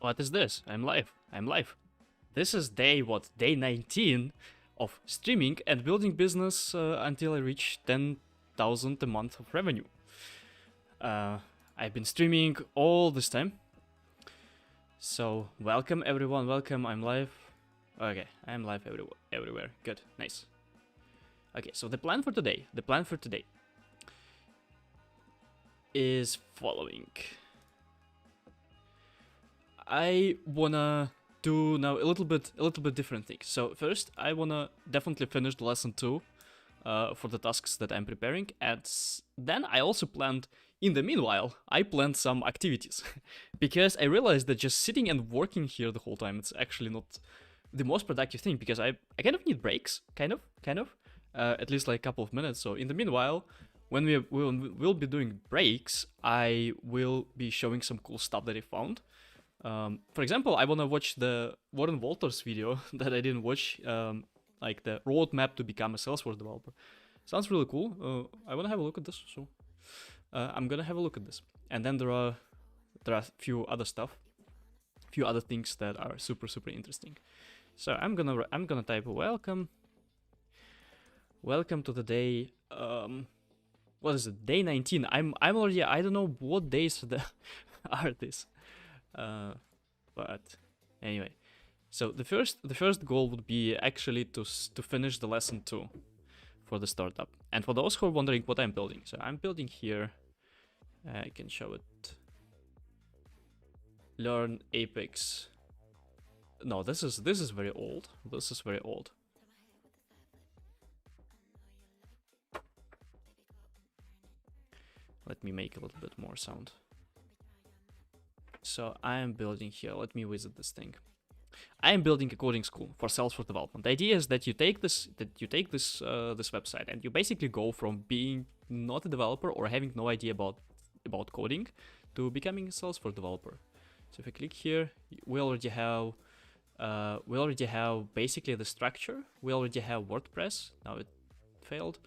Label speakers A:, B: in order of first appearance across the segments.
A: What is this? I'm live. I'm live. This is day 19 of streaming and building business until I reach 10,000 a month of revenue. I've been streaming all this time. So welcome everyone, welcome, I'm live. Okay, I'm live everywhere. Good, nice. Okay, so the plan for today is following. I wanna do now a little bit different things. So first, I wanna definitely finish the lesson 2 for the tasks that I'm preparing, and then I also planned. In the meanwhile, I planned some activities because I realized that just sitting and working here the whole time, it's actually not the most productive thing, because I kind of need breaks, kind of, at least like a couple of minutes. So in the meanwhile, when we'll be doing breaks, I will be showing some cool stuff that I found. For example, I want to watch the Warren Walters video that I didn't watch, like the roadmap to become a Salesforce developer. Sounds really cool. I want to have a look at this, so I'm gonna have a look at this. And then there are a few other things that are super interesting. So I'm gonna type welcome to the day. What is it? Day 19. I'm already. I don't know what days are this. But anyway, so the first goal would be actually to finish the lesson 2 for the startup. And for those who are wondering what I'm building, so I'm building here. I can show it. Learn Apex. No, this is very old. This is very old. Let me make a little bit more sound. So I am building here. Let me visit this thing. I am building a coding school for Salesforce Development. The idea is that you take this website and you basically go from being not a developer or having no idea about coding to becoming a Salesforce developer. So if I click here, we already have basically the structure. We already have WordPress. Now it failed.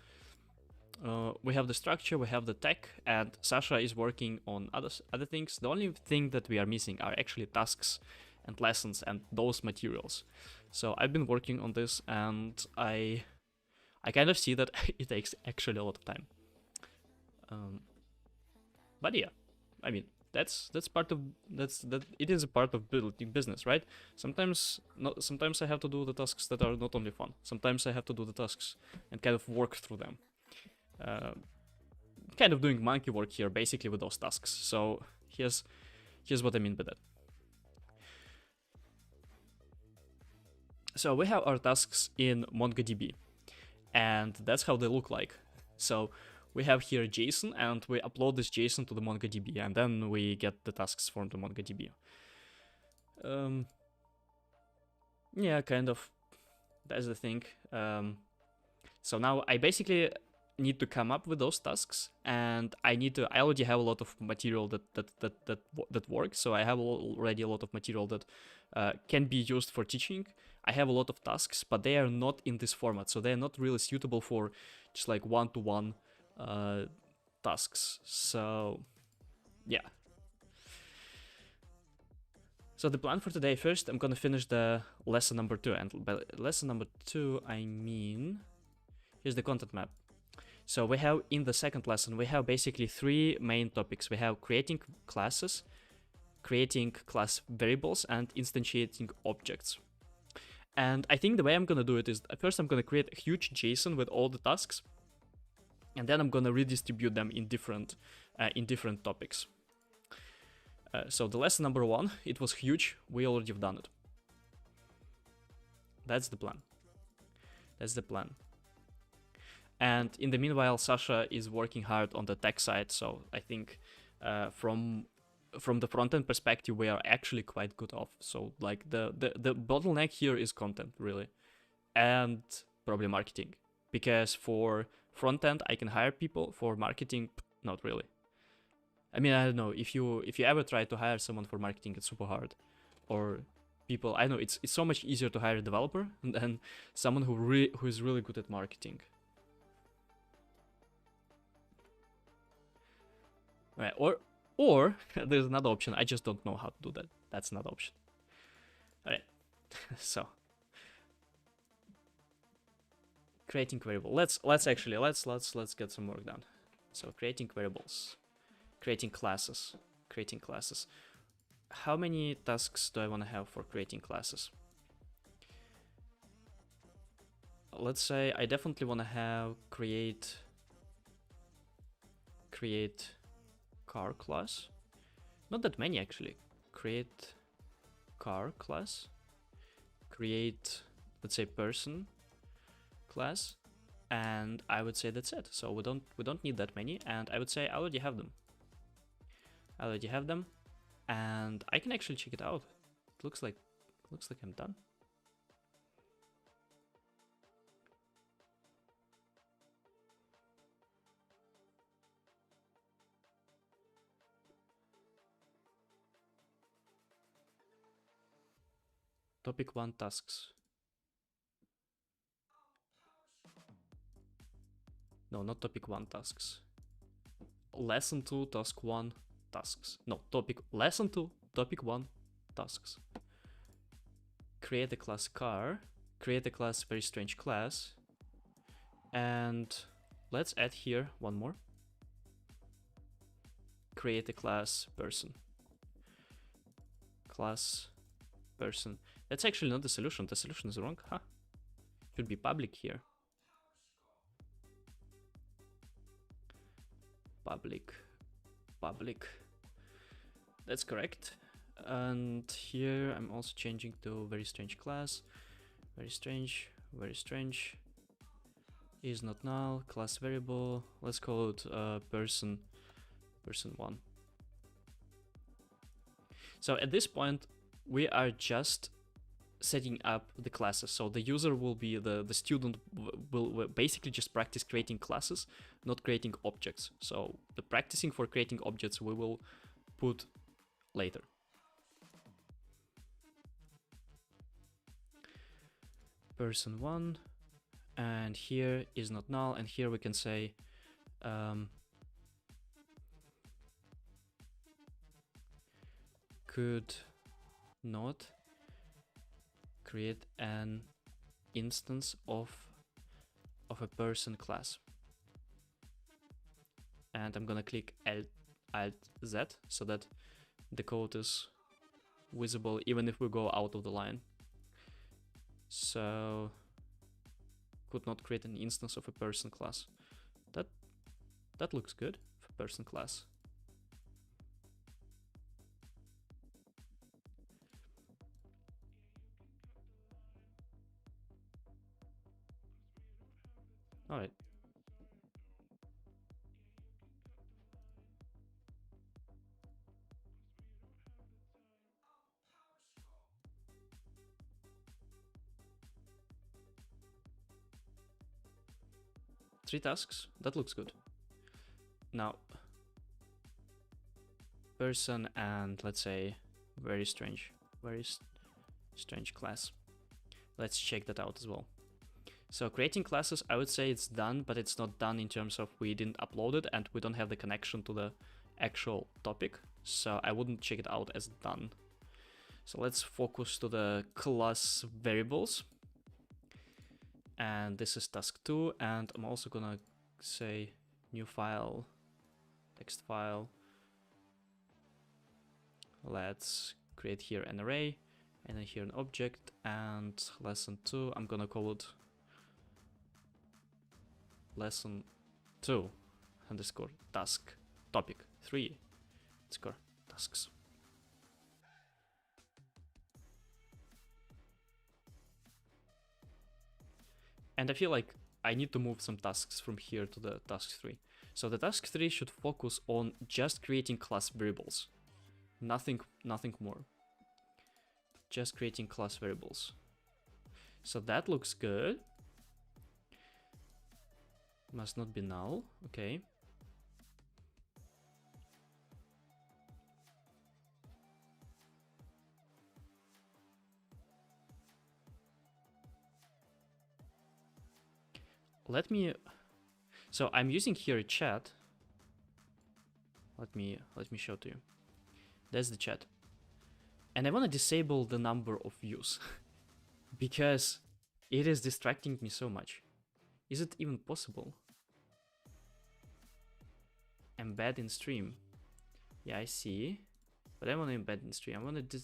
A: We have the structure, we have the tech, and Sasha is working on other things. The only thing that we are missing are actually tasks and lessons and those materials. So I've been working on this, and I kind of see that it takes actually a lot of time. But yeah, I mean that's part of that. It is a part of building business, right? Sometimes I have to do the tasks that are not only fun. Sometimes I have to do the tasks and kind of work through them. Kind of doing monkey work here, basically, with those tasks. So here's what I mean by that. So we have our tasks in MongoDB, and that's how they look like. So we have here JSON, and we upload this JSON to the MongoDB, and then we get the tasks from the MongoDB. Yeah, kind of. That's the thing. So now I basically need to come up with those tasks, and I already have a lot of material that works. So I have already a lot of material that can be used for teaching. I have a lot of tasks, but they are not in this format, so they're not really suitable for just like one-to-one tasks. So yeah. So the plan for today, first I'm gonna finish the lesson number 2, and by lesson number 2 I mean, here's the content map. So we have, in the second lesson, we have basically 3 main topics. We have creating classes, creating class variables, and instantiating objects. And I think the way I'm gonna do it is, first I'm gonna create a huge JSON with all the tasks, and then I'm gonna redistribute them in different topics. So the lesson number 1, it was huge. We already have done it. That's the plan. And in the meanwhile, Sasha is working hard on the tech side, so I think from the front-end perspective, we are actually quite good off. So like the bottleneck here is content, really, and probably marketing, because for front-end I can hire people, for marketing, not really. I mean, I don't know, if you ever try to hire someone for marketing, it's super hard. Or people, I know it's so much easier to hire a developer than someone who is really good at marketing. Right, or there's another option, I just don't know how to do that. that's not option. All right. So creating variable. Let's get some work done. So creating variables, creating classes. How many tasks do I want to have for creating classes? Let's say I definitely want to have create car class. Not that many actually. Create car class. Create, let's say, person class, and I would say that's it. So we don't need that many, and I would say I already have them. And I can actually check it out. It looks like I'm done. Topic 1 tasks. No, not topic 1 tasks. Lesson 2 task 1 tasks. No, lesson 2 topic 1 tasks. Create a class car. Create a class very strange class. And let's add here one more. Create a class person. Class person. That's actually not the solution. The solution is wrong. Huh? Should be public here. Public. That's correct. And here I'm also changing to very strange class. Very strange. Is not null. Class variable. Let's call it person 1. So at this point, we are just setting up the classes. So the user will be the student will basically just practice creating classes, not creating objects. So the practicing for creating objects we will put later. Person 1, and here is not null, and here we can say could not create an instance of a person class. And I'm gonna click Alt Z so that the code is visible even if we go out of the line. So could not create an instance of a person class. That looks good for person class. All right. Three tasks. That looks good. Now, person and let's say very strange class. Let's check that out as well. So creating classes, I would say it's done, but it's not done in terms of we didn't upload it and we don't have the connection to the actual topic. So I wouldn't check it out as done. So let's focus to the class variables. And this is task 2, and I'm also gonna say new file, text file. Let's create here an array, and then here an object, and lesson 2, I'm gonna call it lesson 2 underscore task topic 3 underscore tasks. And I feel like I need to move some tasks from here to the task 3. So the task 3 should focus on just creating class variables. Nothing more. Just creating class variables. So that looks good. Must not be null. Okay. So I'm using here a chat. Let me show to you. There's the chat. And I want to disable the number of views because it is distracting me so much. Is it even possible? Embed in stream. Yeah, I see. But I want to embed in stream. I want to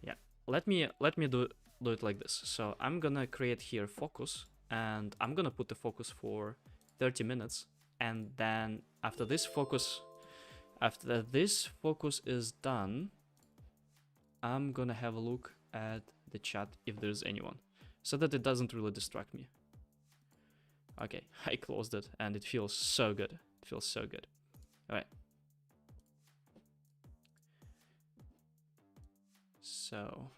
A: Yeah, let me do it like this. So I'm gonna create here focus, and I'm gonna put the focus for 30 minutes, and then after this focus is done, I'm gonna have a look at the chat if there's anyone, so that it doesn't really distract me. Okay, I closed it, and it feels so good. It feels so good. All right. So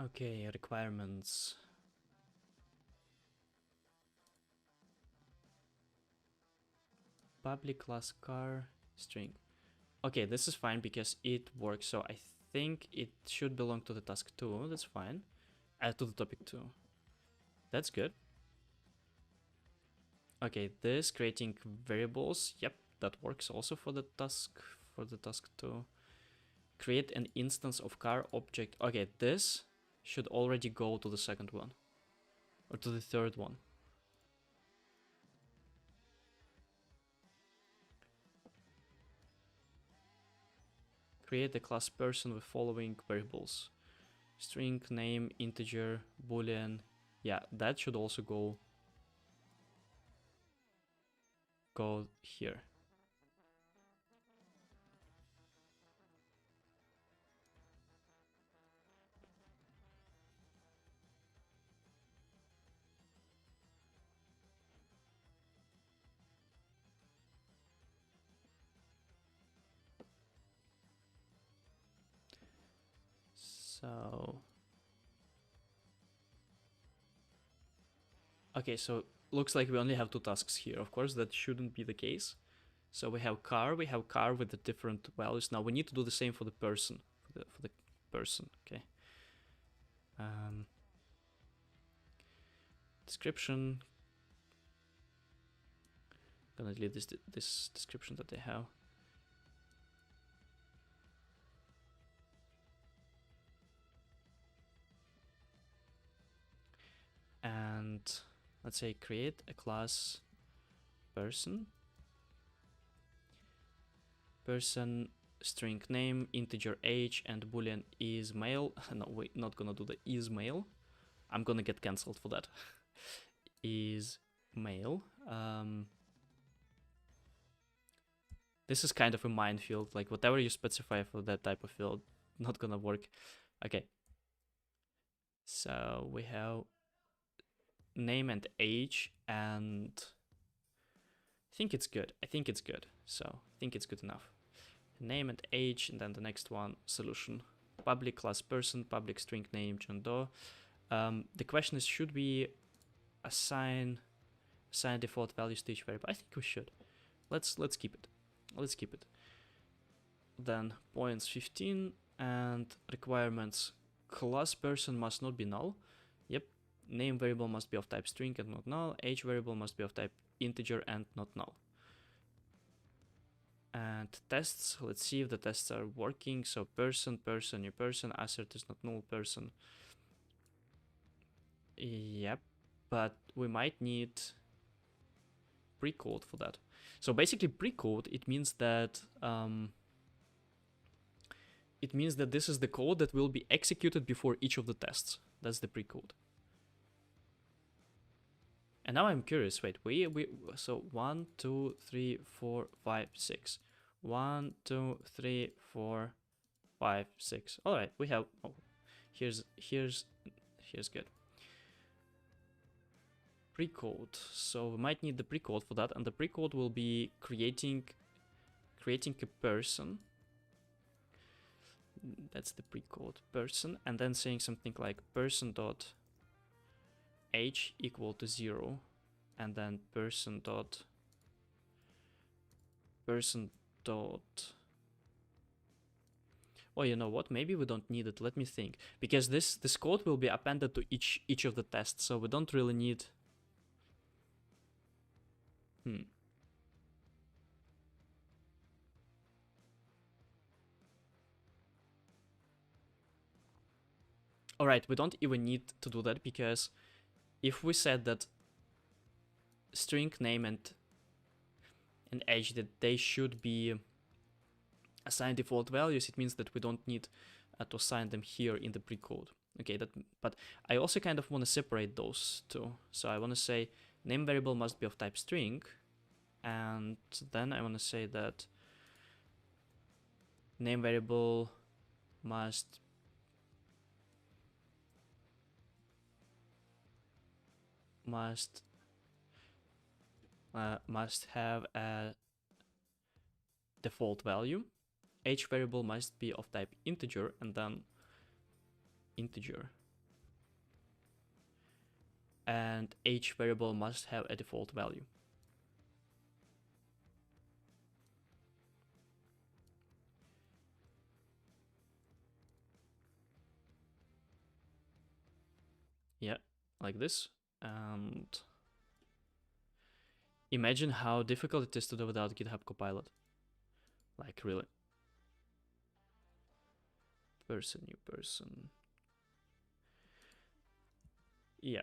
A: okay, requirements. Public class car string. Okay, this is fine because it works. So I think it should belong to the task 2. That's fine. Add to the topic 2. That's good. Okay, this creating variables. Yep, that works also for the task 2. Create an instance of car object. Okay, this should already go to the second one or to the third one. Create a class person with following variables: string, name, integer, boolean. Yeah, that should also go here. So okay, so looks like we only have 2 tasks here. Of course, that shouldn't be the case. So we have car with the different values. Now we need to do the same for the person, for the person. Okay. Description. Gonna delete this description that they have. And let's say create a class person. Person string name, integer age, and boolean is male. No, wait, not gonna do the is male. I'm gonna get cancelled for that. Is male. This is kind of a minefield. Like whatever you specify for that type of field, not gonna work. Okay. So we have name and age, and I think it's good. So I think it's good enough. Name and age, and then the next one, solution. Public class person, public string name, John Doe. The question is, should we assign default values to each variable? I think we should. Let's keep it. Let's keep it. Then points 15 and requirements. Class person must not be null. Yep. Name variable must be of type string and not null. Age variable must be of type integer and not null. And tests, let's see if the tests are working. So person, new person, assert is not null, person. Yep, but we might need pre-code for that. So basically pre-code, it means that this is the code that will be executed before each of the tests. That's the pre-code. And now I'm curious, wait, so 1, 2, 3, 4, 5, 6. 1, 2, 3, 4, 5, 6. All right, we have, here's good. precode. So we might need the precode for that, and the precode will be creating a person. That's the precode, person, and then saying something like person dot age equal to 0, and then person dot oh, you know what? Maybe we don't need it. Let me think, because this code will be appended to each of the tests, so we don't really need. All right, we don't even need to do that, because if we said that string name and age, that they should be assigned default values, it means that we don't need to assign them here in the precode. Okay, but I also kind of want to separate those two. So I want to say name variable must be of type string, and then I want to say that name variable must have a default value. Age variable must be of type integer, and then integer. And age variable must have a default value. Yeah, like this. And imagine how difficult it is to do without GitHub Copilot. Like, really. Person, new person. Yeah.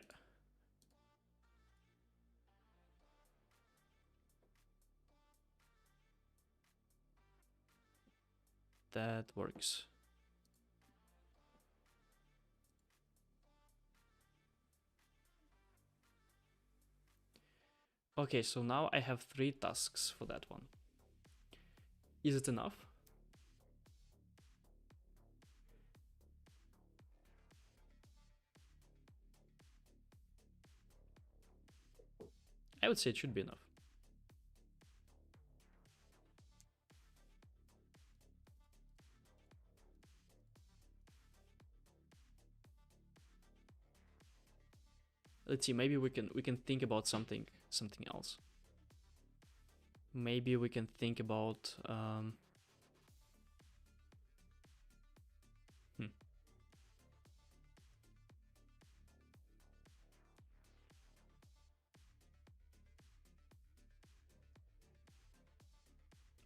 A: That works. Okay, so now I have 3 tasks for that one. Is it enough? I would say it should be enough. Let's see, maybe we can think about something else. Maybe we can think about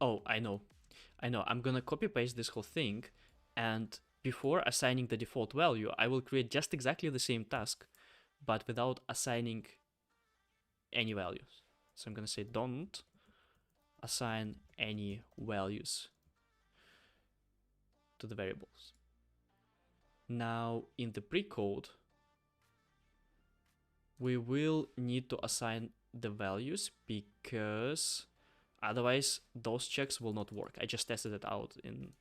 A: Oh, I know. I'm gonna copy paste this whole thing, and before assigning the default value, I will create just exactly the same task, but without assigning any values. So I'm gonna say don't assign any values to the variables. Now in the precode, we will need to assign the values, because otherwise those checks will not work. I just tested it out in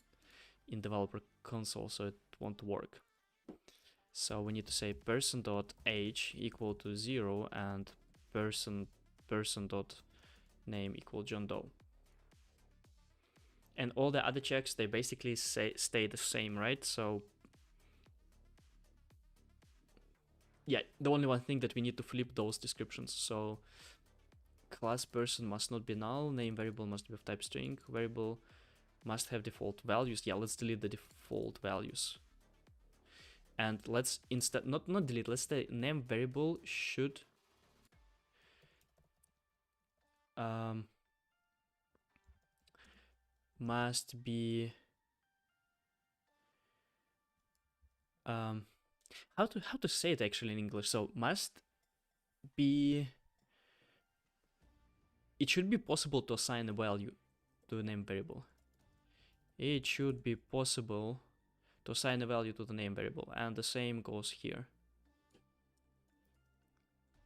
A: developer console, so it won't work. So we need to say person.age equal to 0 and person.name equal John Doe. And all the other checks, they basically stay the same, right? So yeah, the only one thing that we need to flip those descriptions. So class person must not be null, name variable must be of type string, variable must have default values. Yeah, let's delete the default values. And let's instead, not delete, let's say name variable should must be how to say it actually in English. So must be, it should be possible to assign a value to the name variable. It should be possible to assign a value to the name variable, and the same goes here.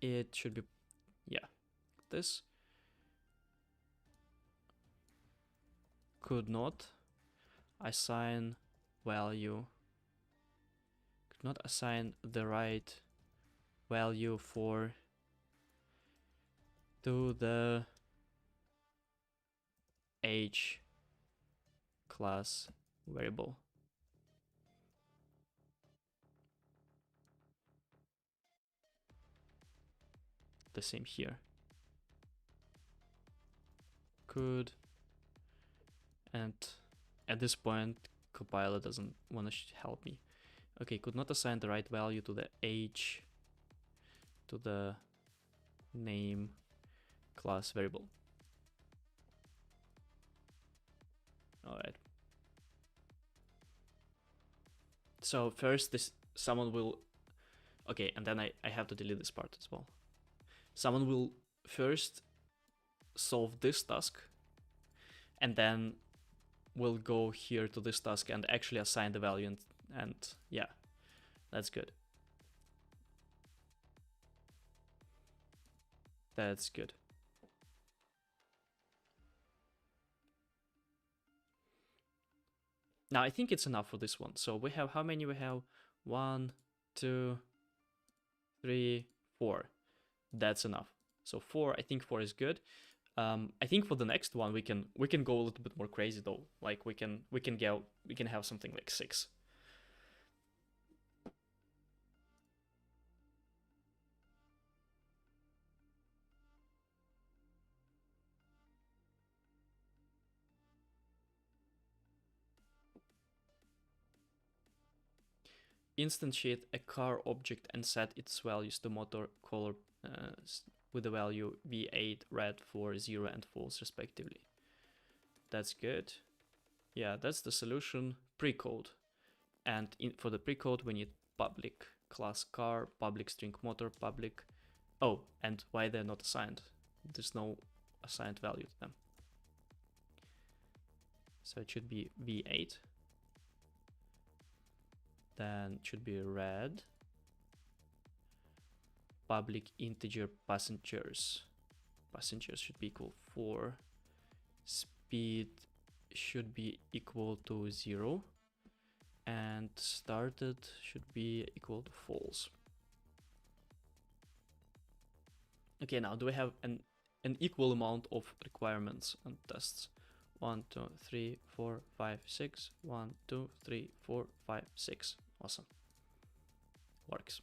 A: It should be, yeah, this could not assign value, could not assign the right value for to the age class variable. The same here. Could, and at this point compiler doesn't want to help me. Okay, could not assign the right value to the age to the name class variable. All right. So first this someone will, okay, and then I have to delete this part as well. Someone will first solve this task, and then we'll go here to this task and actually assign the value, and yeah, that's good. That's good. Now I think it's enough for this one. So we have, how many we have? 1, 2, 3, 4. That's enough. So 4, I think 4 is good. I think for the next one we can go a little bit more crazy though. Like we can have something like 6. Instantiate a car object and set its values to motor color with the value V8, red, 4, 0, and false respectively. That's good. Yeah, that's the solution. Precode. And for the precode we need public class car, public string motor, public. Oh, and why they're not assigned? There's no assigned value to them. So it should be V8. Then it should be red. Public integer passengers. Passengers should be equal 4. Speed should be equal to 0. And started should be equal to false. Okay, now do we have an equal amount of requirements and tests? 1, 2, 3, 4, 5, 6. 1, 2, 3, 4, 5, 6. Awesome. Works.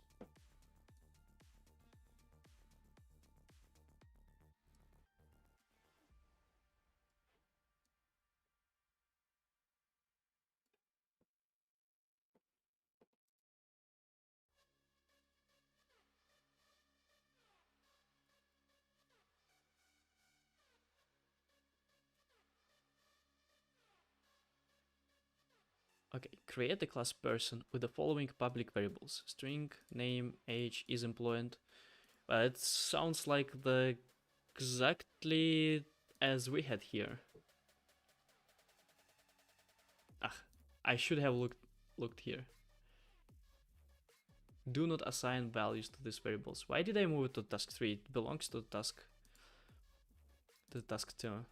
A: Okay, create a class person with the following public variables: string, name, age, is employed. It sounds like the exactly as we had here. I should have looked here. Do not assign values to these variables. Why did I move it to task 3? It belongs to task 2.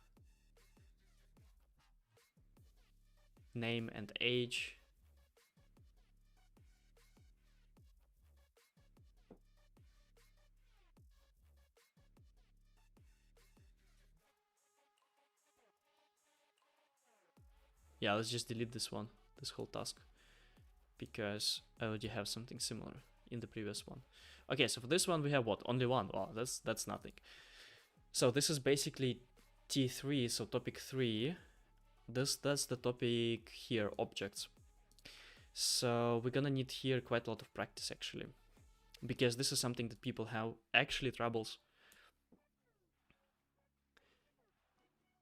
A: Name and age. Yeah, let's just delete this one, this whole task, because I already have something similar in the previous one. Okay, so for this one we have what? Only one. Wow, that's nothing. So this is basically T3, so topic 3. That's the topic here, objects. So we're gonna need here quite a lot of practice actually, because this is something that people have actually troubles.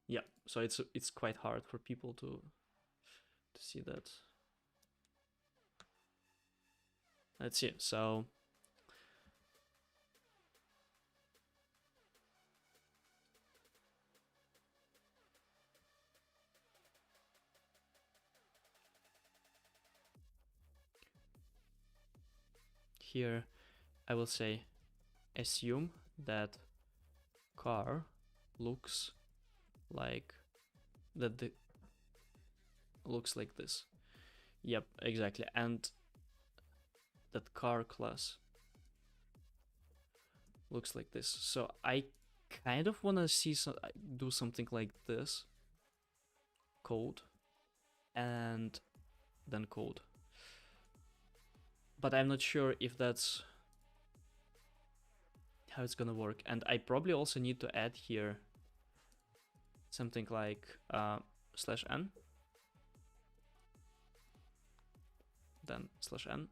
A: Yeah, so it's quite hard for people to see that. Let's see. So here I will say assume that car looks like looks like this. Yep, exactly. And that car class looks like this. So I kind of want to see do something like this. Code. And then code. But I'm not sure if that's how it's gonna work. And I probably also need to add here something like /n, then /n,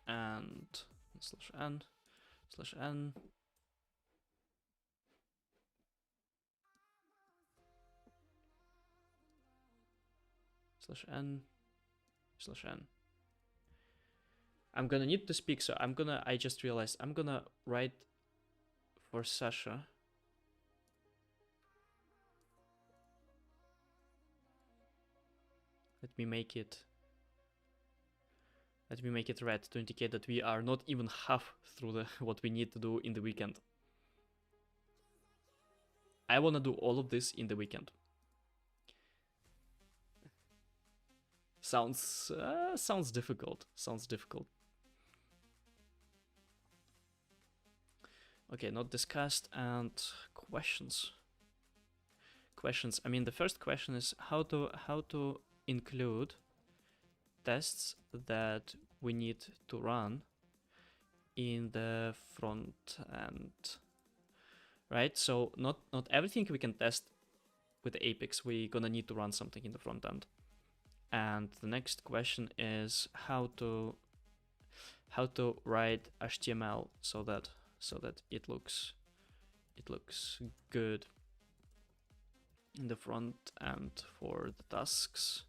A: and /n, /n, /n, /n. I'm gonna need to speak, so I just realized I'm gonna write for Sasha. Let me make it red to indicate that we are not even half through what we need to do in the weekend. I wanna do all of this in the weekend. Sounds difficult. Sounds difficult. Okay, not discussed, and questions. Questions. I mean, the first question is how to include tests that we need to run in the front end, right? So not everything we can test with Apex. We're gonna need to run something in the front end. And the next question is how to write HTML so that it looks good in the front end for the tasks.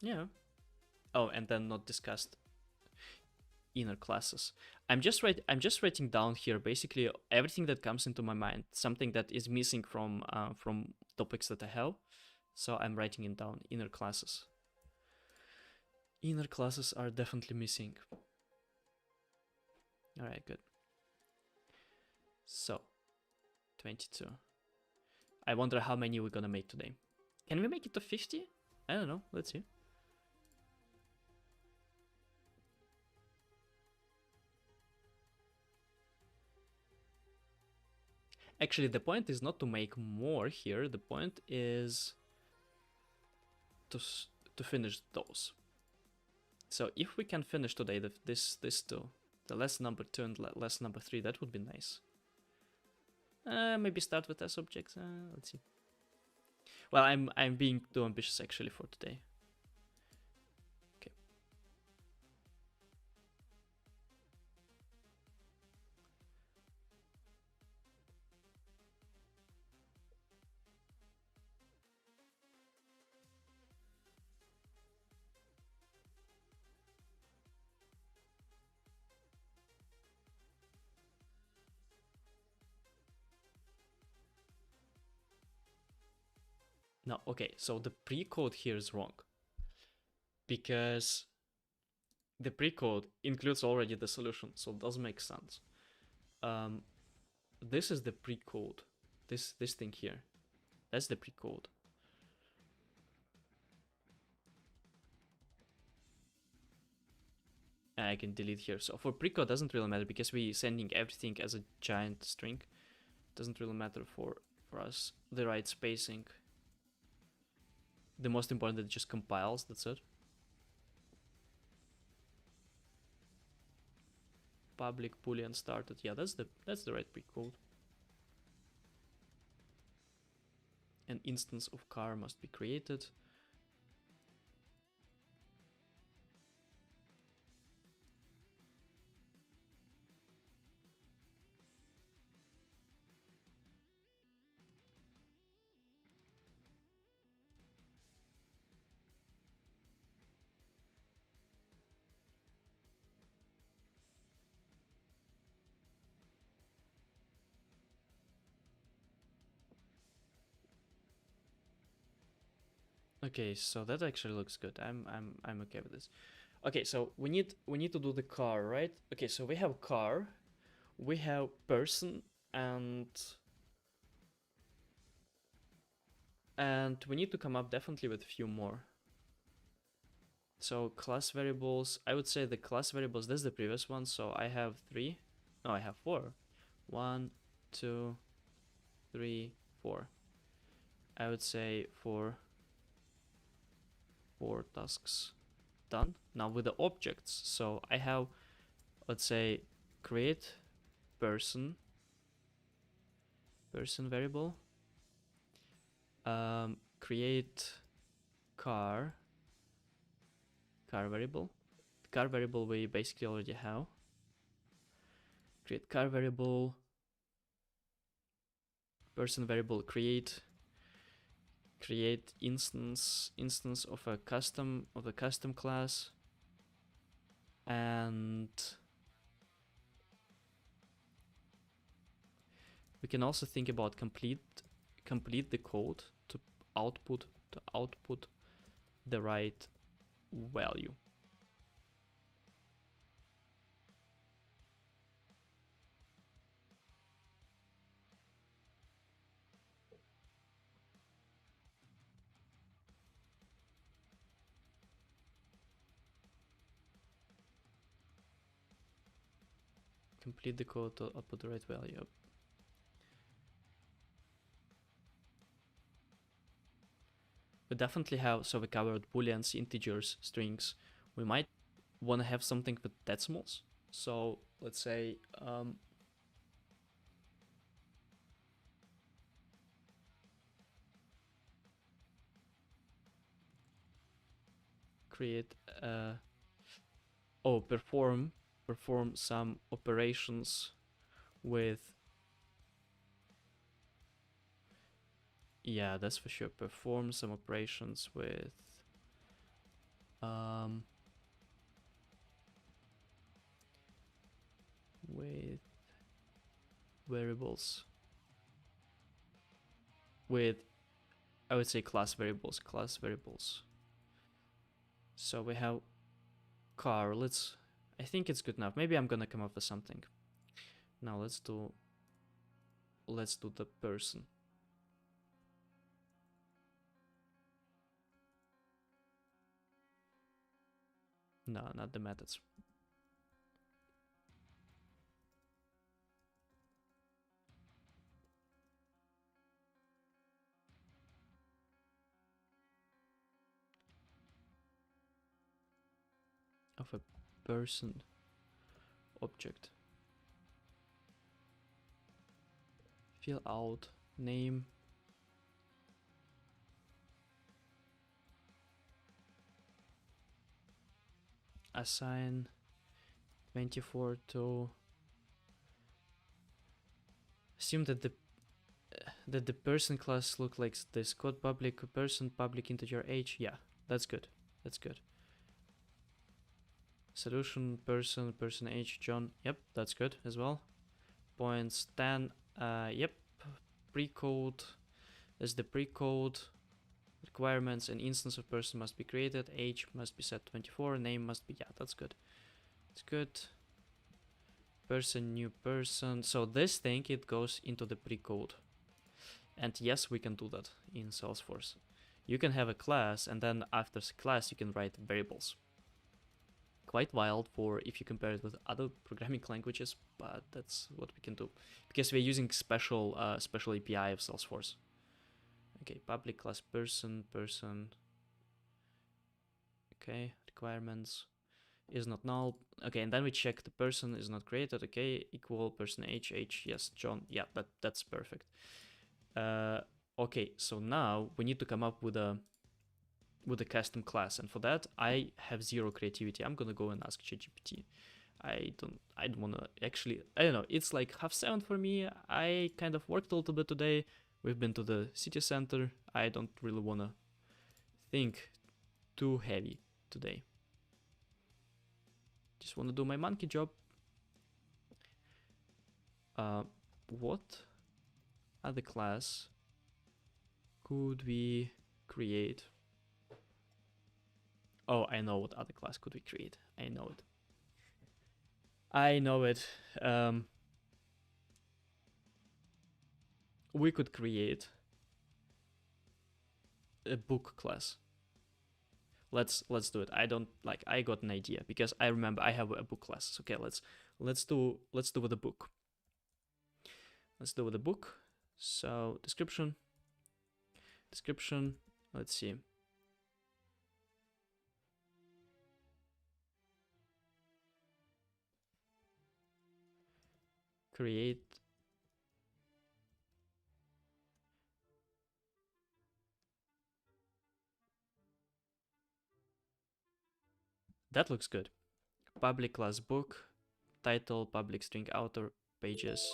A: Yeah. Oh, and then not discussed inner classes. I'm just writing down here basically everything that comes into my mind, something that is missing from topics that I have. So I'm writing it down. Inner classes. Inner classes are definitely missing. All right, good. So 22. I wonder how many we're gonna make today. Can we make it to 50? I don't know. Let's see. Actually, the point is not to make more here. The point is to finish those. So if we can finish today this two, the less number 2 and less number 3, that would be nice. Maybe start with S objects. Let's see. Well, I'm being too ambitious actually for today. Okay. No, okay, so the pre-code here is wrong. Because the pre-code includes already the solution, so it doesn't make sense. This is the pre-code. This thing here. That's the pre-code. And I can delete here. So for pre-code doesn't really matter because we're sending everything as a giant string. Doesn't really matter for us. The right spacing. The most important that it just compiles, that's it. Public boolean started. Yeah, that's the right pre-code. An instance of car must be created. Okay, so that actually looks good. I'm okay with this. Okay, so we need to do the car, right? Okay, so we have car, we have person, and we need to come up definitely with a few more. So class variables, I would say the class variables, this is the previous one, so I have 3. No, I have 4. 1, 2, 3, 4. I would say 4 tasks done. Now with the objects, so I have, let's say, create person variable, create car variable. Car variable we basically already have. Create car variable, person variable, create instance of a custom class, and we can also think about complete the code to output the right value. Complete the code to output the right value. We definitely have, so we covered booleans, integers, strings. We might want to have something with decimals. So let's say create perform some operations with, yeah, that's for sure, perform some operations with variables, with, I would say, class variables. So we have car. I think it's good enough. Maybe I'm gonna come up with something. Now let's do the person. No, not the methods. Of a person object. Fill out name, assign 24 to, assume that the person class look like this, code public person, public integer age. Yeah, that's good. Solution person age John. Yep, that's good as well. Points 10. Yep. Pre-code is the pre-code. Requirements: an instance of person must be created. Age must be set 24. Name must be, yeah, that's good. It's good. Person, new person. So this thing, it goes into the pre-code. And yes, we can do that in Salesforce. You can have a class, and then after the class you can write variables. Quite wild for if you compare it with other programming languages, but that's what we can do because we're using special API of Salesforce. Okay, public class person. Okay, requirements is not null. Okay, and then we check the person is not created. Okay, equal person age, yes, John. Yeah, that's perfect. Okay, so now we need to come up with a custom class, and for that I have zero creativity. I'm gonna go and ask ChatGPT. I don't wanna actually, I don't know, it's like 7:30 for me. I kind of worked a little bit today. We've been to the city center. I don't really wanna think too heavy today. Just wanna do my monkey job. What other class could we create? Oh, I know what other class could we create. I know it. We could create a book class. let's do it. I got an idea because I remember I have a book classes. Okay, let's do with the book. Let's do with the book. So description. Let's see. Create. That looks good. Public class book, title, public string author, pages.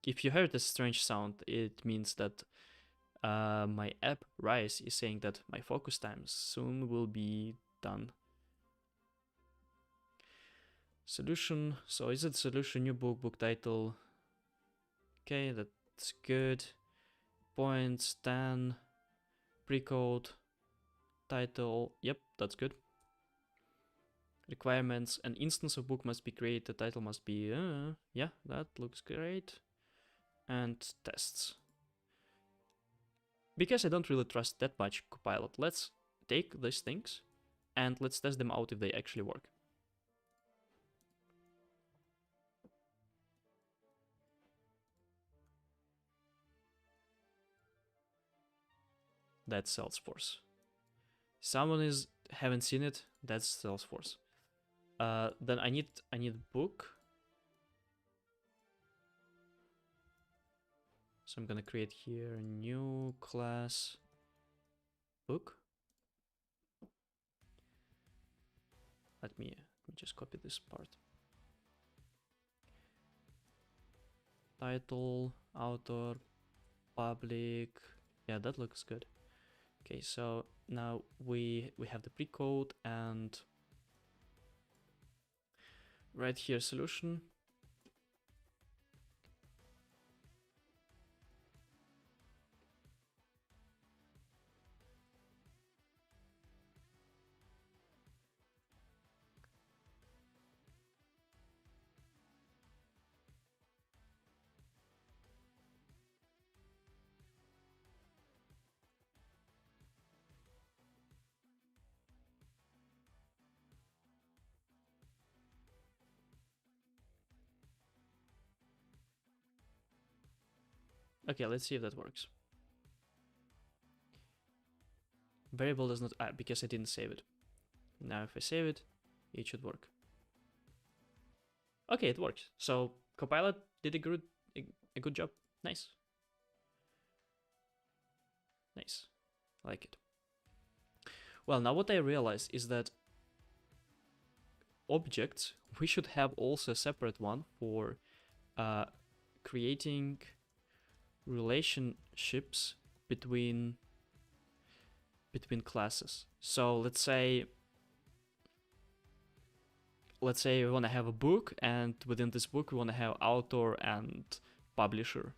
A: If you heard this strange sound, it means that my app Rise is saying that my focus time soon will be done. Solution. So is it solution, new book, book title? Okay, that's good. Points, 10. Pre-code, title. Yep, that's good. Requirements. An instance of book must be created. The title must be... yeah, that looks great. And tests. Because I don't really trust that much Copilot, let's take these things and let's test them out if they actually work. That's Salesforce. Someone haven't seen it. That's Salesforce. Then I need book. So I'm gonna create here a new class book. Let me just copy this part. Title, author, public. Yeah, that looks good. Okay, so now we have the pre-code and right here solution. Okay, let's see if that works. Variable does not add because I didn't save it. Now if I save it, it should work. Okay, it works. So Copilot did a good job. Nice. Nice. I like it. Well, now what I realize is that objects, we should have also a separate one for creating relationships between classes. So let's say we want to have a book, and within this book we want to have author and publisher.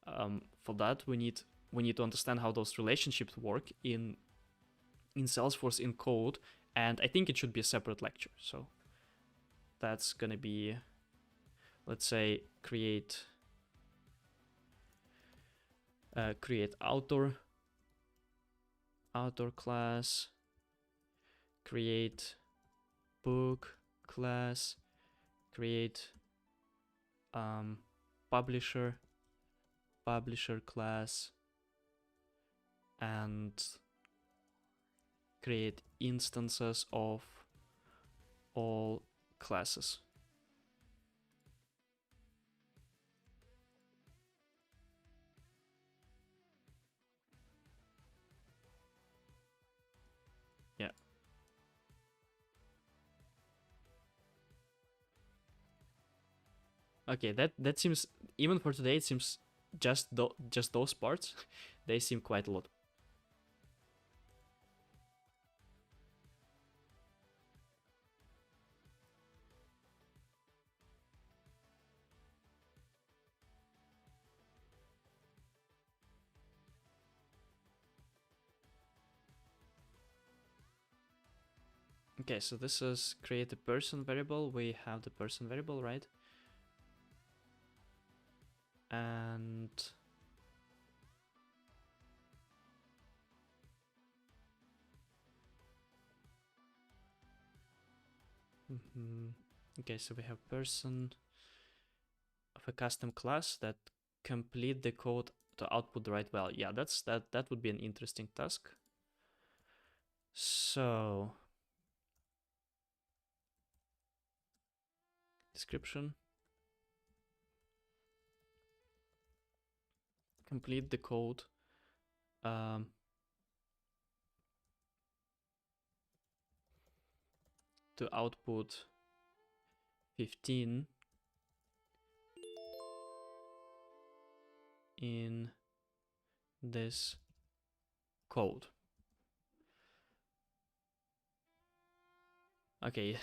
A: For that we need to understand how those relationships work in Salesforce in code, and I think it should be a separate lecture. So that's gonna be, let's say, create author class, create book class, create publisher class, and create instances of all classes. Yeah. Okay, that seems, even for today, it seems just those parts, they seem quite a lot. Okay, so this is create a person variable. We have the person variable, right? And Okay, so we have person of a custom class that complete the code to output the right value. Yeah, that would be an interesting task. So description. Complete the code. To output 15 in this code. Okay,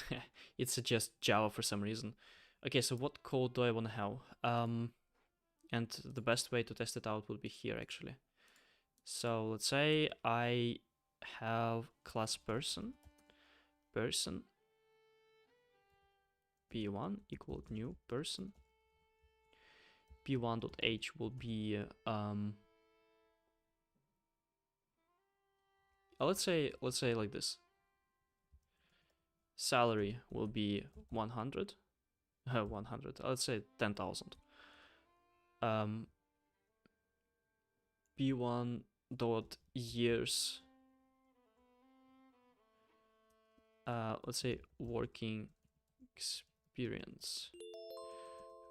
A: it suggests Java for some reason. Okay, so what code do I want to have? And the best way to test it out would be here actually. So let's say I have class person p1 equal new person. p1.h will be let's say like this. Salary will be 100. 100. Let's say 10,000. p1 dot years. Let's say working experience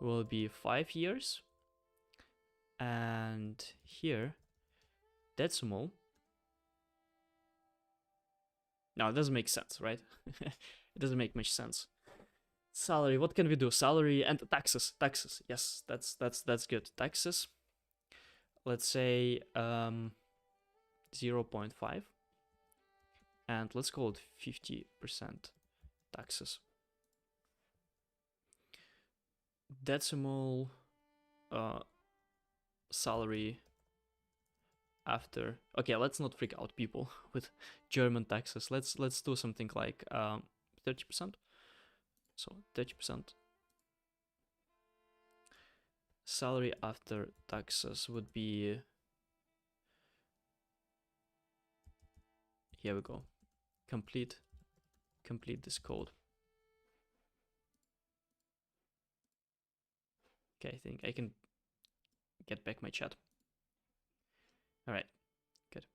A: will be 5 years. And here decimal. Now it doesn't make sense, right? It doesn't make much sense. Salary, what can we do? Salary and taxes. Yes, that's good. Taxes. Let's say 0.5. And let's call it 50% taxes. Decimal salary after. Okay, let's not freak out people with German taxes. Let's do something like 30%. So 30%. Salary after taxes would be, here we go. Complete this code. Okay, I think I can get back my chat. All right, good.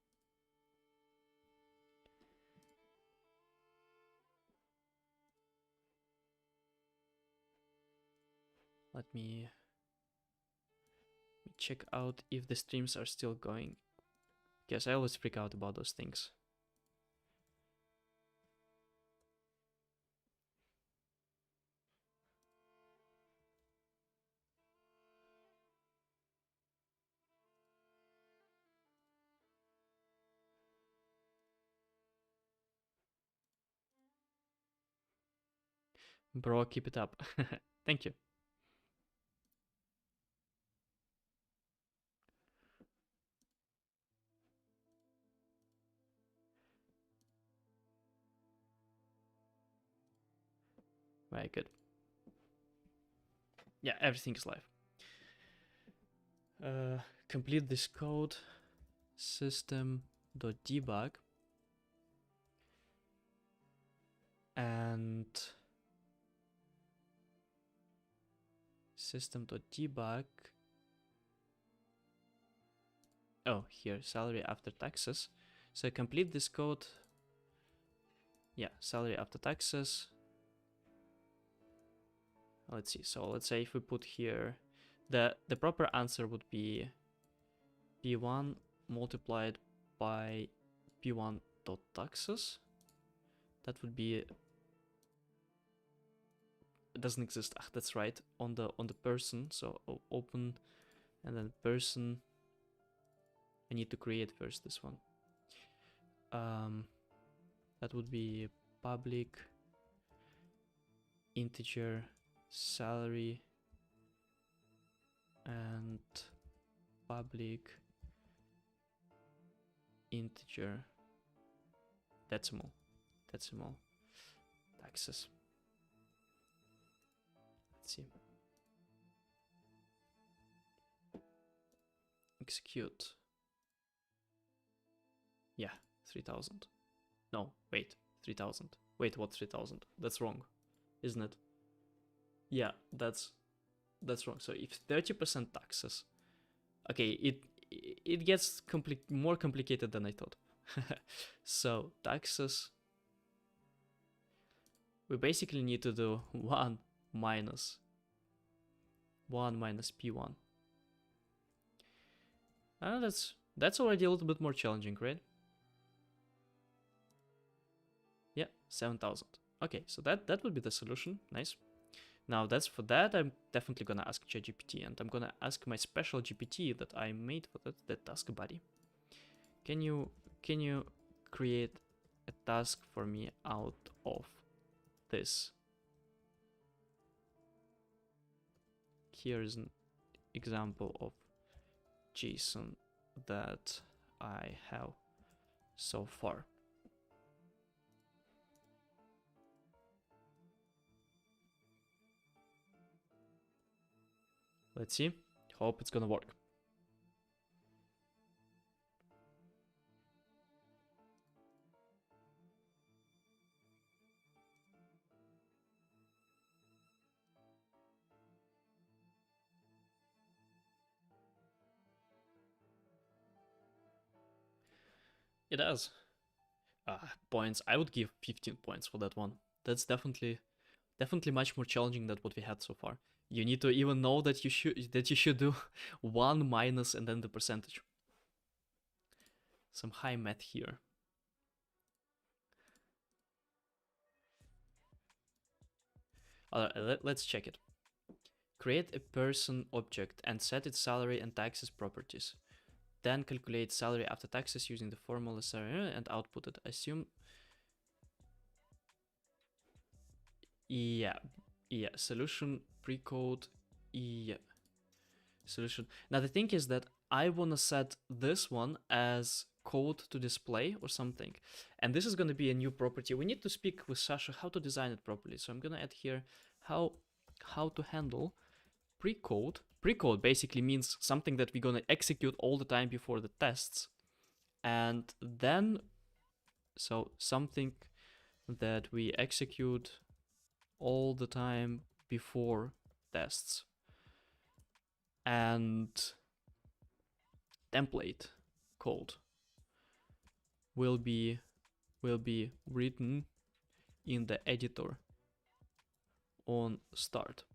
A: Let me check out if the streams are still going. Because I always freak out about those things. Bro, keep it up. Thank you. Very good. Yeah, everything is live. Complete this code. System.debug. And system.debug. Oh, here, salary after taxes. So complete this code. Yeah, salary after taxes. Let's see. So let's say if we put here, the proper answer would be p1 multiplied by p1.taxes. That would be, it doesn't exist. Ah, that's right, on the person. So open and then person. I need to create first this one. That would be public integer salary and public integer decimal taxes. Let's see. Execute. Yeah, 3000. No, wait, 3000. Wait, what 3000? That's wrong. isn't it? Yeah, that's wrong. So if 30% taxes, okay, it gets more complicated than I thought. So taxes, we basically need to do 1 minus P1. That's already a little bit more challenging, right? Yeah, 7,000. Okay, so that would be the solution. Nice. Now that's for that. I'm definitely gonna ask ChatGPT, and I'm gonna ask my special GPT that I made for the task buddy. Can you create a task for me out of this? Here's an example of JSON that I have so far. Let's see. Hope it's gonna work. It does. Points. I would give 15 points for that one. That's definitely much more challenging than what we had so far. You need to even know that you should do 1 minus and then the percentage. Some high math here. Let's check it. Create a person object and set its salary and taxes properties. Then calculate salary after taxes using the formula and output it. Assume. Yeah. Solution pre-code. Yeah. Solution. Now the thing is that I wanna set this one as code to display or something, and this is gonna be a new property. We need to speak with Sasha how to design it properly. So I'm gonna add here how to handle pre-code. Pre-code basically means something that we're gonna execute all the time before the tests, and then so something that we execute all the time before tests. And template code will be written in the editor on start.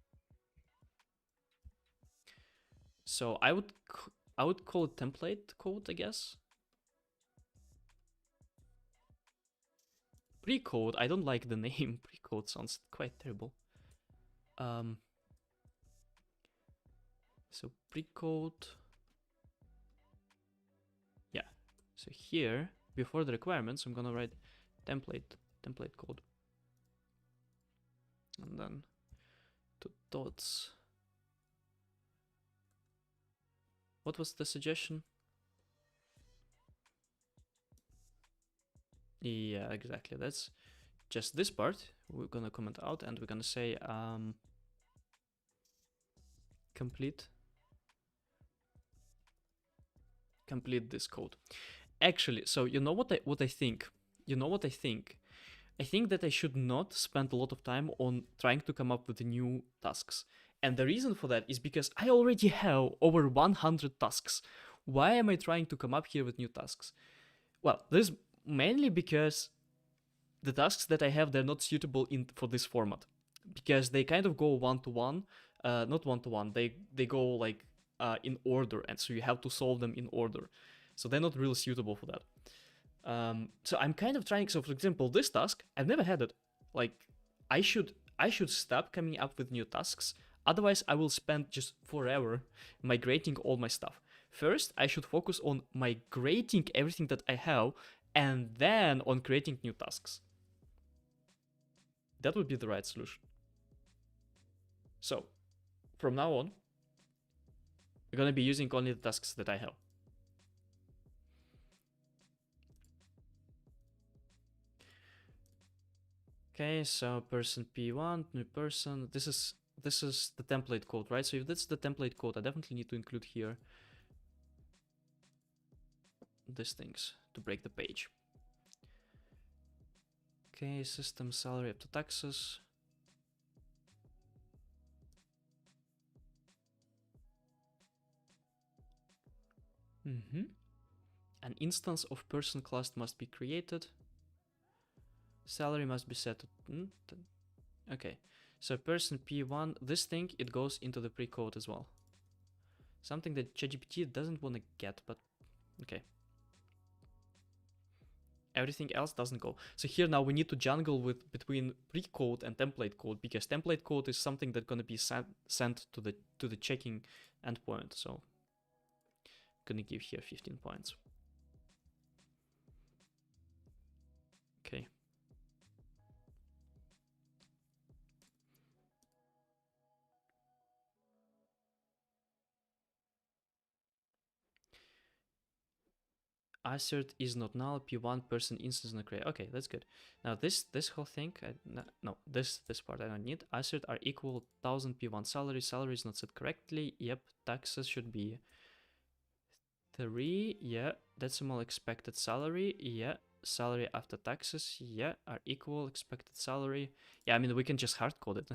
A: So I would call it template code, I guess. Pre-code, I don't like the name. Pre-code sounds quite terrible. So pre-code. Yeah. So here, before the requirements, I'm gonna write template code. And then two dots. What was the suggestion? Yeah, exactly. That's just this part. We're gonna comment out and we're gonna say complete this code. Actually, so you know what I think? You know what I think? I think that I should not spend a lot of time on trying to come up with new tasks. And the reason for that is because I already have over 100 tasks. Why am I trying to come up here with new tasks? Well, this is mainly because the tasks that I have, they're not suitable for this format. Because they kind of go one-to-one, not one-to-one, they go like in order, and so you have to solve them in order. So they're not really suitable for that. So I'm kind of trying. So for example, this task, I've never had it. Like I should stop coming up with new tasks. Otherwise, I will spend just forever migrating all my stuff. First, I should focus on migrating everything that I have, and then on creating new tasks. That would be the right solution. So from now on, we're gonna be using only the tasks that I have. Okay, so person P1, new person. This is the template code, right? So if that's the template code, I definitely need to include here these things to break the page. Okay, system salary up to taxes. An instance of person class must be created. Salary must be set to... okay. So person P1, this thing, it goes into the pre-code as well. Something that ChatGPT doesn't want to get, but okay. Everything else doesn't go. So here now we need to jungle with between pre-code and template code, because template code is something that's gonna be sent to the checking endpoint. So I'm gonna give here 15 points. Okay. Assert is not null, P1 person instance not created. Okay, that's good. Now this whole thing, no, this part I don't need. Assert are equal 1000 P1 salary. Salary is not set correctly. Yep, taxes should be 3. Yeah, decimal expected salary. Yeah, salary after taxes. Yeah, are equal expected salary. Yeah, I mean we can just hard code it.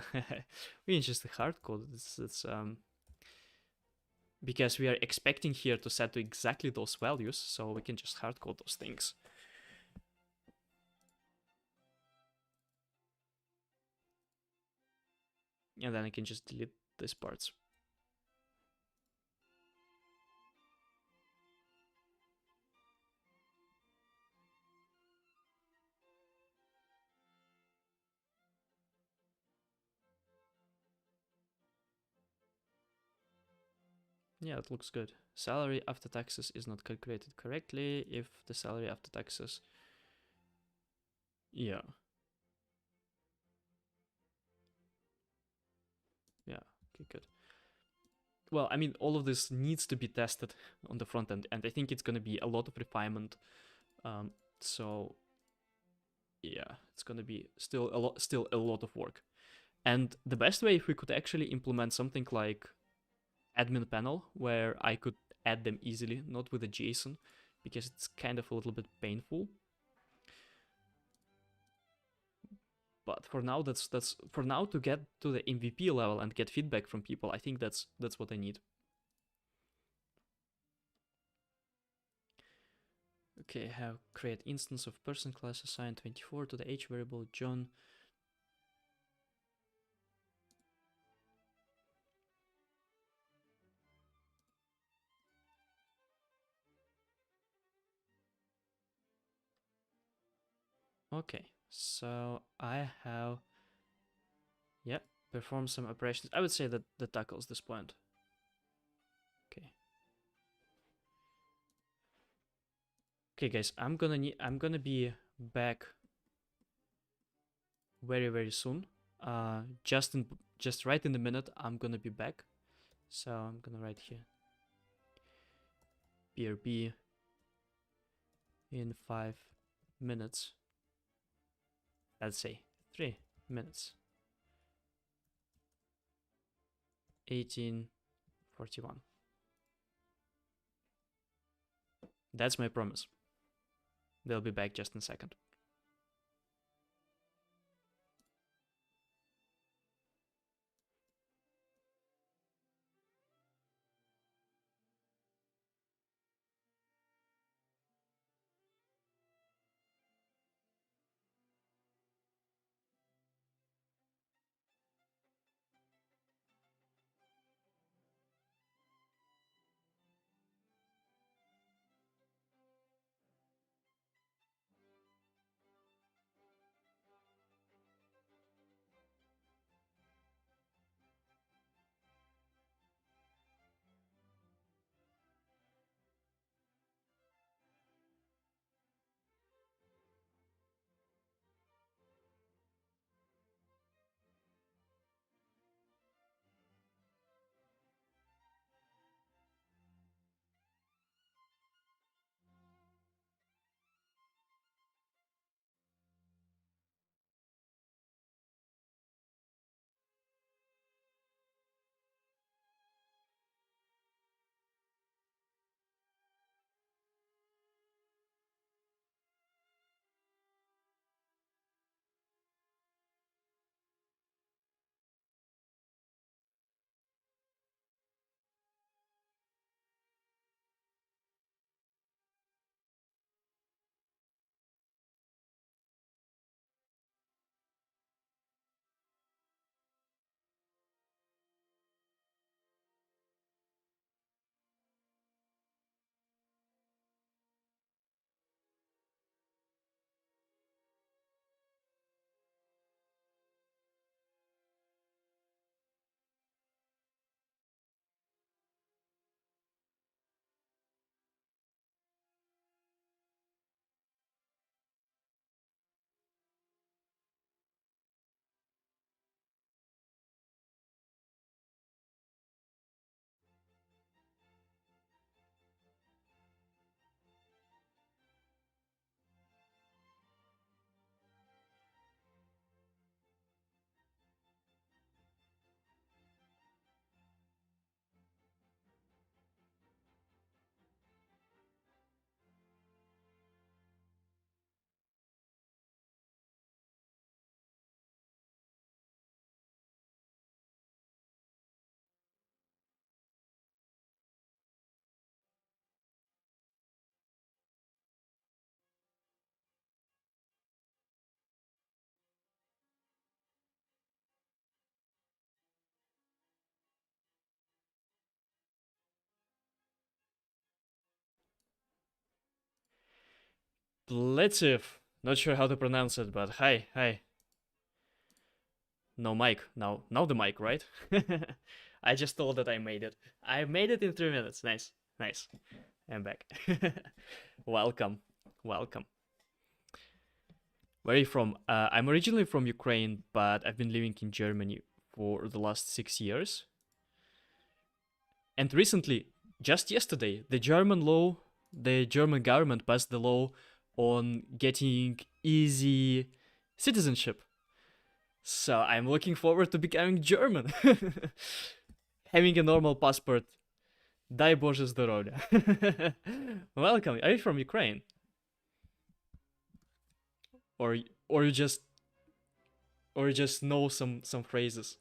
A: We can just hard code it. It's because we are expecting here to set to exactly those values, so we can just hard code those things. And then I can just delete these parts. Yeah, it looks good. Salary after taxes is not calculated correctly if the salary after taxes... Yeah. Yeah, okay, good. Well, I mean, all of this needs to be tested on the front end, and I think it's going to be a lot of refinement. So, yeah, it's going to be still a lot of work. And the best way, if we could actually implement something like admin panel, where I could add them easily, not with a JSON, because it's kind of a little bit painful. But for now, that's for now to get to the MVP level and get feedback from people. I think that's what I need. Okay, have create instance of person class assign 24 to the age variable John. Okay, so I have, yeah, perform some operations. I would say that that tackles this point. Okay. Okay, guys, I'm gonna be back very soon. Just right in the minute, I'm gonna be back. So I'm gonna write here BRB in 5 minutes. Let's say 3 minutes. 1841. That's my promise. They'll be back just in a second. Expletive. Not sure how to pronounce it, but hi, hi. No mic. Now the mic, right? I just told that I made it. I made it in 3 minutes. Nice, nice. I'm back. Welcome, welcome. Where are you from? I'm originally from Ukraine, but I've been living in Germany for the last 6 years. And recently, just yesterday, the German government passed the law on getting easy citizenship. So I'm looking forward to becoming German. Having a normal passport. Дай Боже здоровья. Welcome. Are you from Ukraine? Or you just know some phrases?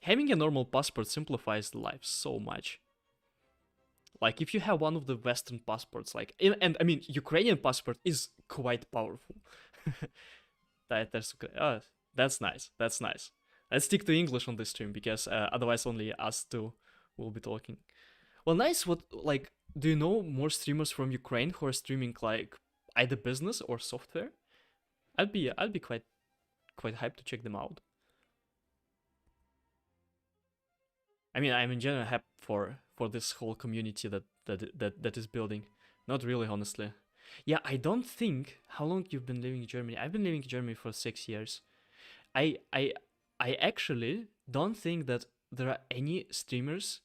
A: Having a normal passport simplifies life so much. Like if you have one of the Western passports, like and I mean Ukrainian passport is quite powerful. That's nice. That's nice. Let's stick to English on this stream because otherwise only us two will be talking. Well, nice. What like do you know more streamers from Ukraine who are streaming like either business or software? I'd be quite hyped to check them out. I mean, I'm in general happy for this whole community that is building. Not really, honestly. Yeah, I don't think how long you've been living in Germany. I've been living in Germany for 6 years. I actually don't think that there are any streamers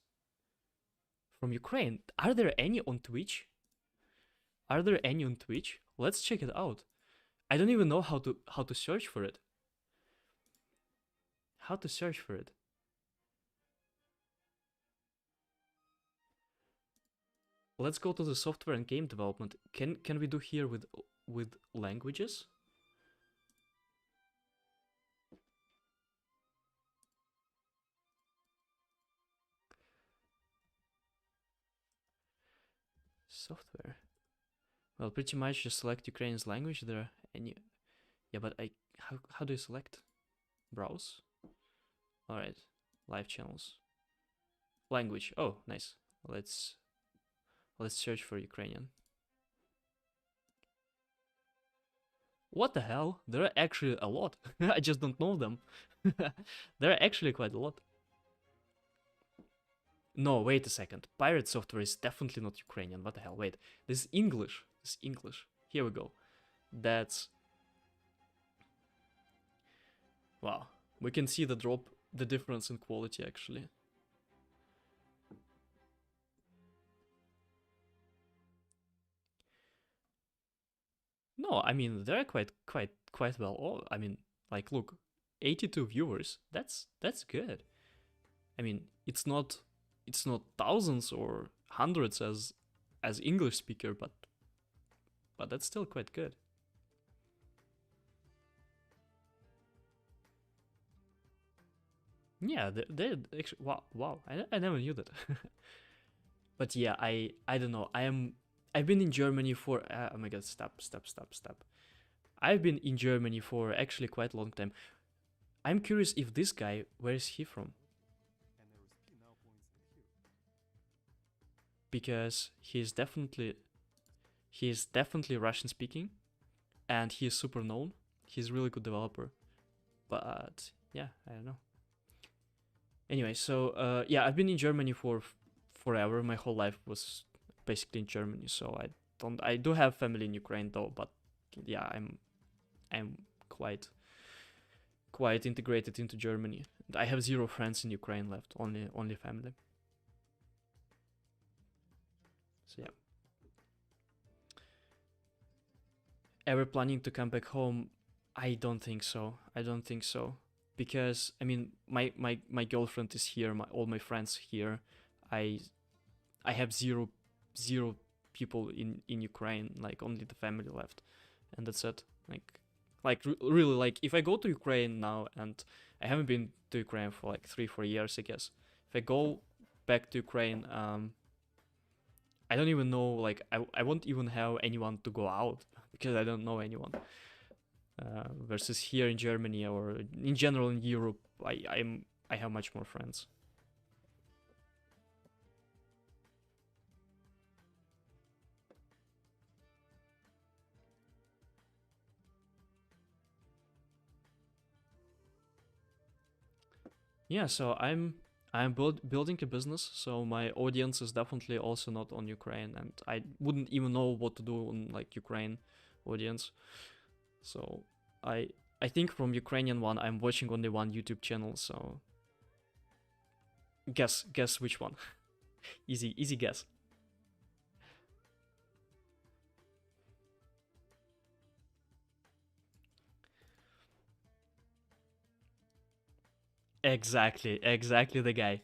A: from Ukraine. Are there any on Twitch? Are there any on Twitch? Let's check it out. I don't even know how to search for it. How to search for it? Let's go to the software and game development. Can we do here with languages? Software. Well, pretty much just select Ukraine's language there. Yeah, but how do you select? Browse. All right, live channels. Language. Oh, nice. Let's search for Ukrainian. What the hell? There are actually a lot. I just don't know them. There are actually quite a lot. No, wait a second. Pirate software is definitely not Ukrainian. What the hell? Wait. This is English. This is English. Here we go. That's... Wow. We can see the difference in quality actually. No, I mean they're quite well. Oh, I mean, like look, 82 viewers. That's good. I mean, it's not thousands or hundreds as English speaker, but that's still quite good. Yeah, they actually wow. I never knew that. But yeah, I don't know. I've been in Germany for oh my god, stop. I've been in Germany for actually quite a long time. I'm curious if this guy, where is he from? Because he's definitely Russian speaking, and he is super known. He's a really good developer. But yeah, I don't know. Anyway, so yeah, I've been in Germany for forever. My whole life was basically in Germany, so I do have family in Ukraine though, but yeah, I'm quite integrated into Germany. I have 0 friends in Ukraine left, only family. So yeah. Ever planning to come back home? I don't think so. Because I mean, my girlfriend is here. All my friends here. I have zero people in Ukraine. Like only the family left, and that's it. Really, like if I go to Ukraine now, and I haven't been to Ukraine for like 3-4 years, I guess. If I go back to Ukraine, I don't even know. Like I won't even have anyone to go out because I don't know anyone. Versus here in Germany or in general in Europe, I have much more friends. Yeah, so I'm building a business, so my audience is definitely also not on Ukraine, and I wouldn't even know what to do on like Ukraine audience. So I I think from Ukrainian one I'm watching only one YouTube channel, so guess which one. Easy guess. Exactly the guy.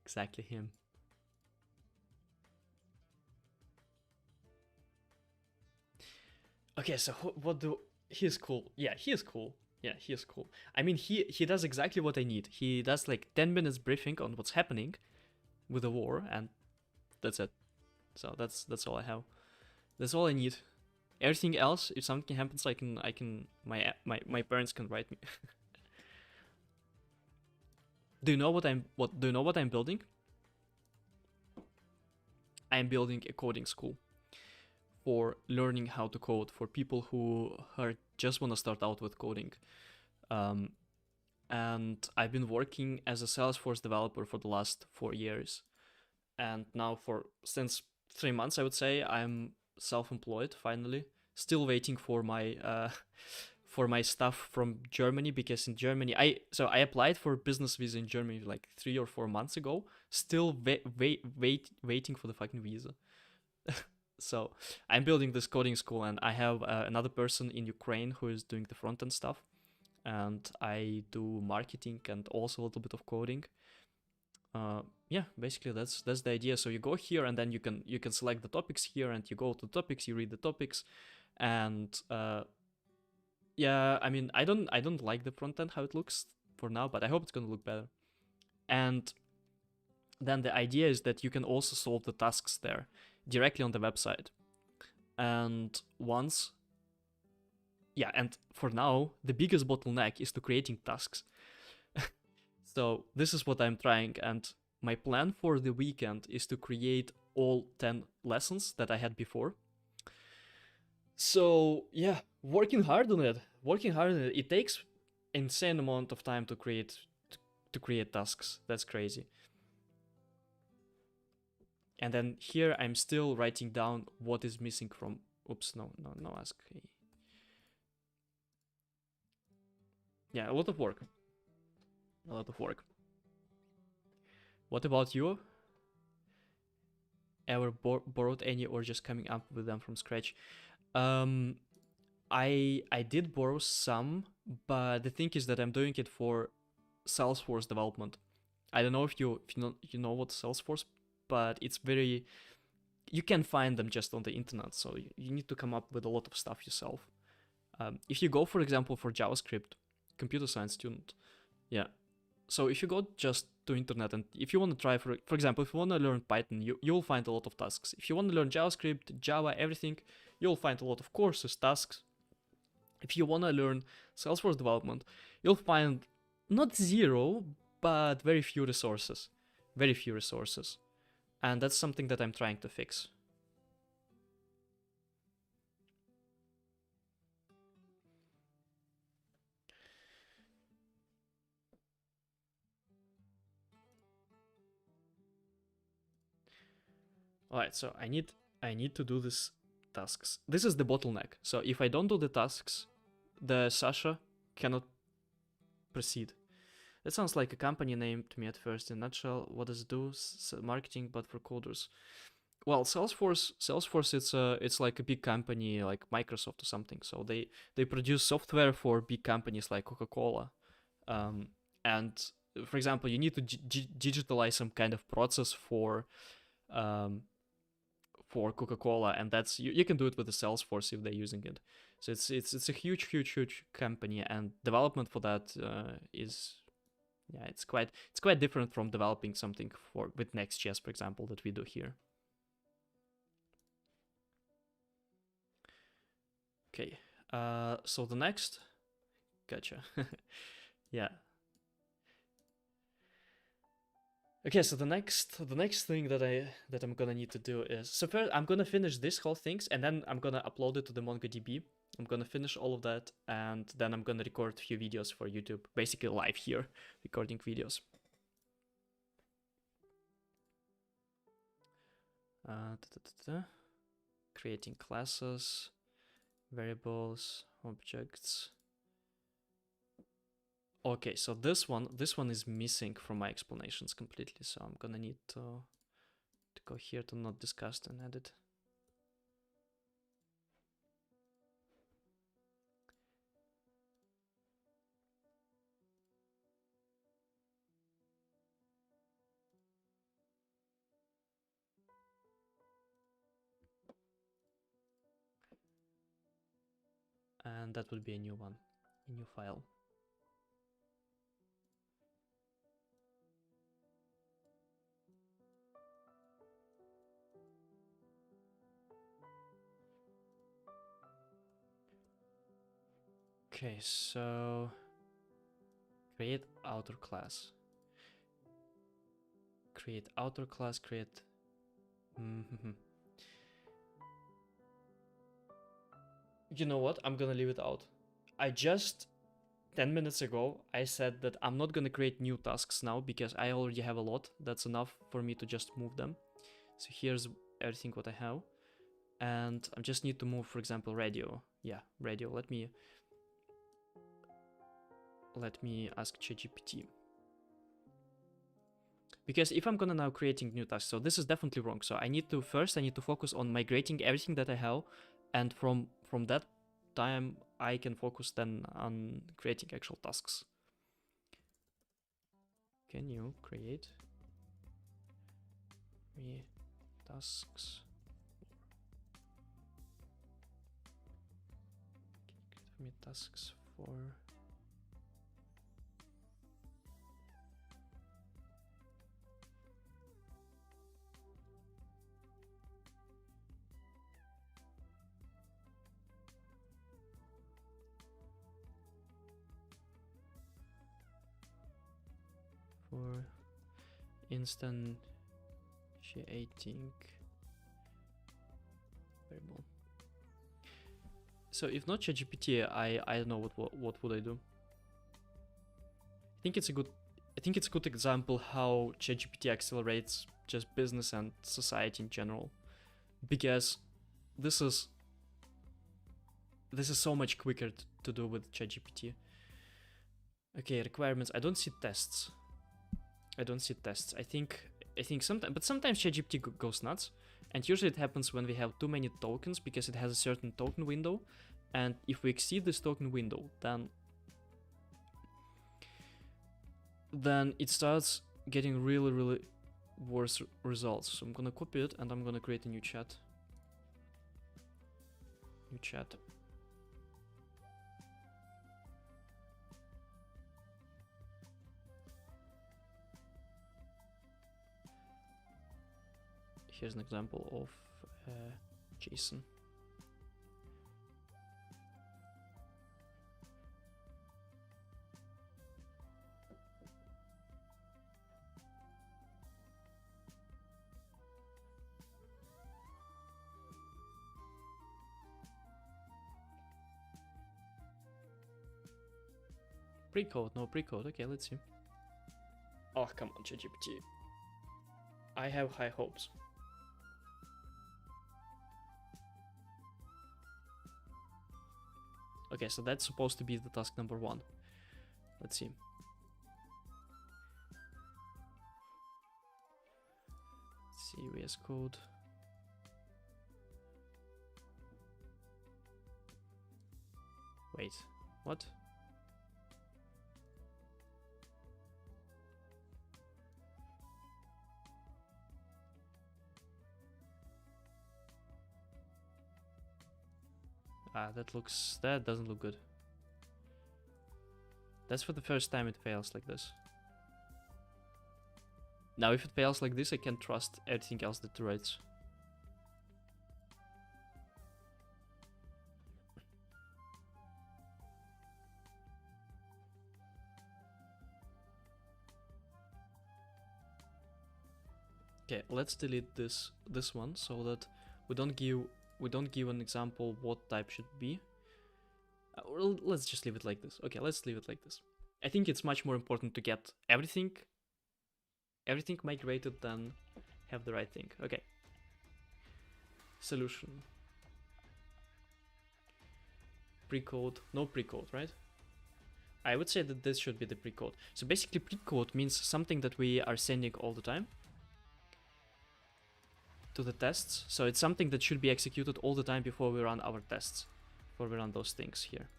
A: Exactly him. Okay, so what do he's cool. Yeah, he is cool. Yeah, he is cool. I mean, he does exactly what I need. He does like 10 minutes briefing on what's happening with the war, and that's it. So that's all I have. That's all I need. Everything else, if something happens, I can my parents can write me. Do you know what I'm building? I'm building a coding school for learning how to code for people who are just want to start out with coding. Um, and I've been working as a Salesforce developer for the last 4 years, and now for since 3 months, I would say I'm self-employed finally. Still waiting for my stuff from Germany, because in Germany I applied for business visa in Germany like 3 or 4 months ago. Still waiting for the fucking visa. So I'm building this coding school, and I have another person in Ukraine who is doing the front end stuff, and I do marketing and also a little bit of coding. Yeah, basically that's the idea. So you go here, and then you can select the topics here, and you go to topics, you read the topics, and yeah, I mean I don't like the front end how it looks for now, but I hope it's gonna look better. And then the idea is that you can also solve the tasks there directly on the website. And once, yeah, and for now, the biggest bottleneck is to creating tasks. So this is what I'm trying, and my plan for the weekend is to create all 10 lessons that I had before. So yeah, working hard on it. Working hard on it. It takes insane amount of time to create tasks. That's crazy. And then here I'm still writing down what is missing from. Oops, no ask. Yeah, a lot of work. A lot of work. What about you? Ever borrowed any, or just coming up with them from scratch? Um, I did borrow some, but the thing is that I'm doing it for Salesforce development. I don't know if you know what Salesforce, but it's very, you can find them just on the internet, so you need to come up with a lot of stuff yourself. If you go, for example, for JavaScript, computer science student, yeah. So if you go just to internet, and if you want to try, for example, if you want to learn Python, you'll find a lot of tasks. If you want to learn JavaScript, Java, everything, you'll find a lot of courses, tasks. If you want to learn Salesforce development, you'll find not zero, but very few resources. Very few resources. And that's something that I'm trying to fix. Alright, so I need to do this tasks. This is the bottleneck. So if I don't do the tasks, the Sasha cannot proceed. That sounds like a company name to me at first. In a nutshell, what does it do? Marketing, but for coders. Well, Salesforce, it's like a big company like Microsoft or something. So they produce software for big companies like Coca-Cola. And for example, you need to digitalize some kind of process um, for Coca-Cola, and that's you can do it with the Salesforce if they're using it. So it's a huge company, and development for that is, yeah, it's quite different from developing something for with Next.js, for example, that we do here. Okay, so the next, gotcha. Yeah. Okay, so the next thing that I'm gonna need to do is, so first I'm gonna finish this whole things, and then I'm gonna upload it to the MongoDB. I'm gonna finish all of that, and then I'm gonna record a few videos for YouTube, basically live here, recording videos. Creating classes, variables, objects. Okay, so this one is missing from my explanations completely, so I'm gonna need to go here to not discussed and edit. And that would be a new one, a new file. Okay, so create outer class. Create outer class, create. You know what? I'm gonna leave it out. I just 10 minutes ago I said that I'm not gonna create new tasks now because I already have a lot. That's enough for me to just move them. So here's everything what I have. And I just need to move, for example, radio. Yeah, radio. Let me ask ChatGPT. Because if I'm gonna now creating new tasks, so this is definitely wrong. So I need to focus on migrating everything that I have, and from that time I can focus then on creating actual tasks. Can you create me tasks? Can you create me tasks for instantiating variable. So if not ChatGPT, I don't know what would I do. I think it's a good example how ChatGPT accelerates just business and society in general, because this is so much quicker to do with ChatGPT. Okay, requirements. I don't see tests. I think sometimes ChatGPT goes nuts, and usually it happens when we have too many tokens because it has a certain token window, and if we exceed this token window, then it starts getting really worse results. So I'm gonna copy it and I'm gonna create a new chat. Here's an example of JSON. Pre-code, no pre-code. Okay, let's see. Oh, come on, ChatGPT. I have high hopes. Okay, so that's supposed to be the task number 1. Let's see. Let's see, VS Code. Wait, what? That doesn't look good. That's for the first time it fails like this. Now if it fails like this, I can't trust everything else that it writes. Okay, let's delete this one so that we don't give an example what type should be. Well, let's just leave it like this. Okay, let's leave it like this. I think it's much more important to get everything migrated than have the right thing. Okay. Solution. Pre-code, no pre-code, right? I would say that this should be the pre-code. So basically pre-code means something that we are sending all the time to the tests. So it's something that should be executed all the time before we run our tests, before we run those things here.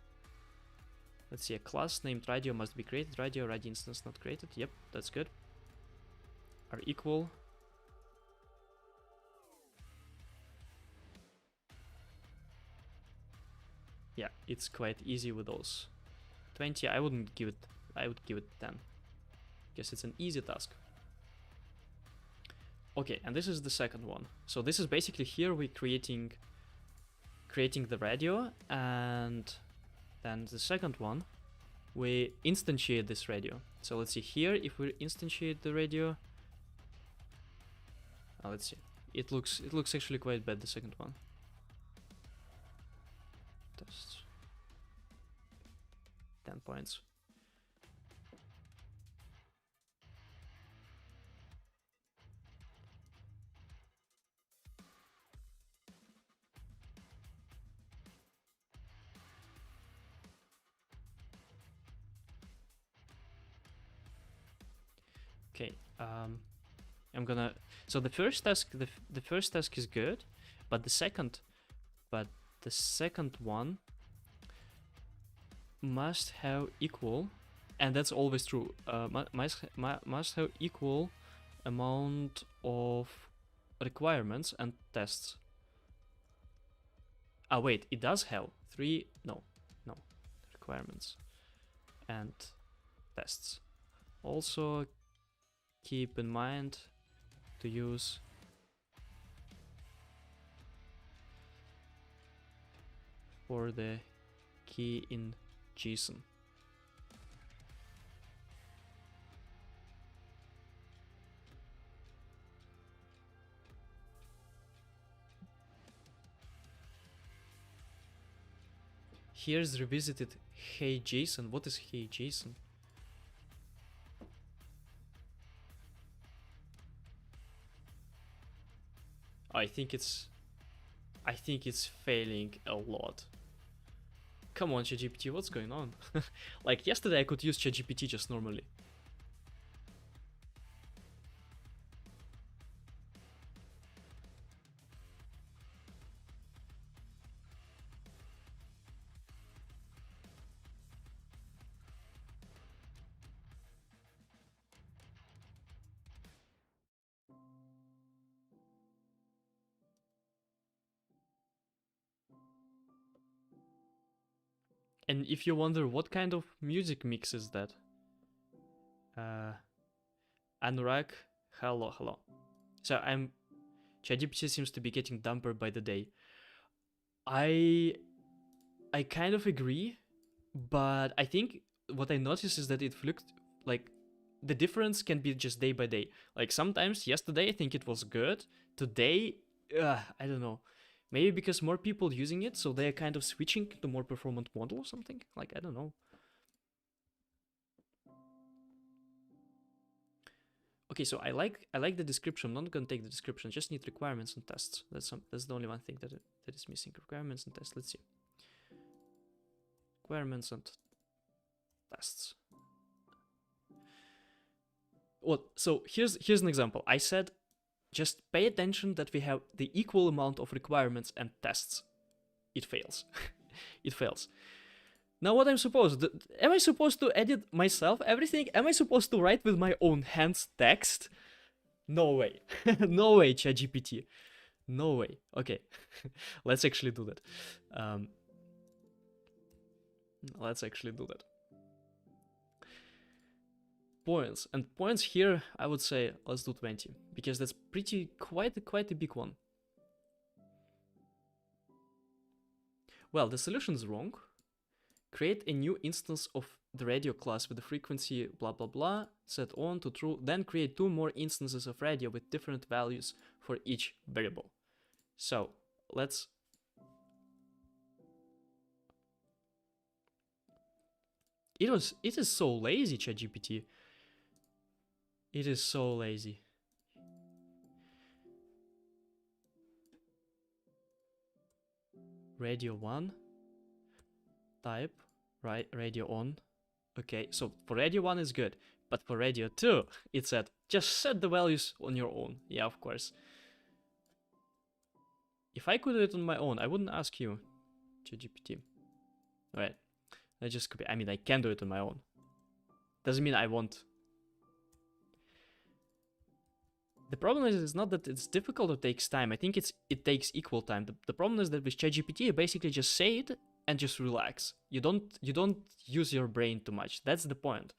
A: Let's see, a class named radio must be created. Radio instance not created. Yep, that's good. Are equal. Yeah, it's quite easy with those. 20, I would give it 10. Guess it's an easy task. Okay, and this is the second one. So this is basically here we're creating the radio, and then the second one we instantiate this radio. So let's see here, if we instantiate the radio, let's see, it looks actually quite bad, the second one. Test 10 points. Okay, I'm gonna. So the first task is good, but the second one must have equal, and that's always true. Must have equal amount of requirements and tests. Ah, wait, it does have 3. No, requirements and tests. Also, keep in mind to use for the key in JSON. Here's revisited hey JSON. What is hey JSON? I think it's failing a lot. Come on, ChatGPT, what's going on? Like yesterday I could use ChatGPT just normally. And if you wonder what kind of music mix is that, Anurag, hello. So ChatGPT seems to be getting dumber by the day. I kind of agree, but I think what I noticed is that it fluctuates, like the difference can be just day by day. Like sometimes yesterday I think it was good, today I don't know. Maybe because more people using it, so they're kind of switching to more performant model or something. Like, I don't know. Okay, so I like the description. I'm not gonna take the description. Just need requirements and tests. That's the only one thing that is missing. Requirements and tests. Let's see. Requirements and tests. What? So here's an example. I said, just pay attention that we have the equal amount of requirements and tests. It fails. It fails. Now what I'm supposed to do? Am I supposed to edit myself everything? Am I supposed to write with my own hands text? No way. No way, ChatGPT. No way. Okay. Let's actually do that. Let's actually do that. Points, and points here I would say let's do 20, because that's quite a big one. Well, the solution is wrong. Create a new instance of the radio class with the frequency blah blah blah set on to true, then create 2 more instances of radio with different values for each variable. So let's it is so lazy, ChatGPT. It is so lazy. Radio 1 type, right? Radio on. Okay, so for radio 1 is good, but for radio 2 it said just set the values on your own. Yeah, of course. If I could do it on my own, I wouldn't ask you, ChatGPT. Alright, let's just copy. I mean, I can do it on my own. Doesn't mean I won't. The problem is it's not that it's difficult or takes time. I think it takes equal time. The problem is that with ChatGPT, you basically just say it and just relax. You don't use your brain too much. That's the point.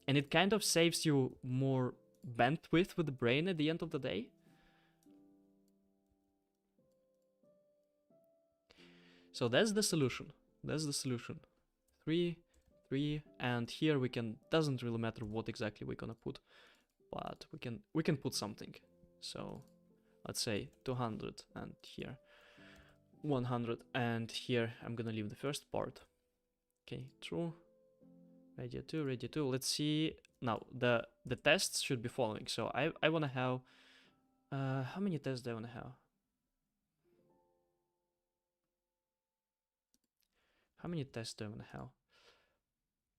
A: And it kind of saves you more bandwidth with the brain at the end of the day. So that's the solution. That's the solution. 3, 3, and here we can, doesn't really matter what exactly we're gonna put, but we can put something. So let's say 200 and here 100, and here I'm gonna leave the first part. Okay, true. Radio 2, radio 2. Let's see. Now the tests should be following. So I wanna have how many tests do I wanna have? How many tests do I wanna have?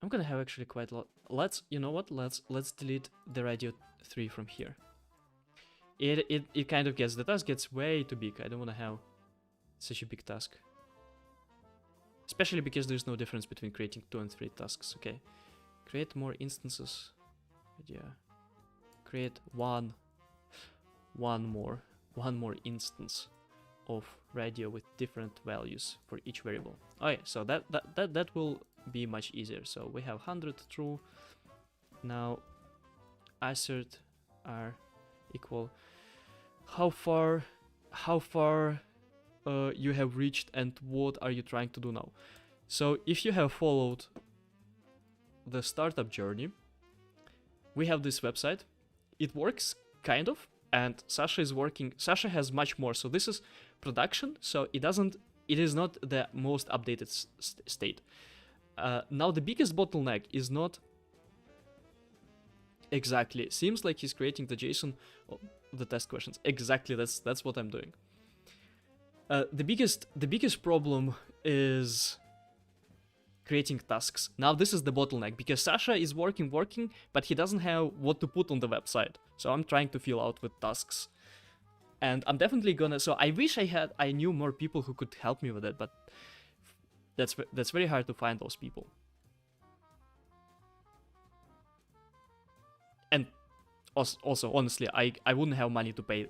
A: I'm gonna have actually quite a lot. Let's, you know what? Let's delete the radio 3 from here. It kind of gets, the task gets way too big. I don't wanna have such a big task. Especially because there's no difference between creating 2 and 3 tasks. Okay. Create more instances. Yeah. Create one more instance of radio with different values for each variable. Okay, so that will be much easier. So we have 100 true. Now assert are equal how far you have reached and what are you trying to do now. So if you have followed the startup journey, we have this website. It works kind of, and Sasha is working. Sasha has much more. So this is production, so it is not the most updated state. Now the biggest bottleneck is not exactly, seems like he's creating the JSON, the test questions. Exactly, that's what I'm doing. The biggest problem is creating tasks. Now this is the bottleneck, because Sasha is working, but he doesn't have what to put on the website. So I'm trying to fill out with tasks. And I'm definitely gonna, so I wish I knew more people who could help me with it, but that's very hard to find those people. And also, honestly, I wouldn't have money to pay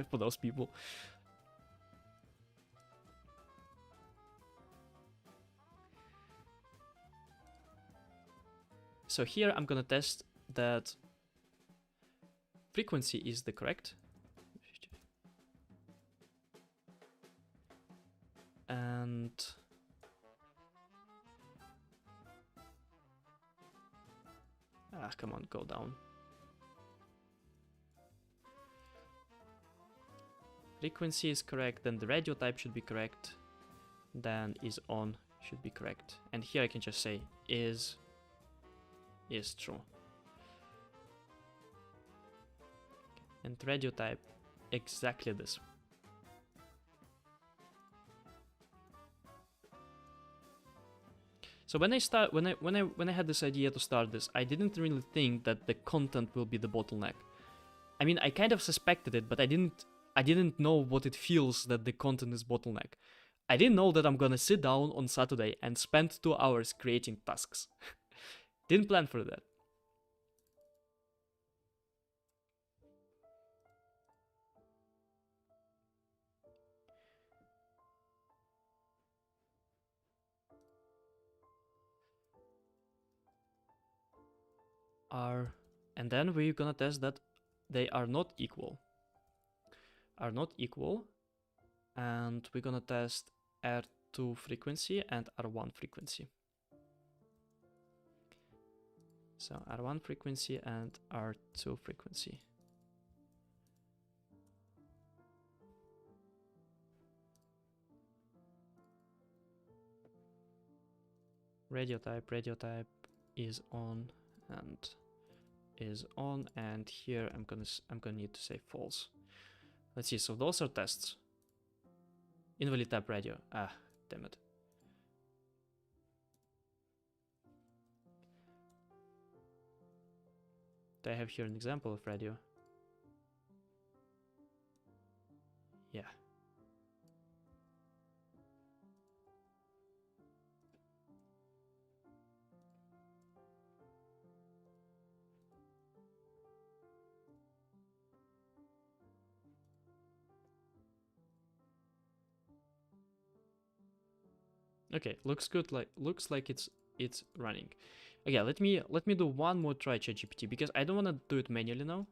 A: for those people. So here I'm gonna test that frequency is the correct. And come on, go down. Frequency is correct, then the radio type should be correct, then is on should be correct. And here I can just say is true. And radio type, exactly this. So when I had this idea to start this, I didn't really think that the content will be the bottleneck. I mean, I kind of suspected it, but I didn't know what it feels that the content is bottleneck. I didn't know that I'm gonna sit down on Saturday and spend 2 hours creating tasks. Didn't plan for that. And then we're gonna test that they are not equal. And we're gonna test R2 frequency and R1 frequency. So R1 frequency and R2 frequency. Radio type is on, and here I'm gonna need to say false. Let's see. So those are tests. Invalid type radio. Ah, damn it. Do I have here an example of radio? Yeah. Okay, looks good. Looks like it's running. Okay, let me do one more try ChatGPT because I don't want to do it manually now.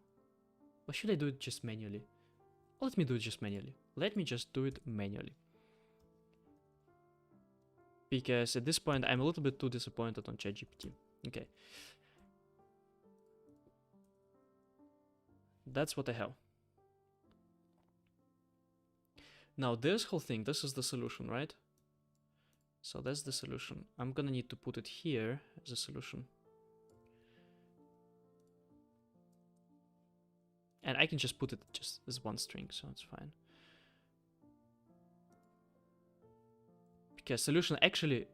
A: Or should I do it just manually? Let me do it just manually. Let me just do it manually. Because at this point I'm a little bit too disappointed on ChatGPT. Okay. That's what I have. Now this whole thing, this is the solution, right? So that's the solution. I'm gonna need to put it here as a solution. And I can just put it just as one string, so it's fine. Because solution, actually,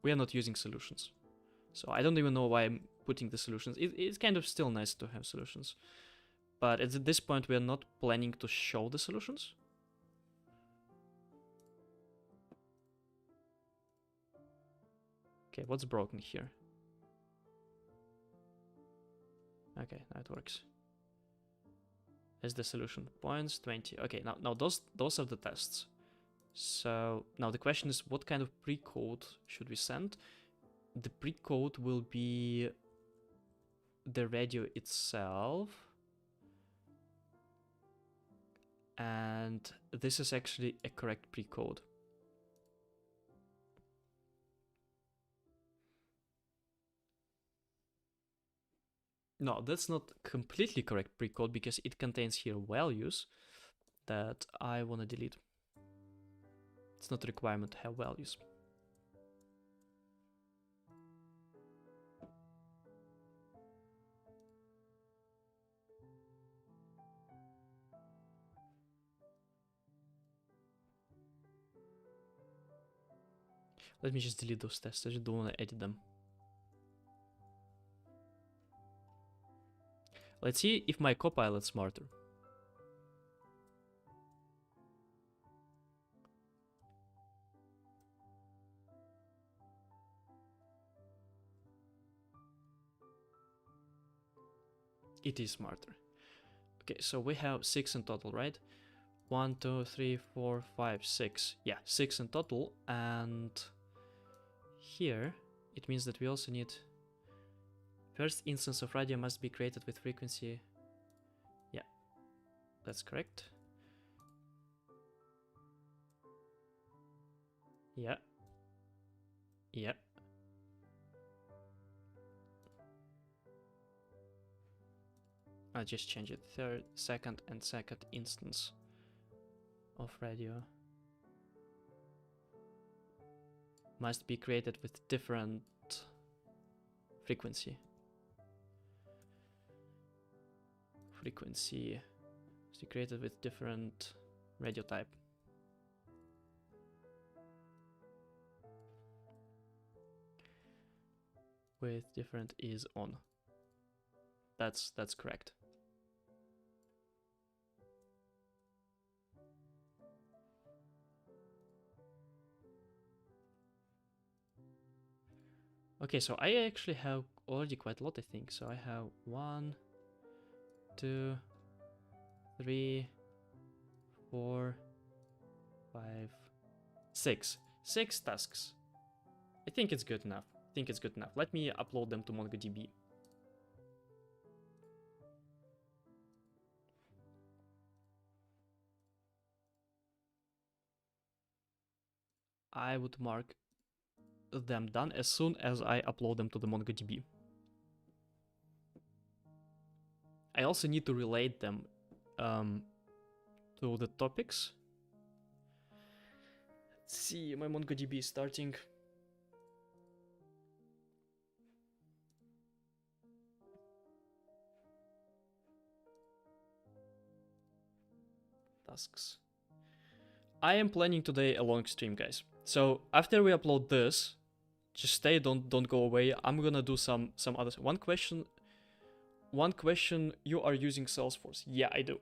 A: we are not using solutions. So I don't even know why I'm putting the solutions. It's kind of still nice to have solutions. But at this point, we are not planning to show the solutions. Okay, what's broken here? Okay, now it works. As the solution. Points 20. Okay, now those are the tests. So now the question is, what kind of pre-code should we send? The pre-code will be the radio itself. And this is actually a correct pre-code. No, that's not completely correct pre-code because it contains here values that I want to delete. It's not a requirement to have values. Let me just delete those tests. I just don't want to edit them. Let's see if my copilot's smarter. It is smarter. Okay, so we have 6 in total, right? 1, 2, 3, 4, 5, 6. Yeah, 6 in total. And here, it means that we also need... First instance of radio must be created with frequency. Yeah, that's correct. Yeah. Yeah. I'll just change it. Third, second, and second instance of radio must be created with different frequency. Frequency must be created with different radio type. With different is on. That's correct. Okay, so I actually have already quite a lot, I think. So I have 1, 2, 3, 4, 5, 6. 6 tasks. I think it's good enough. Let me upload them to MongoDB. I would mark them done as soon as I upload them to the MongoDB. I also need to relate them to the topics. Let's see, my MongoDB is starting. Tasks. I am planning today a long stream, guys. So after we upload this, just stay, don't go away. I'm gonna do some other. One question. You are using Salesforce? Yeah, I do.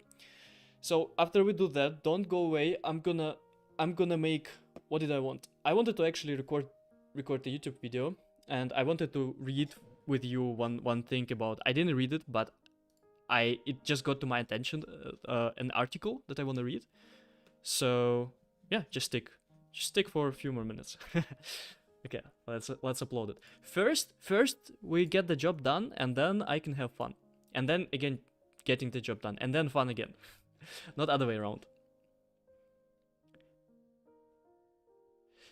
A: So after we do that, don't go away. I'm gonna make. What did I want? I wanted to actually record a YouTube video, and I wanted to read with you one thing about. I didn't read it, but it just got to my attention. An article that I want to read. So yeah, just stick for a few more minutes. Okay, let's upload it. First we get the job done, and then I can have fun. And then again, getting the job done, and then fun again. Not other way around.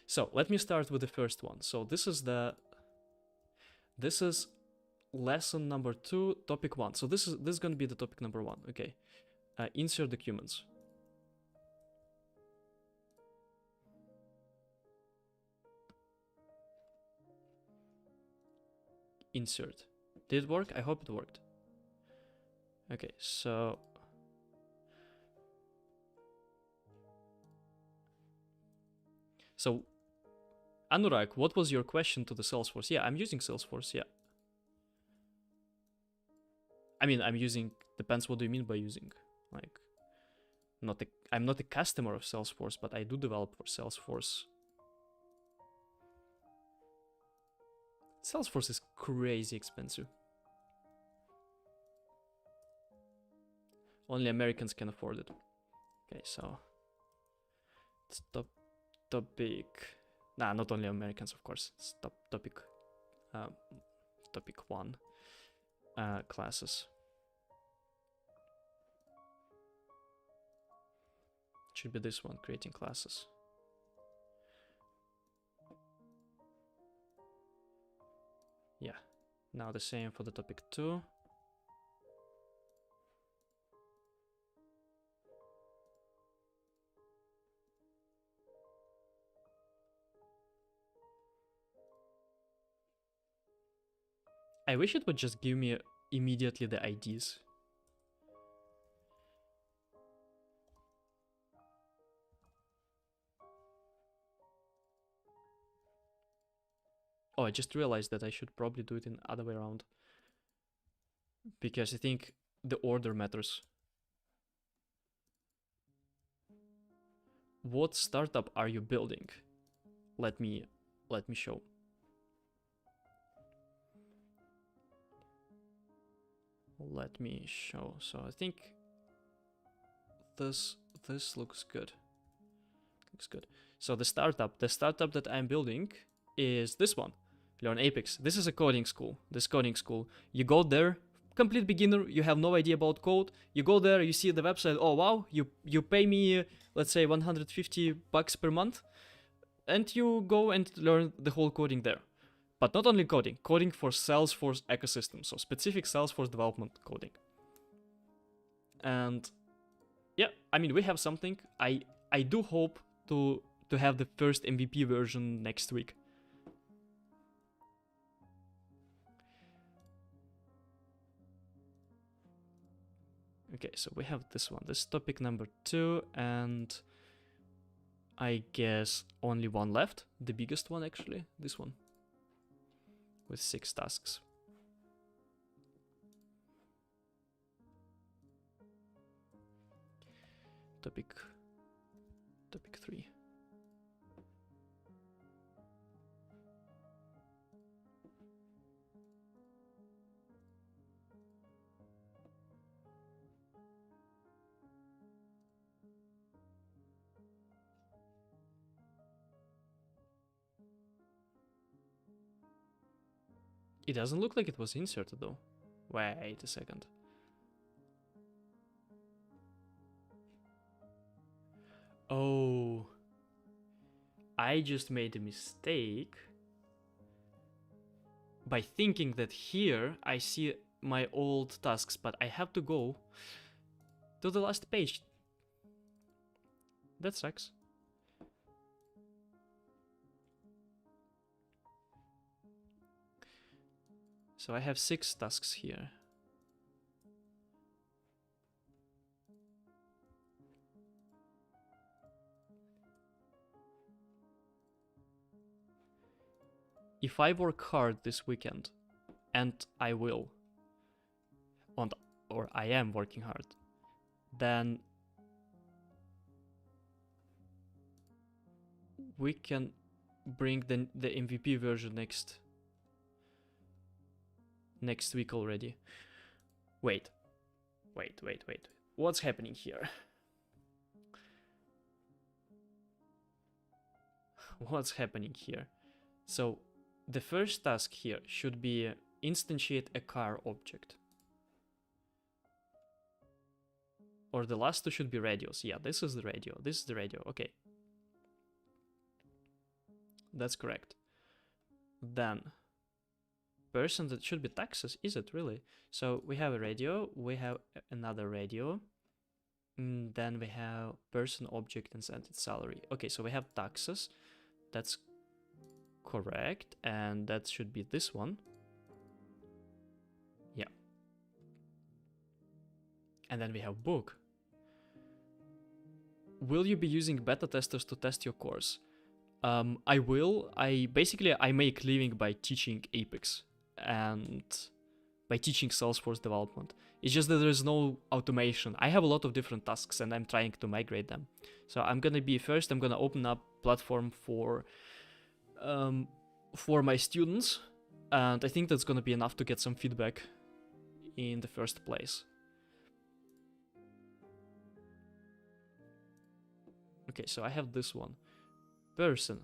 A: So let me start with the first one. So this is lesson number 2, topic 1. So this is gonna be the topic number 1. Okay, insert documents. Insert. Did it work? I hope it worked. Okay, so Anurag, what was your question to the Salesforce? Yeah, I'm using Salesforce, yeah. I mean, I'm using, depends what do you mean by using. Like, I'm not a customer of Salesforce, but I do develop for Salesforce. Salesforce is crazy expensive. Only Americans can afford it. Okay, so it's topic. Nah, not only Americans, of course. It's topic 1 classes. Should be this one, creating classes. Yeah, now the same for the topic 2. I wish it would just give me immediately the IDs. Oh, I just realized that I should probably do it in the other way around. Because I think the order matters. What startup are you building? Let me show. Let me show. So I think this looks good. Looks good. So the startup that I'm building is this one. Learn Apex. This is a coding school. You go there, complete beginner, you have no idea about code. You go there, you see the website, oh wow, you pay me, let's say $150 per month, and you go and learn the whole coding there. But not only coding for Salesforce ecosystem, so specific Salesforce development coding. And yeah, I mean, we have something. I do hope to have the first MVP version next week. Okay, so we have this one. This is topic number 2, and I guess only one left. The biggest one, actually. This one. With 6 tasks. Topic 3. It doesn't look like it was inserted though. Wait a second. Oh. I just made a mistake by thinking that here I see my old tasks, but I have to go to the last page. That sucks. So I have 6 tasks here. If I work hard this weekend, and I will, or I am working hard, then we can bring the MVP version next week already. Wait. What's happening here? What's happening here? So the first task here should be instantiate a car object. Or the last two should be radios. Yeah, this is the radio. This is the radio. Okay. That's correct. Then person, that should be taxes, is it really? So we have a radio, we have another radio, and then we have person, object, and sent its salary. Okay, so we have taxes. That's correct, and that should be this one. Yeah. And then we have book. Will you be using beta testers to test your course? I will. I make living by teaching Apex and by teaching Salesforce development. It's just that there's no automation. I have a lot of different tasks and I'm trying to migrate them. So I'm gonna open up platform for my students, and I think that's gonna be enough to get some feedback in the first place. Okay, so I have this one. Person.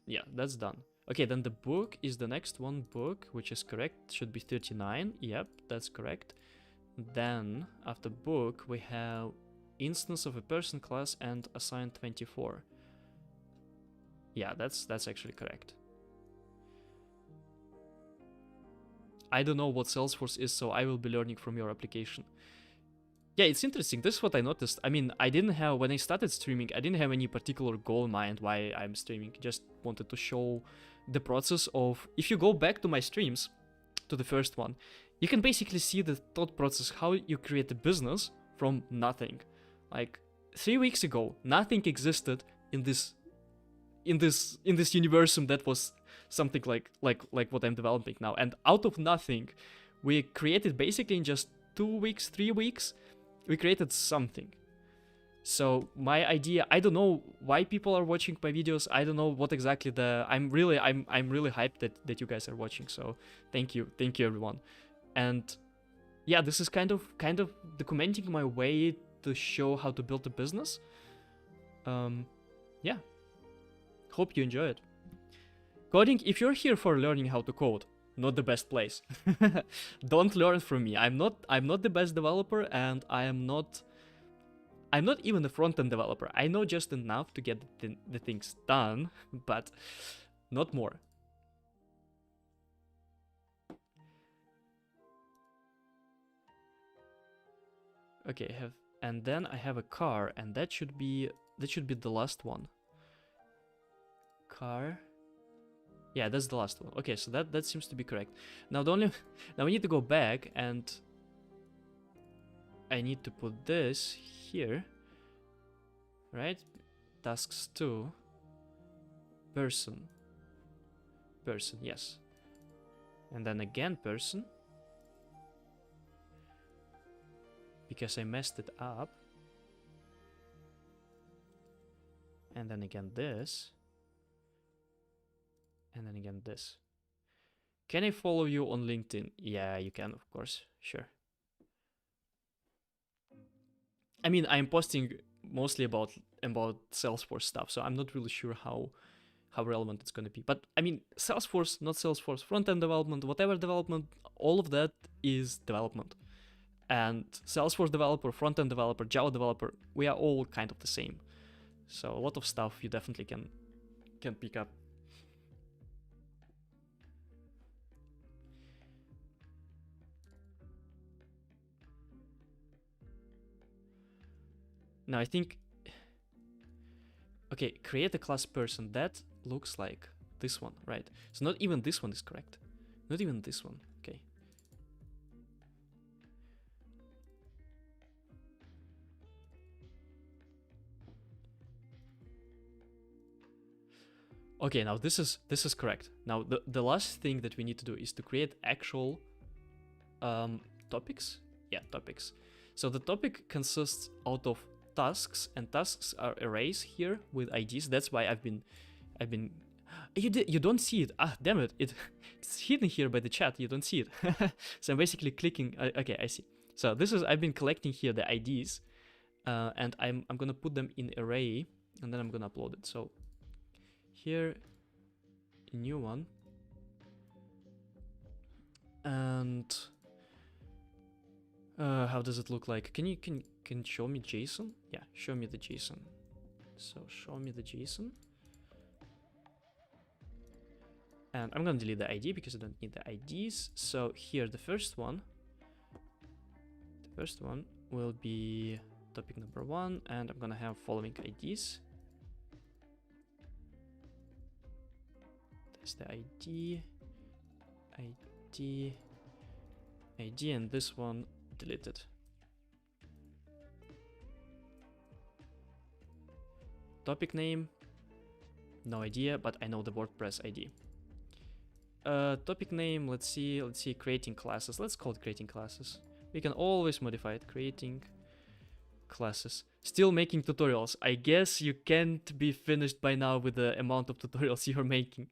A: Yeah, that's done. Okay, then the book is the next one. Book, which is correct, should be 39. Yep, that's correct. Then, after book, we have instance of a person class and assign 24. Yeah, that's actually correct. I don't know what Salesforce is, so I will be learning from your application. Yeah, it's interesting. This is what I noticed. I mean, when I started streaming, I didn't have any particular goal in mind why I'm streaming. Just wanted to show the process of, if you go back to my streams, to the first one, you can basically see the thought process, how you create a business from nothing. Like 3 weeks ago, nothing existed in this universum that was something like what I'm developing now. And out of nothing, we created basically in just 2 weeks, 3 weeks, we created something. So my idea, I don't know why people are watching my videos. I don't know what exactly I'm really hyped that you guys are watching. So thank you everyone. And yeah, this is kind of documenting my way to show how to build a business. Yeah, hope you enjoy it. Coding, if you're here for learning how to code, not the best place. Don't learn from me. I'm not the best developer, and I'm not even a front-end developer. I know just enough to get the things done, but not more. Okay, and then I have a car, and that should be the last one. Car. Yeah, that's the last one. Okay, so that seems to be correct. Now now we need to go back, and I need to put this here, right? Tasks 2. Person, yes. And then again person, because I messed it up. And then again this. And then again this. Can I follow you on LinkedIn? Yeah, you can, of course. Sure. I mean, I'm posting mostly about Salesforce stuff, so I'm not really sure how relevant it's going to be. But I mean, Salesforce, not Salesforce, front-end development, whatever development, all of that is development. And Salesforce developer, front-end developer, Java developer, we are all kind of the same. So a lot of stuff you definitely can pick up. Now I think, okay, create a class person. That looks like this one, right? So not even this one is correct. Not even this one, okay. Okay, now this is correct. Now the last thing that we need to do is to create actual topics. Yeah, topics. So the topic consists out of tasks, and tasks are arrays here with IDs. That's why I've been you don't see it. Ah, damn it. It's hidden here by the chat. You don't see it. So I'm basically clicking. Okay, I see. So this is, I've been collecting here the IDs, and I'm gonna put them in array, and then I'm gonna upload it. So here, a new one, and how does it look like? Can you show me JSON? Yeah, show me the JSON. So show me the JSON. And I'm gonna delete the ID because I don't need the IDs. So here, the first one will be topic number 1, and I'm gonna have following IDs. There's the ID, and this one deleted. Topic name, no idea, but I know the WordPress ID. Topic name, let's see, creating classes. Let's call it creating classes. We can always modify it, creating classes. Still making tutorials. I guess you can't be finished by now with the amount of tutorials you're making.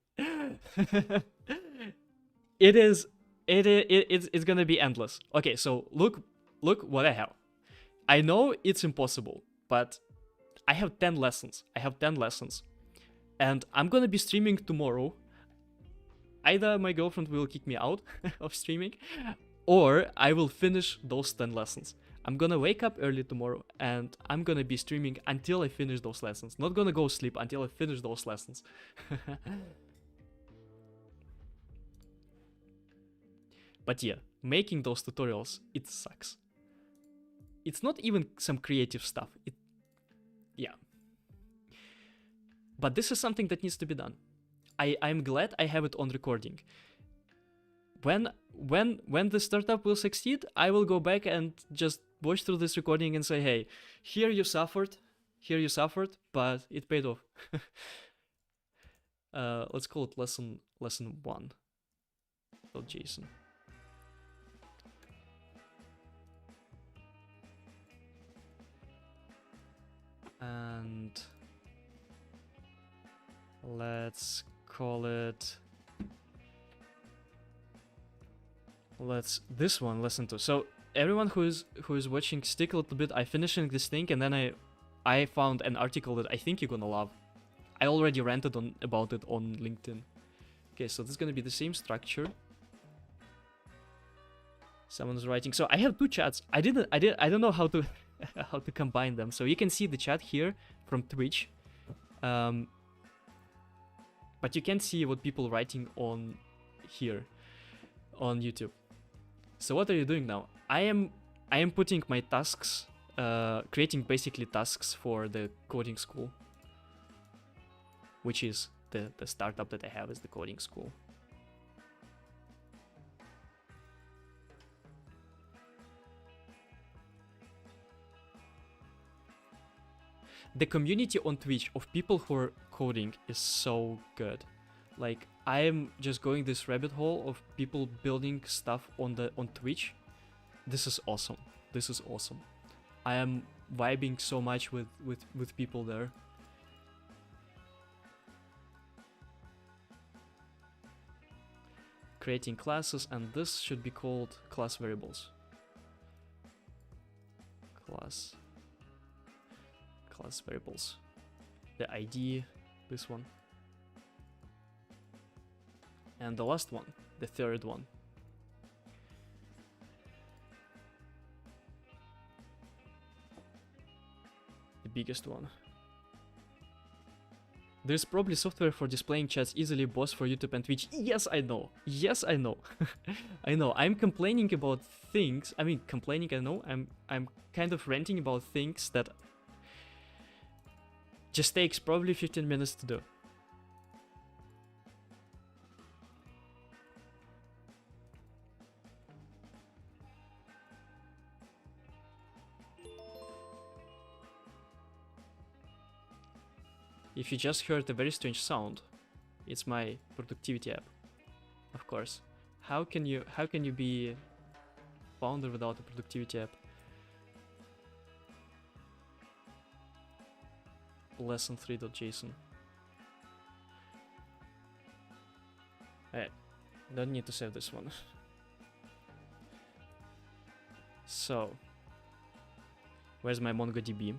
A: It's gonna be endless. Okay, so look what I have. I know it's impossible, but I have 10 lessons. And I'm gonna be streaming tomorrow. Either my girlfriend will kick me out of streaming, or I will finish those 10 lessons. I'm gonna wake up early tomorrow, and I'm gonna be streaming until I finish those lessons. Not gonna go sleep until I finish those lessons. But yeah, making those tutorials, it sucks. It's not even some creative stuff. Yeah. But this is something that needs to be done. I'm glad I have it on recording. When the startup will succeed, I will go back and just watch through this recording and say, hey, here you suffered, but it paid off. Let's call it lesson 1.json. And let's call it, this one, lesson 2. So everyone who is watching, stick a little bit. I'm finishing this thing, and then I found an article that I think you're gonna love. I already ranted about it on LinkedIn. Okay, so this is gonna be the same structure. Someone's writing. So I have 2 chats. I don't know how to how to combine them. So you can see the chat here from Twitch. But you can't see what people writing on here on YouTube. So what are you doing now? I am putting my tasks, creating basically tasks for the coding school, which is the startup that I have is the coding school. The community on Twitch of people who are coding is so good. Like, I am just going this rabbit hole of people building stuff on Twitch. This is awesome. I am vibing so much with people there. Creating classes, and this should be called class variables. Class variables. The ID, this one. And the last one, the third one. The biggest one. There's probably software for displaying chats easily, both for YouTube and Twitch. Yes, I know. I know. I'm complaining about things. I mean, complaining, I know. I'm kind of ranting about things that Just takes probably 15 minutes to do. If you just heard a very strange sound, it's my productivity app, of course. How can you be founder without a productivity app? Lesson3.json. Alright, don't need to save this one. So, where's my MongoDB?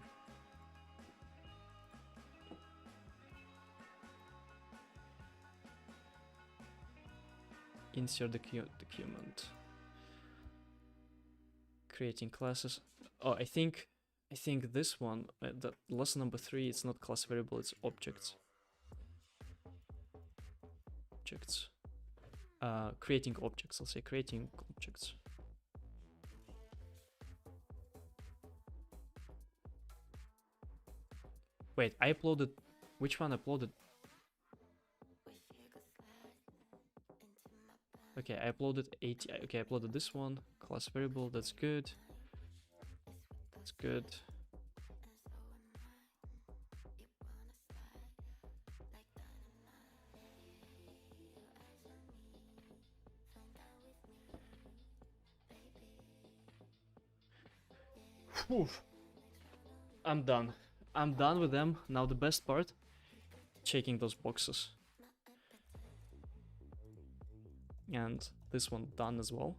A: Insert document. Creating classes. Oh, I think this one, the lesson number 3, it's not class variable, it's objects. Objects. Creating objects. I'll say creating objects. Wait, I uploaded. Which one I uploaded? Okay, I uploaded 80. Okay, I uploaded this one. Class variable, that's good. That's good. Whew. I'm done. I'm done with them. Now the best part, checking those boxes. And this one done as well,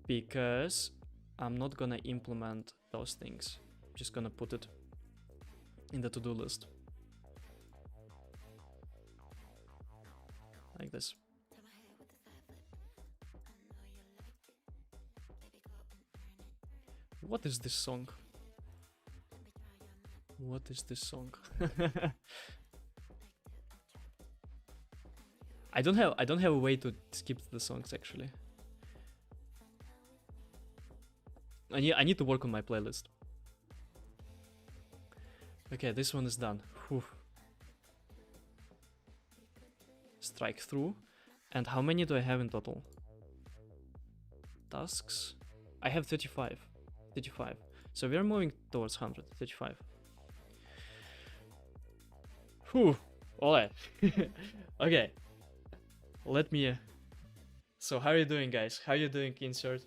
A: because I'm not gonna implement those things. I'm just gonna put it in the to-do list. Like this. What is this song? What is this song? I don't have a way to skip the songs actually. I need to work on my playlist. Okay, this one is done. Whew. Strike through. And how many do I have in total? Tasks. I have 35. 35. So we're moving towards 100. 35. Whew. Alright. Okay. Let me... So how are you doing, guys? How are you doing, Insert?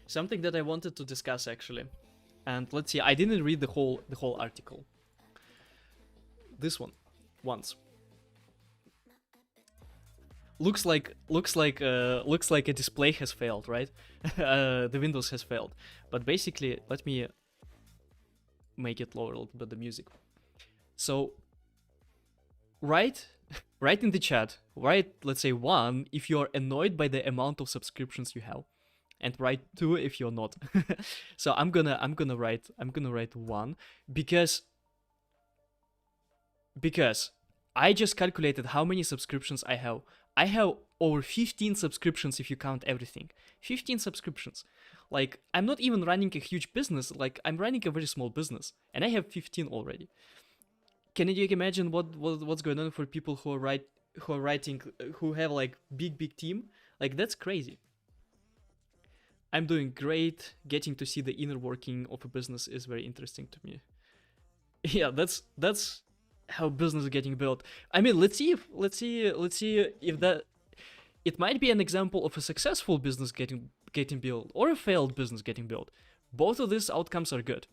A: Something that I wanted to discuss actually. And let's see, I didn't read the whole article. This one. Once. Looks like a display has failed, right? The Windows has failed. But basically, let me make it lower a little bit, the music. So, write in the chat, write, let's say 1 if you're annoyed by the amount of subscriptions you have, and write 2 if you're not. So I'm gonna write 1 because I just calculated how many subscriptions I have. I have over 15 subscriptions if you count everything. 15 subscriptions. Like, I'm not even running a huge business, like I'm running a very small business, and I have 15 already. Can you imagine what's going on for people who have like big team? Like, that's crazy. I'm doing great. Getting to see the inner working of a business is very interesting to me. Yeah, that's how business is getting built. I mean, let's see if that it might be an example of a successful business getting built or a failed business getting built. Both of these outcomes are good.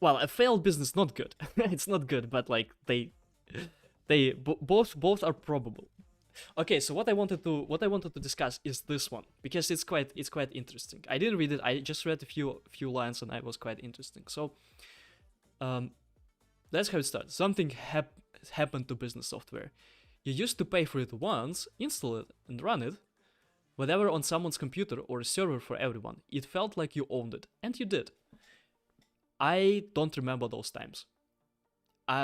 A: Well, a failed business not good. It's not good, but like both are probable. Okay, so what I wanted to discuss is this one, because it's quite interesting. I didn't read it. I just read a few lines and it was quite interesting. So that's how it starts. Something happened to business software. You used to pay for it once, install it, and run it, whatever on someone's computer or a server for everyone. It felt like you owned it, and you did. I don't remember those times.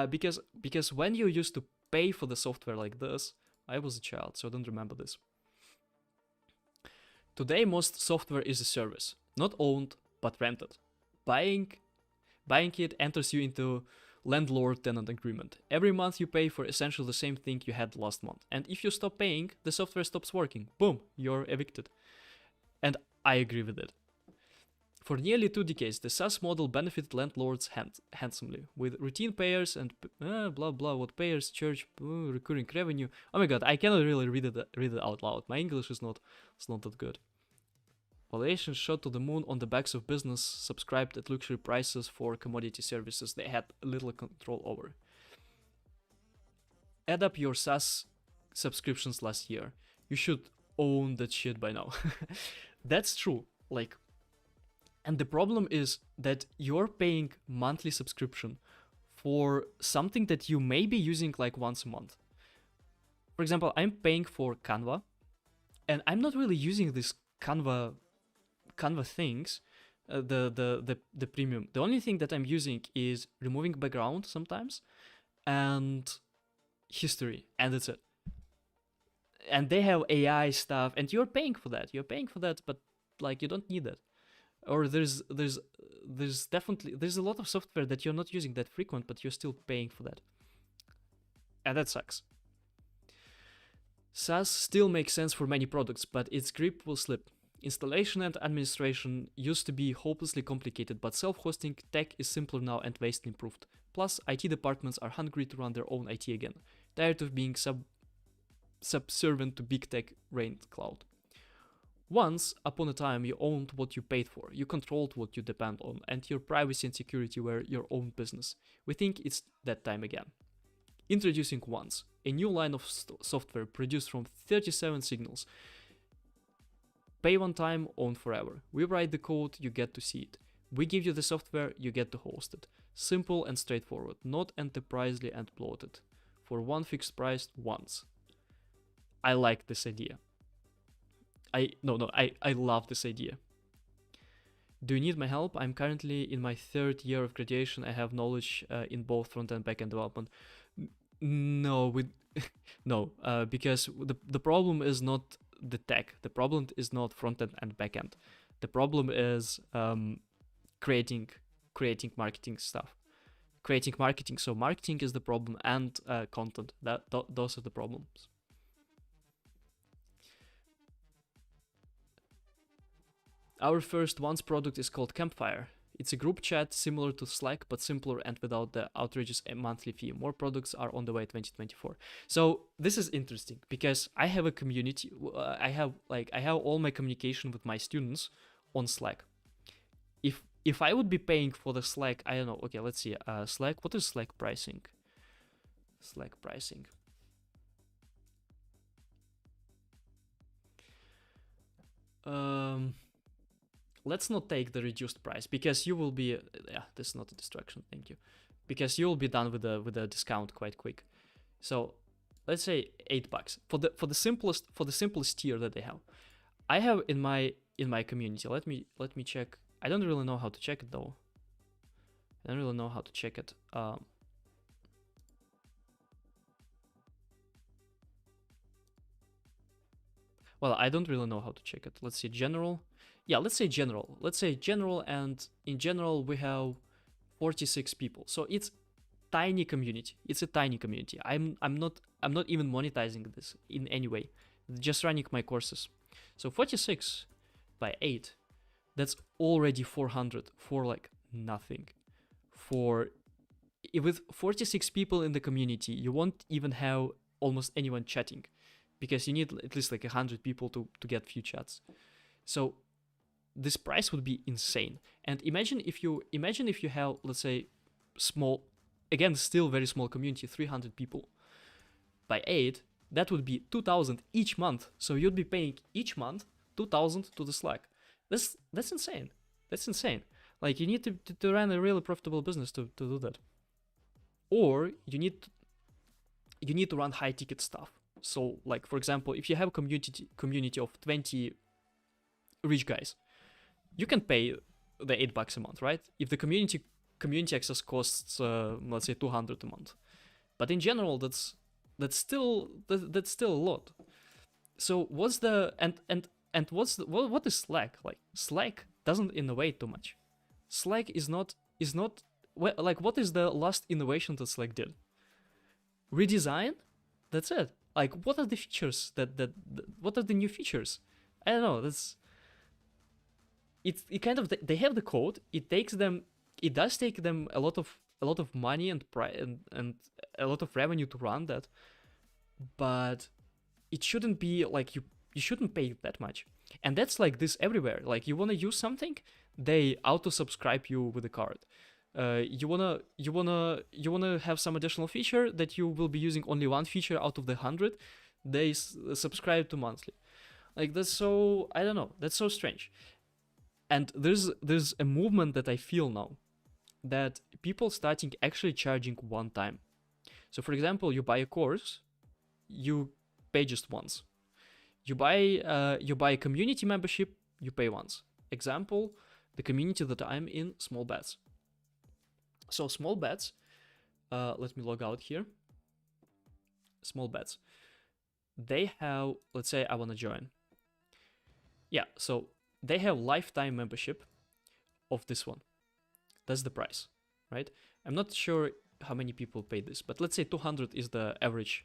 A: Because when you used to pay for the software like this, I was a child, so I don't remember this. Today, most software is a service, not owned but rented. Buying it enters you into landlord-tenant agreement. Every month you pay for essentially the same thing you had last month. And if you stop paying, the software stops working. Boom, you're evicted. And I agree with it. For nearly 2 decades, the SaaS model benefited landlords handsomely, with routine payers and blah blah what payers charge recurring revenue. Oh my god, I cannot really read it out loud. My English is not that good. Valuations shot to the moon on the backs of business subscribed at luxury prices for commodity services they had little control over. Add up your SaaS subscriptions last year. You should own that shit by now. That's true. Like, and the problem is that you're paying monthly subscription for something that you may be using like once a month. For example, I'm paying for Canva, and I'm not really using this Canva things, the premium. The only thing that I'm using is removing background sometimes and history, and that's it. And they have AI stuff, and you're paying for that. But like you don't need that. Or there's definitely a lot of software that you're not using that frequent, but you're still paying for that, and that sucks. SaaS still makes sense for many products, but its grip will slip. Installation and administration used to be hopelessly complicated, but self-hosting tech is simpler now and vastly improved. Plus, IT departments are hungry to run their own IT again, tired of being subservient to big tech-reigned cloud. Once upon a time, you owned what you paid for, you controlled what you depend on, and your privacy and security were your own business. We think it's that time again. Introducing Once, a new line of software produced from 37 signals. Pay one time, own forever. We write the code, you get to see it. We give you the software, you get to host it. Simple and straightforward, not enterprisely and bloated. For one fixed price, once. I like this idea. I love this idea. Do you need my help? I'm currently in my 3rd year of graduation. I have knowledge in both front and back end development. No, because the problem is not the tech. The problem is not front end and back end. The problem is creating marketing stuff. Creating marketing. So marketing is the problem, and content. Those are the problems. Our first Once product is called Campfire. It's a group chat similar to Slack, but simpler and without the outrageous monthly fee. More products are on the way 2024. So this is interesting because I have a community. I have all my communication with my students on Slack. If I would be paying for the Slack, I don't know. Okay, let's see. Slack. What is Slack pricing? Slack pricing. Let's not take the reduced price because you will be this is not a distraction, thank you, because you will be done with the discount quite quick. So let's say $8 for the simplest tier that they have. I have in my community. Let me check. I don't really know how to check it though. I don't really know how to check it. Well, I don't really know how to check it. Let's see, general. Yeah, let's say general. And in general we have 46 people. So it's tiny community. It's a tiny community. I'm not even monetizing this in any way. Just running my courses. So 46 by 8, that's already 400 for like nothing. With 46 people in the community, you won't even have almost anyone chatting, because you need at least like 100 people to get few chats. So this price would be insane. And imagine if you have, let's say, small, again, still very small community, 300 people. By 8, that would be 2,000 each month. So you'd be paying each month 2,000 to the Slack. That's insane. That's insane. Like, you need to run a really profitable business to do that. Or you need to run high ticket stuff. So, like, for example, if you have a community of 20 rich guys, you can pay the $8 a month, right? If the community access costs, let's say, 200 a month, but in general, that's still a lot. So what's the and And what is Slack? Like, Slack doesn't innovate too much. Slack is not well, like, what is the last innovation that Slack did? Redesign? That's it. Like, what are the features what are the new features? I don't know. It kind of, they have the code. It does take them a lot of money and a lot of revenue to run that, but it shouldn't be like you shouldn't pay that much. And that's like this everywhere. Like, you want to use something, they auto subscribe you with a card. You wanna have some additional feature that you will be using only one feature out of the 100, they subscribe to monthly. Like, that's so, I don't know, that's so strange. And there's a movement that I feel now, that people starting actually charging one time. So for example, you buy a course, you pay just once. You buy a community membership, you pay once. Example, the community that I'm in, Small Bets. So Small Bets, let me log out here. Small Bets, they have, let's say I want to join. Yeah, so they have lifetime membership of this one. That's the price, right? I'm not sure how many people pay this, but let's say 200 is the average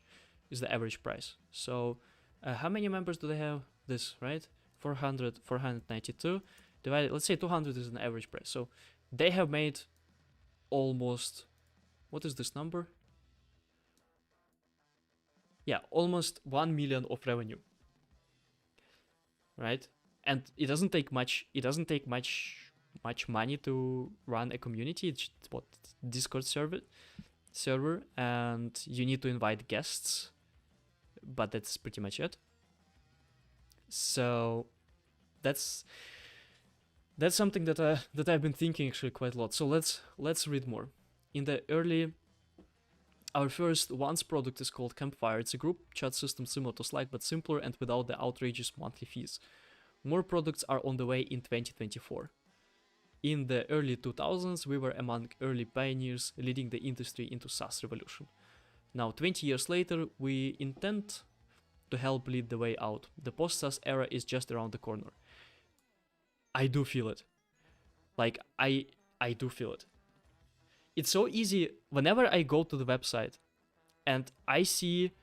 A: price. So how many members do they have? This, right? 492 divided, let's say 200 is an average price. So they have made almost, what is this number? Yeah, almost 1 million of revenue, right? And it doesn't take much money to run a community. It's what, Discord server, and you need to invite guests, but that's pretty much it. So that's something that I've been thinking actually quite a lot. So let's read more. Our first once product is called Campfire. It's a group chat system similar to Slack, but simpler and without the outrageous monthly fees. More products are on the way in 2024. In the early 2000s, we were among early pioneers leading the industry into SaaS revolution. Now, 20 years later, we intend to help lead the way out. The post-SaaS era is just around the corner. I do feel it. Like, I do feel it. It's so easy. Whenever I go to the website and I see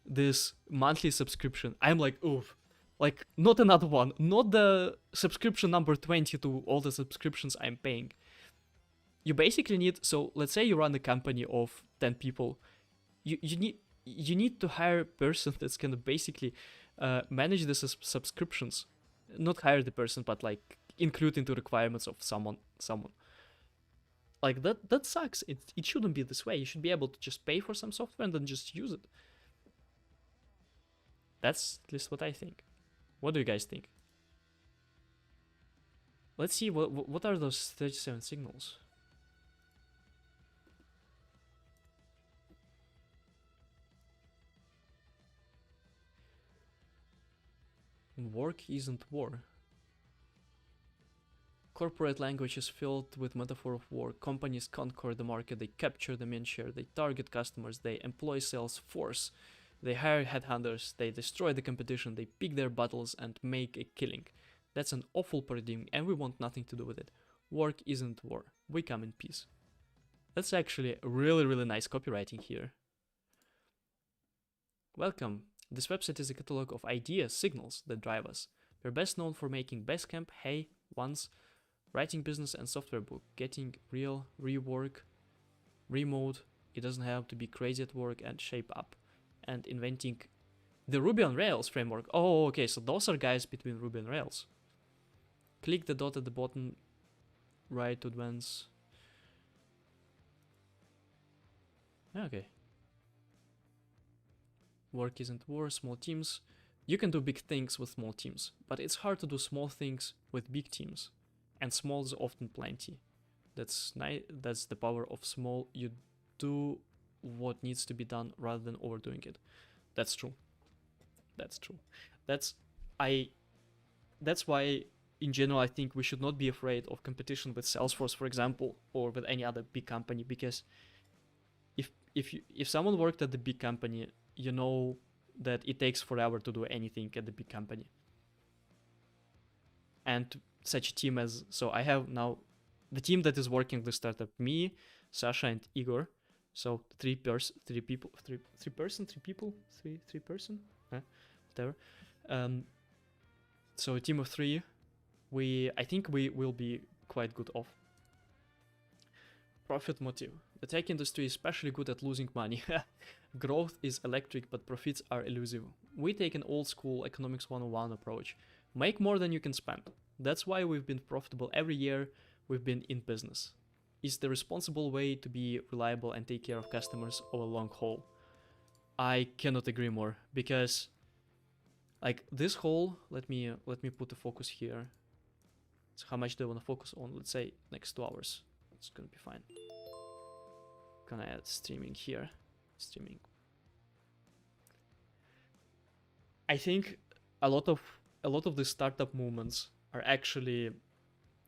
A: this monthly subscription, I'm like, oof. Like, not another one. Not the subscription number 20 to all the subscriptions I'm paying. You basically need, so let's say you run a company of 10 people. You need to hire a person that's gonna basically manage the subscriptions. Not hire the person, but like include into requirements of someone. Like, that sucks. It shouldn't be this way. You should be able to just pay for some software and then just use it. That's at least what I think. What do you guys think? Let's see, what are those 37 signals? Work isn't war. Corporate language is filled with metaphor of war. Companies conquer the market, they capture the main share, they target customers, they employ Salesforce, they hire headhunters, they destroy the competition, they pick their battles and make a killing. That's an awful paradigm and we want nothing to do with it. Work isn't war. We come in peace. That's actually really, really nice copywriting here. Welcome. This website is a catalog of ideas, signals that drive us. We're best known for making Basecamp, Hey, Once, writing business and software book, getting real, rework, remote, it doesn't have to be crazy at work, and shape up, and inventing the Ruby on Rails framework. Oh, okay, so those are guys between Ruby and Rails. Click the dot at the bottom right to advance. Okay. Work isn't war, small teams. You can do big things with small teams, but it's hard to do small things with big teams. And small is often plenty. That's the power of small. You do what needs to be done rather than overdoing it. That's true. That's true. That's why in general I think we should not be afraid of competition with Salesforce, for example, or with any other big company, because if someone worked at the big company, you know that it takes forever to do anything at the big company. and such a team as, so I have now the team that is working the startup, me, Sasha, and Igor. So three person, whatever. So a team of 3. I think we will be quite good off. Profit motive. The tech industry is especially good at losing money. Growth is electric, but profits are elusive. We take an old school economics 101 approach. Make more than you can spend. That's why we've been profitable every year we've been in business. It's the responsible way to be reliable and take care of customers over long haul. I cannot agree more, because like this whole, let me put the focus here. So how much do I want to focus on? Let's say next 2 hours. It's gonna be fine. Gonna add streaming here. Streaming. I think a lot of the startup movements are actually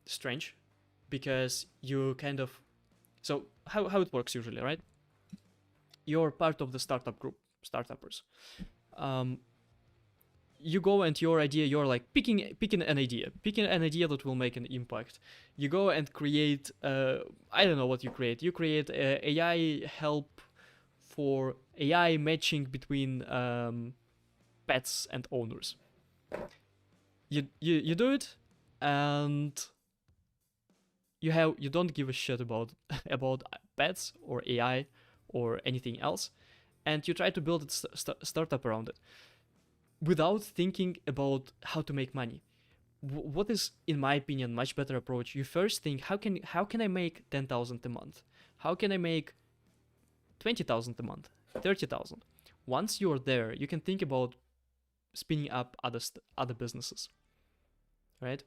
A: strange, because you kind of, so how it works usually, right? You're part of the startup group, startuppers. You go and your idea, you're like picking an idea that will make an impact. You go and create, I don't know what you create. You create AI help for AI matching between pets and owners. You do it, and you don't give a shit about pets or AI or anything else, and you try to build a startup around it, without thinking about how to make money. What is, in my opinion, much better approach? You first think, how can I make 10,000 a month? How can I make 20,000 a month? 30,000. Once you're there, you can think about spinning up other businesses, right?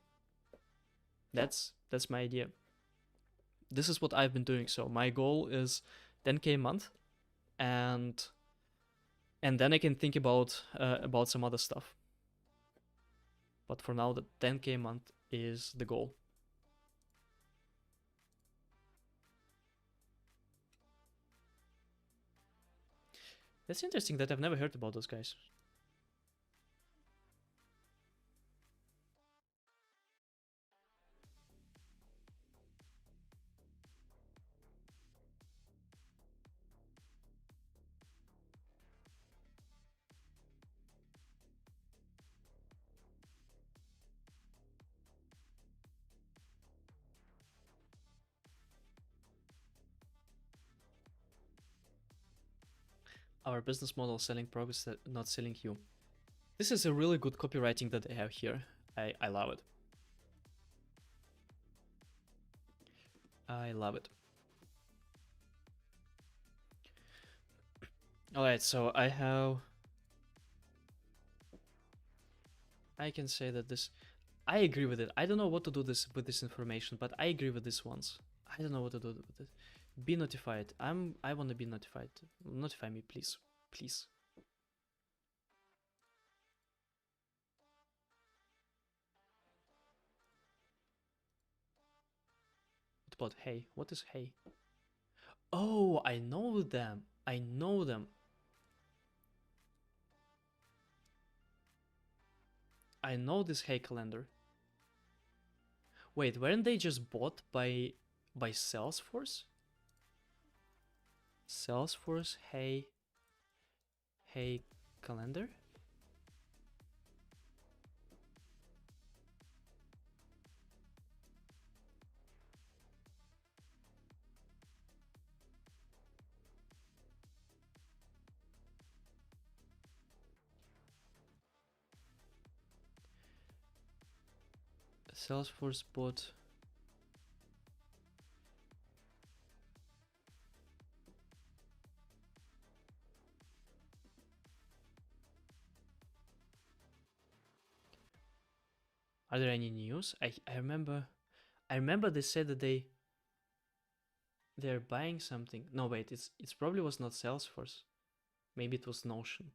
A: That's my idea. This is what I've been doing. So my goal is 10K a month, and then I can think about some other stuff. But for now, the 10K a month is the goal. That's interesting that I've never heard about those guys. Our business model selling progress, not selling you. This is a really good copywriting that they have here. I love it. I love it. Alright, so I can say that this, I agree with it. I don't know what to do with this information, but I agree with this ones. I don't know what to do with it. Be notified. I want to be notified. Notify me, please. Please. What about hey? What is hey? Oh, I know them. I know them. I know this hey calendar. Wait, weren't they just bought by Salesforce? Salesforce hey calendar? Salesforce bought. Are there any news? I remember they said that they're buying something. No, wait, it's probably was not Salesforce. Maybe it was Notion.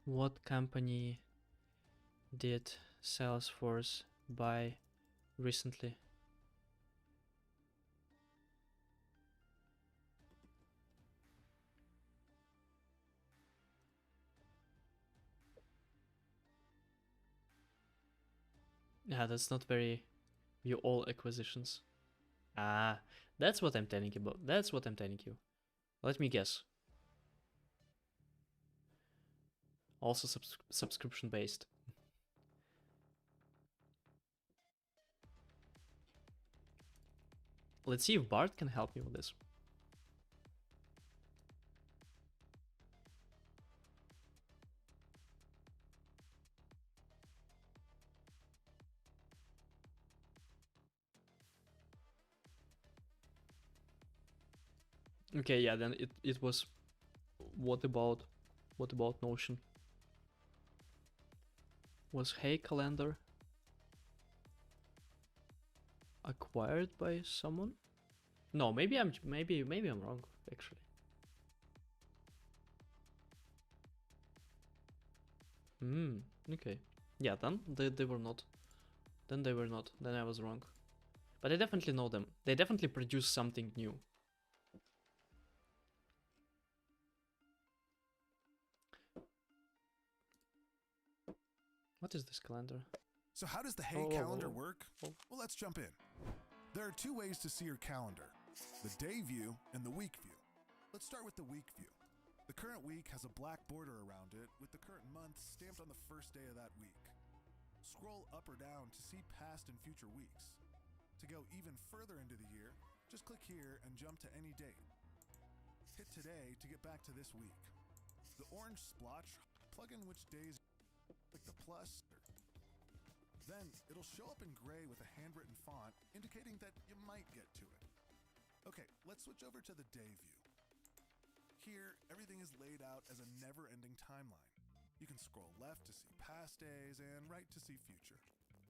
A: What company did Salesforce buy recently? Yeah, that's not very view all acquisitions. Ah, that's what I'm telling you about. That's what I'm telling you. Let me guess. Also subscription based. Let's see if Bart can help me with this. Okay, yeah, then it was what about Notion? Was Hey Calendar acquired by someone? No, maybe I'm wrong actually. Okay. Yeah, then they were not. Then they were not. Then I was wrong. But I definitely know them. They definitely produce something new. What is this calendar?
B: So how does the Hey calendar work? Well, let's jump in. There are two ways to see your calendar, the day view and the week view. Let's start with the week view. The current week has a black border around it with the current month stamped on the first day of that week. Scroll up or down to see past and future weeks. To go even further into the year, just click here and jump to any date. Hit today to get back to this week. The orange splotch, plug in which days, click the plus. Then it'll show up in gray with a handwritten font indicating that you might get to it. Okay, let's switch over to the day view. Here, everything is laid out as a never-ending timeline. You can scroll left to see past days and right to see future.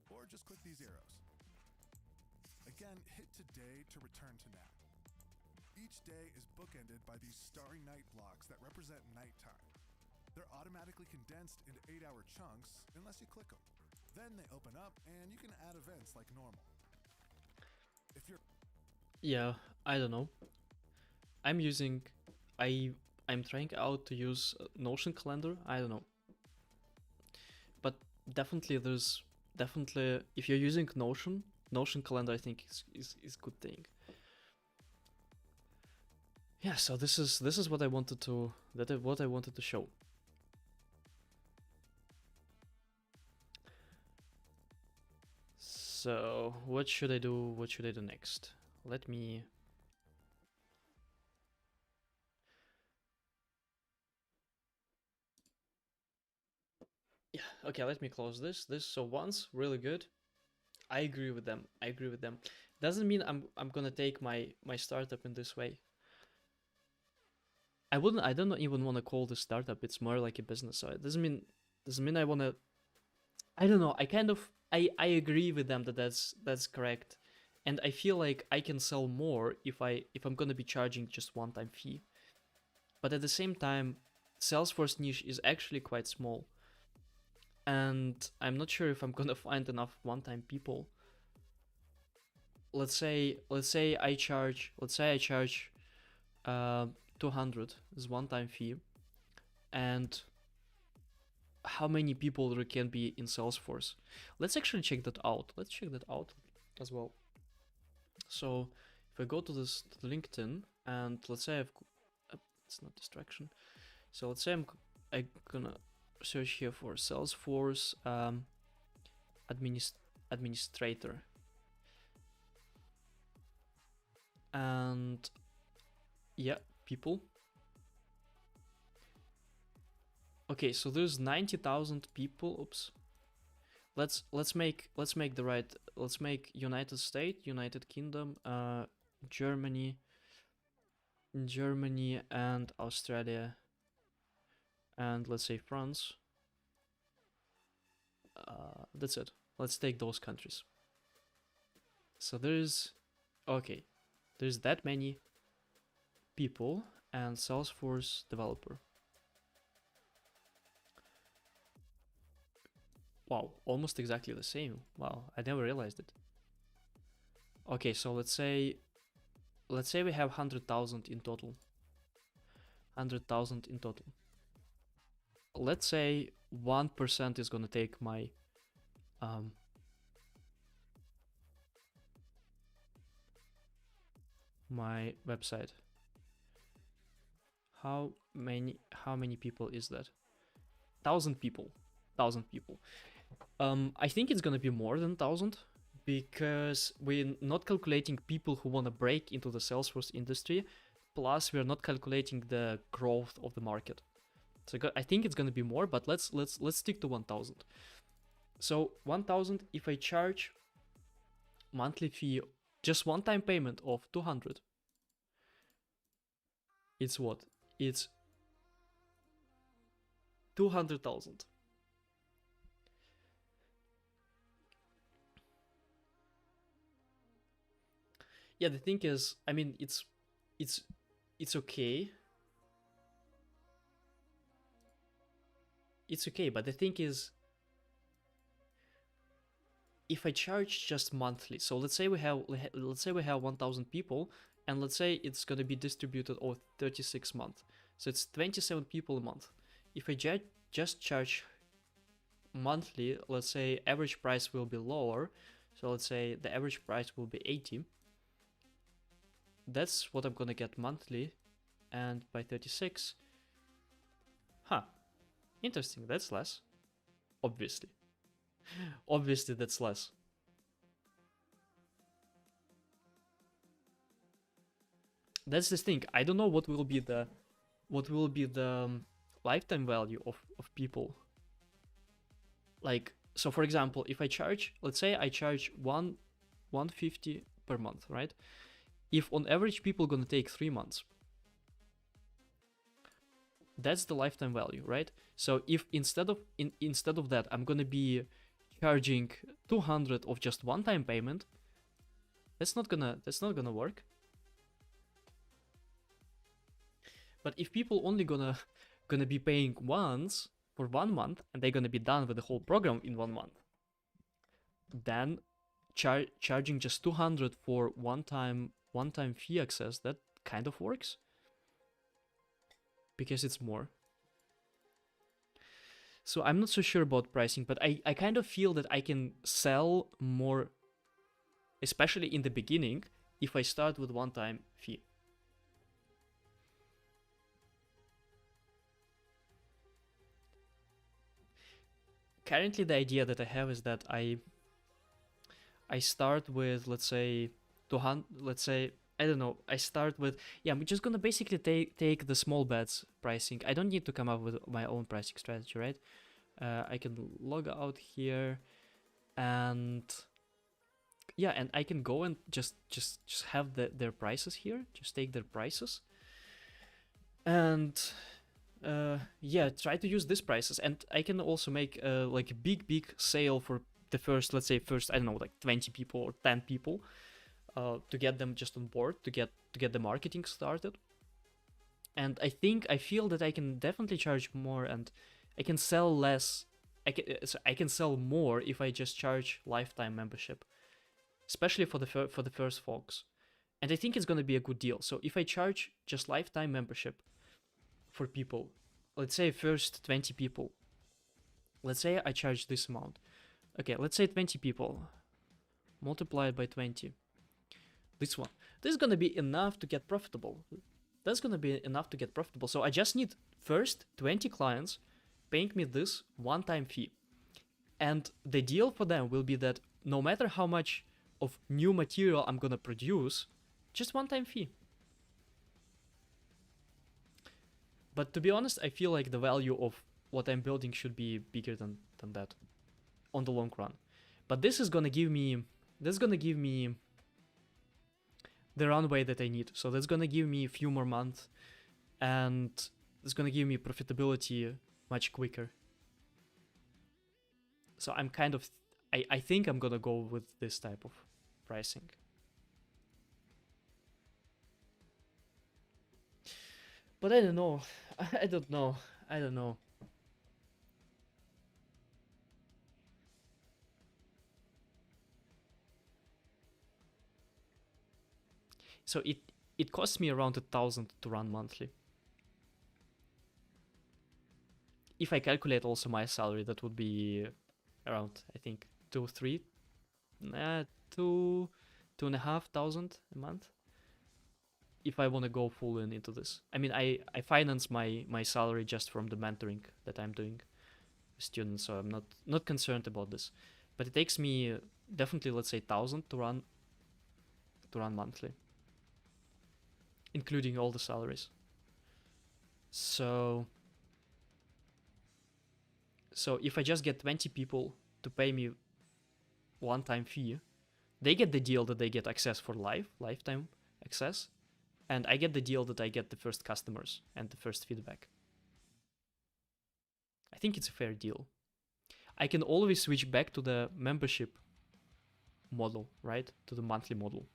B: Or just click these arrows. Again, hit today to return to now. Each day is bookended by these starry night blocks that represent nighttime. They're automatically condensed into 8-hour chunks unless you click them. Then they open up and you can add events like normal. If you're...
A: Yeah, I don't know. I'm trying out to use Notion calendar. I don't know. But definitely if you're using Notion calendar I think is good thing. Yeah, so this is what I wanted to show. So what should I do? What should I do next? Let me. Yeah, okay, let me close this. So once, really good. I agree with them. Doesn't mean I'm gonna take my startup in this way. I don't even want to call this startup. It's more like a business. So it doesn't mean I wanna. I don't know. I agree with them that that's correct, and I feel like I can sell more if I'm gonna be charging just one-time fee. But at the same time, Salesforce niche is actually quite small, and I'm not sure if I'm gonna find enough one-time people. Let's say I charge 200 as one-time fee, and how many people there can be in Salesforce. Let's actually check that out. Let's check that out as well. So if I go to this to LinkedIn and let's say it's not distraction. So let's say I'm gonna search here for Salesforce administrator, and yeah, people. Okay, so there's 90,000 people. Oops. Let's make United States, United Kingdom, Germany, and Australia, and let's say France. That's it. Let's take those countries. So there's that many people and Salesforce developer. Wow, almost exactly the same. Wow, I never realized it. Okay, so let's say we have 100,000 in total. 100,000 in total. Let's say 1% is gonna take my my website. How many people is that? 1,000 people. 1,000 people. I think it's gonna be more than 1,000 because we're not calculating people who wanna break into the Salesforce industry. Plus, we're not calculating the growth of the market. So I think it's gonna be more, but let's stick to 1,000. So 1,000. If I charge monthly fee, just one-time payment of 200, it's what? It's 200,000. Yeah, the thing is, I mean, it's okay. It's okay, but the thing is, if I charge just monthly, so let's say we have 1,000 people, and let's say it's gonna be distributed over 36 months, so it's 27 people a month. If I just charge monthly, let's say average price will be lower, so let's say the average price will be 80. That's what I'm gonna get monthly, and by 36, interesting, that's less, obviously. Obviously, that's less. That's the thing. I don't know what will be the lifetime value of people. Like, so for example, if I charge, let's say I charge 150 per month, right? If on average people gonna take 3 months, that's the lifetime value, right? So if instead of that, I'm gonna be charging 200 of just one-time payment, that's not gonna work. But if people only gonna be paying once for 1 month and they're gonna be done with the whole program in 1 month, then charging just 200 for one-time fee access, that kind of works because it's more. So I'm not so sure about pricing, but I kind of feel that I can sell more, especially in the beginning, if I start with one-time fee. Currently, the idea that I have is that I start with, let's say, 200, let's say, I don't know, I start with, yeah, I'm just gonna basically take the small bets pricing. I don't need to come up with my own pricing strategy, right? I can log out here, and yeah, and I can go and just have their prices here, just take their prices, and yeah, try to use these prices. And I can also make like a big sale for the first, let's say I don't know, like 20 people or 10 people, to get them just on board, to get the marketing started. And I feel that I can definitely charge more, and I can sell less. I can sell more if I just charge lifetime membership, especially for the first folks. And I think it's gonna be a good deal. So if I charge just lifetime membership for people, let's say first 20 people, let's say I charge this amount. Okay, let's say 20 people multiplied by 20. This is gonna be enough to get profitable. That's gonna be enough to get profitable. So I just need first 20 clients paying me this one-time fee. And the deal for them will be that no matter how much of new material I'm gonna produce, just one-time fee. But to be honest, I feel like the value of what I'm building should be bigger than that on the long run. But this is gonna give me the runway that I need. So that's gonna give me a few more months, and it's gonna give me profitability much quicker. So I'm kind of, I think I'm gonna go with this type of pricing. But I don't know. I don't know. So it costs me around 1,000 to run monthly. If I calculate also my salary, that would be around, I think, 2,500 a month. if I want to go full in into this. I mean, I finance my salary just from the mentoring that I'm doing with students, so I'm not concerned about this. But it takes me definitely, let's say, 1,000 to run monthly, including all the salaries. So if I just get 20 people to pay me one-time fee, they get the deal that they get access for lifetime access, and I get the deal that I get the first customers and the first feedback. I think it's a fair deal. I can always switch back to the membership model, right? To the monthly model.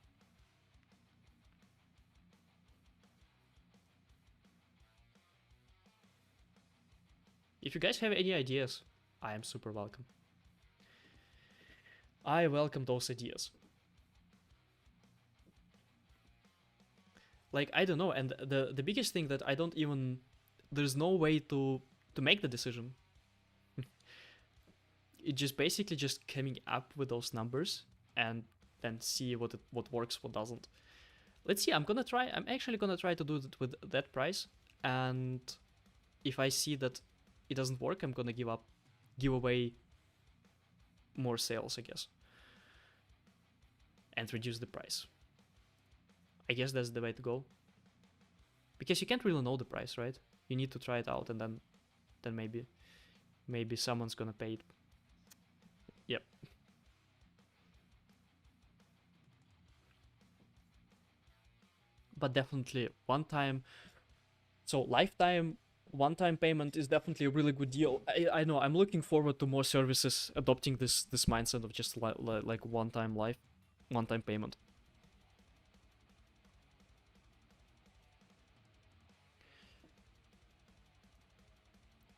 A: If you guys have any ideas, I am super welcome. I welcome those ideas. Like, I don't know, and the biggest thing that I don't even, there's no way to make the decision. It just basically just coming up with those numbers and then see what works, what doesn't. Let's see, I'm actually gonna try to do it with that price, and if I see that it doesn't work, I'm gonna give away more sales, I guess, and reduce the price. I guess that's the way to go, because you can't really know the price, right? You need to try it out, and then maybe someone's gonna pay it. Yep. But definitely one-time, so lifetime one-time payment is definitely a really good deal. I know, I'm looking forward to more services adopting this mindset of just like one-time payment.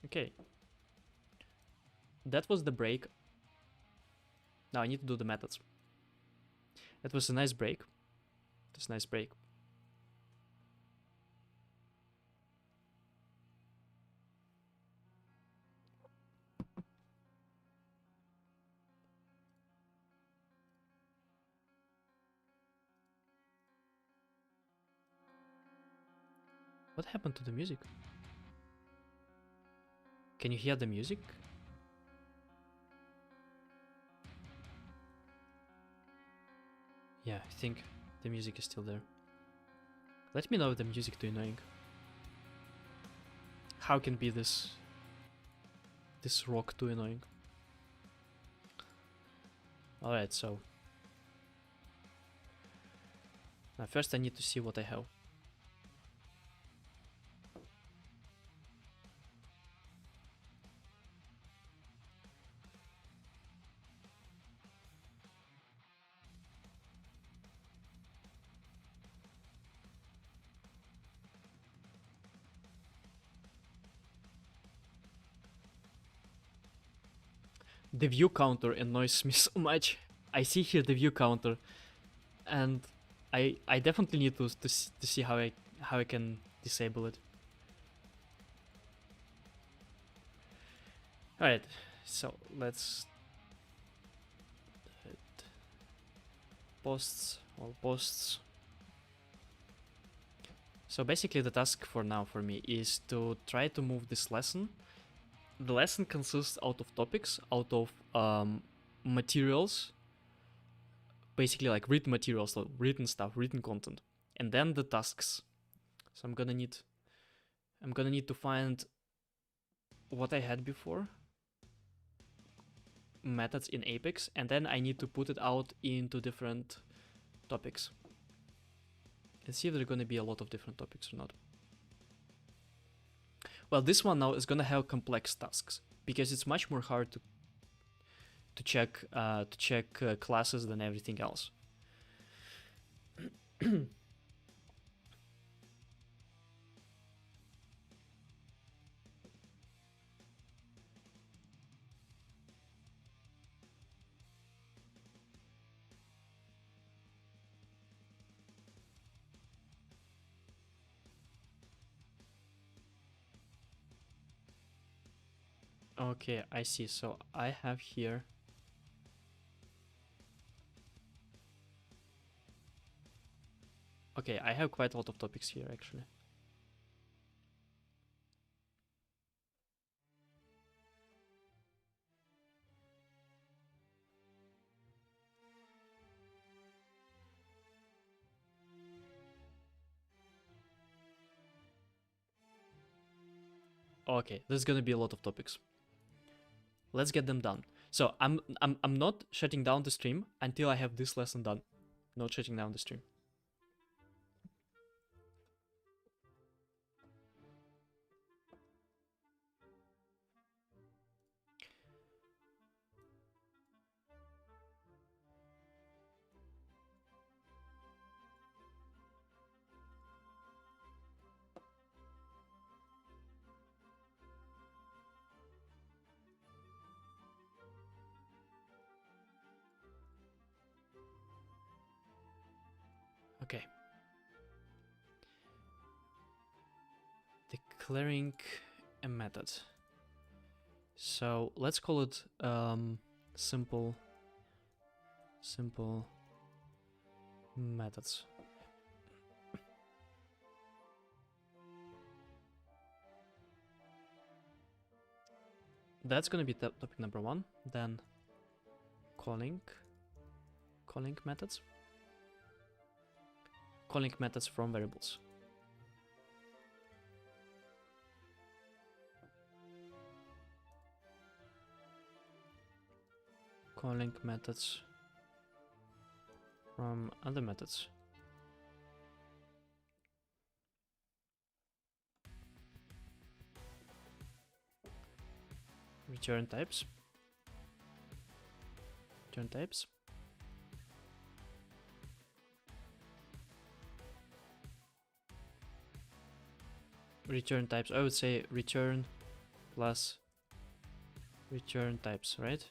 A: Okay, that was the break. Now I need to do the methods. That was a nice break. That's a nice break. What happened to the music? Can you hear the music? Yeah, I think the music is still there. Let me know if the music too annoying. How can be this rock too annoying? Alright, so now first I need to see what I have. The view counter annoys me so much. I see here the view counter, and I definitely need to see how I can disable it. All right, so let's posts, all posts. So basically the task for now for me is to try to move this lesson. The lesson consists out of topics, out of materials, basically like written materials, like written stuff, written content, and then the tasks. So I'm gonna need to find what I had before, methods in Apex, and then I need to put it out into different topics and see if there are gonna be a lot of different topics or not. Well, this one now is gonna have complex tasks because it's much more hard to check classes than everything else. Okay, I see. So I have here Okay, I have quite a lot of topics here actually. Okay, there's gonna be a lot of topics. Let's get them done. So I'm not shutting down the stream until I have this lesson done. Not shutting down the stream. Okay. Declaring a method. So let's call it simple methods. That's gonna be topic number 1. Then calling methods. Calling methods from variables. Calling methods from other methods. Return types. Return types. Return types. I would say return plus return types, right?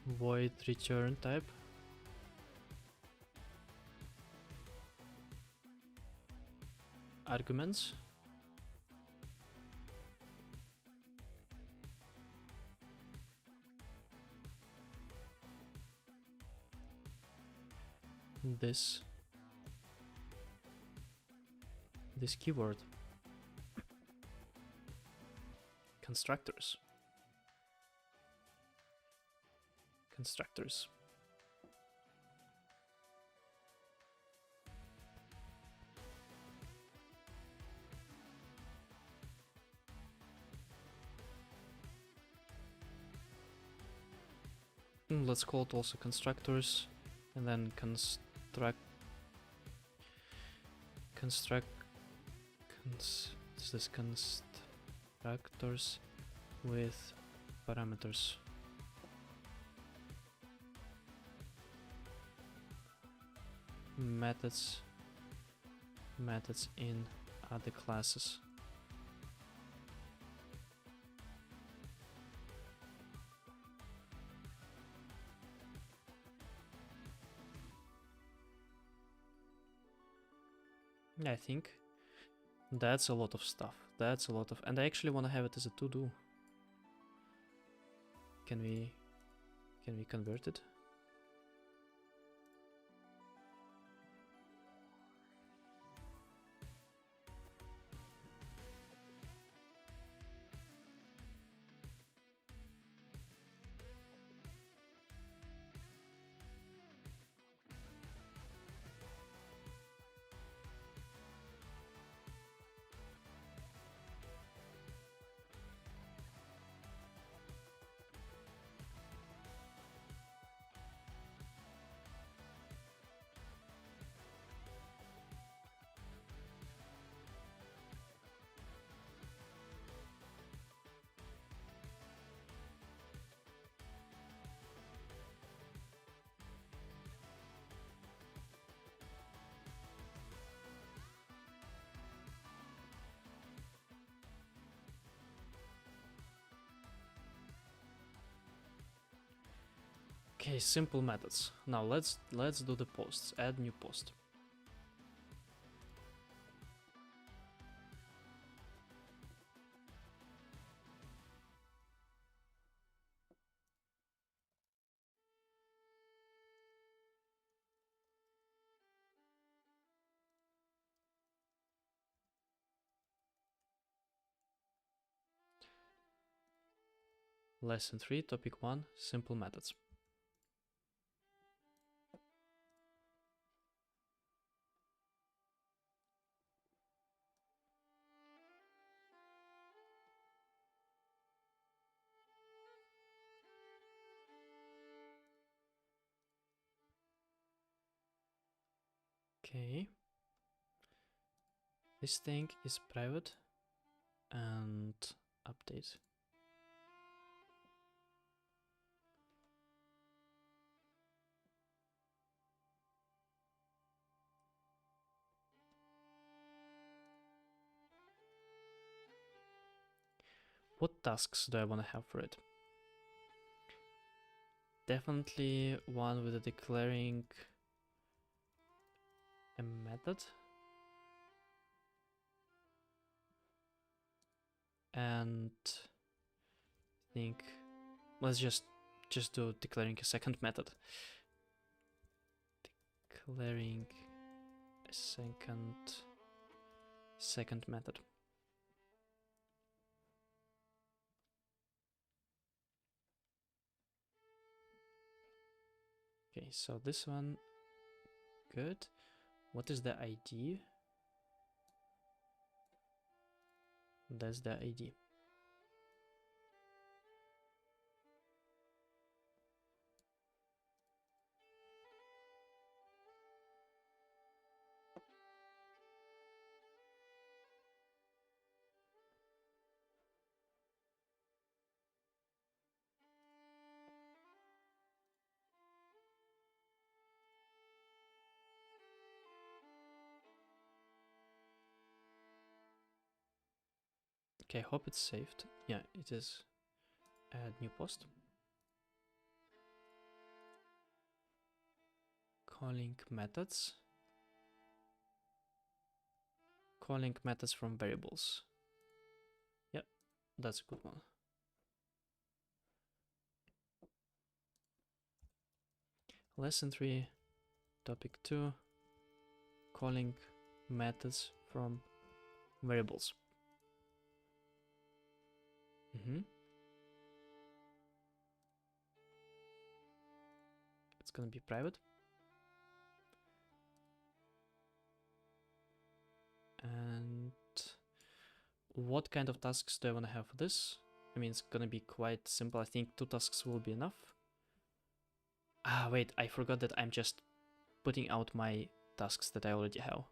A: Void return type. Arguments. This keyword. Constructors. Let's call it also constructors, and then constructors with parameters. Methods in other classes. I think that's a lot of stuff. And I actually want to have it as a to-do. Can we convert it? Okay, simple methods. Now let's do the posts. Add new post. Lesson 3, topic 1, simple methods. Okay. This thing is private and update. What tasks do I want to have for it? Definitely one with a declaring a method. And I think let's just do declaring a second method. Declaring a second method. Okay, so this one, good. What is the ID? That's the ID. Okay, hope it's saved. Yeah, it is. Add new post. Calling methods. Calling methods from variables. Yep, that's a good one. Lesson 3, topic 2, calling methods from variables. It's gonna be private. And what kind of tasks do I want to have for this? I mean, it's gonna be quite simple. I think 2 tasks will be enough. Ah, wait, I forgot that I'm just putting out my tasks that I already have.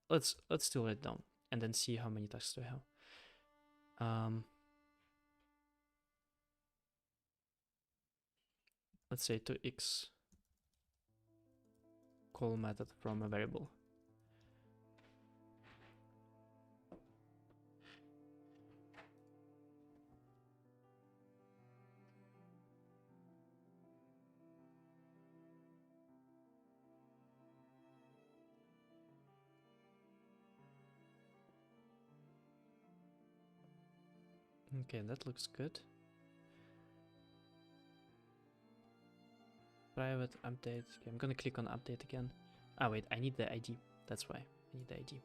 A: Let's still write down and then see how many tasks do I have. Let's say to x call method from a variable. Okay, that looks good. Private update. Okay, I'm gonna click on update again. Ah, wait, I need the ID. That's why I need the ID.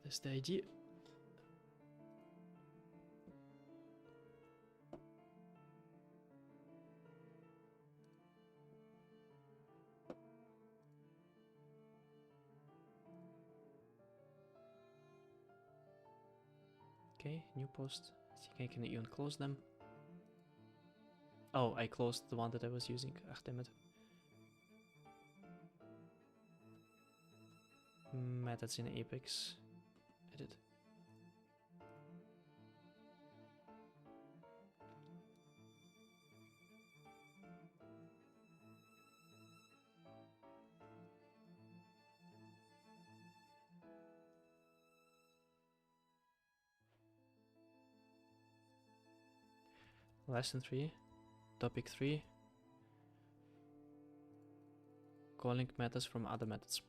A: That's the ID. Okay, new post. I think I can even close them. Oh, I closed the one that I was using. Ach, damn it. Methods in Apex. Edit. Lesson 3, topic 3, calling methods from other methods.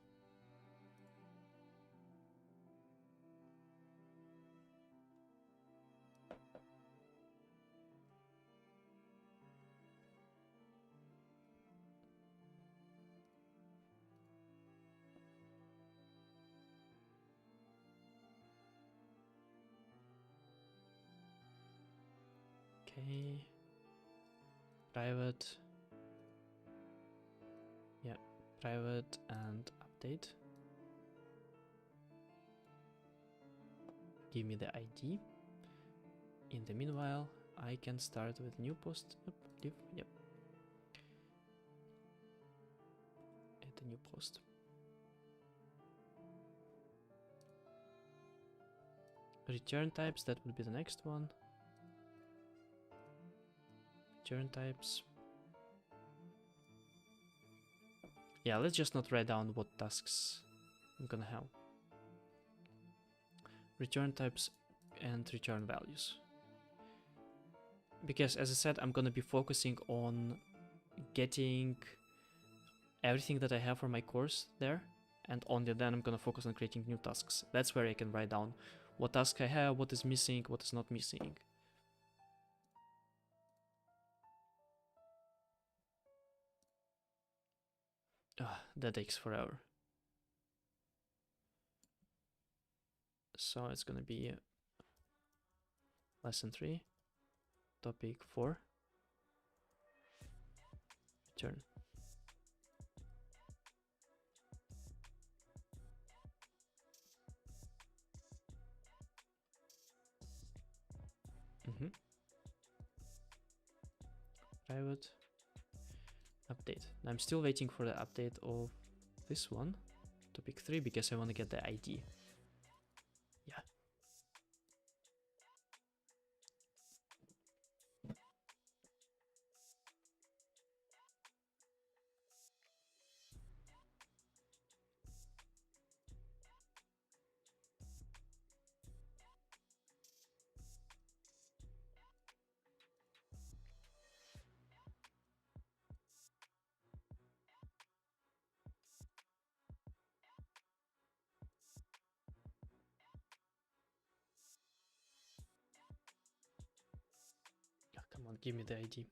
A: Okay, private, yeah, private and update. Give me the ID. In the meanwhile, I can start with new post. Div, yep. Add a new post. Return types, that would be the next one. Return types. Yeah, let's just not write down what tasks I'm gonna have. Return types and return values. Because as I said, I'm gonna be focusing on getting everything that I have for my course there, and only then I'm gonna focus on creating new tasks. That's where I can write down what task I have, what is missing, what is not missing. That takes forever. So it's gonna be lesson 3, topic 4, return. Private update. I'm still waiting for the update of this one, topic 3, because I want to get the ID. Yeah. Come on, give me the ID.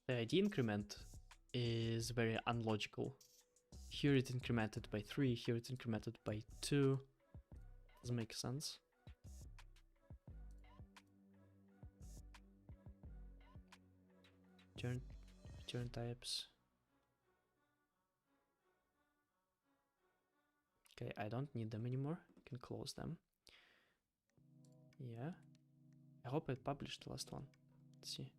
A: The ID increment is very unlogical. Here it incremented by 3, here it incremented by 2. Doesn't make sense. Return types. Okay, I don't need them anymore. I can close them. Yeah. I hope I published the last one. Let's see.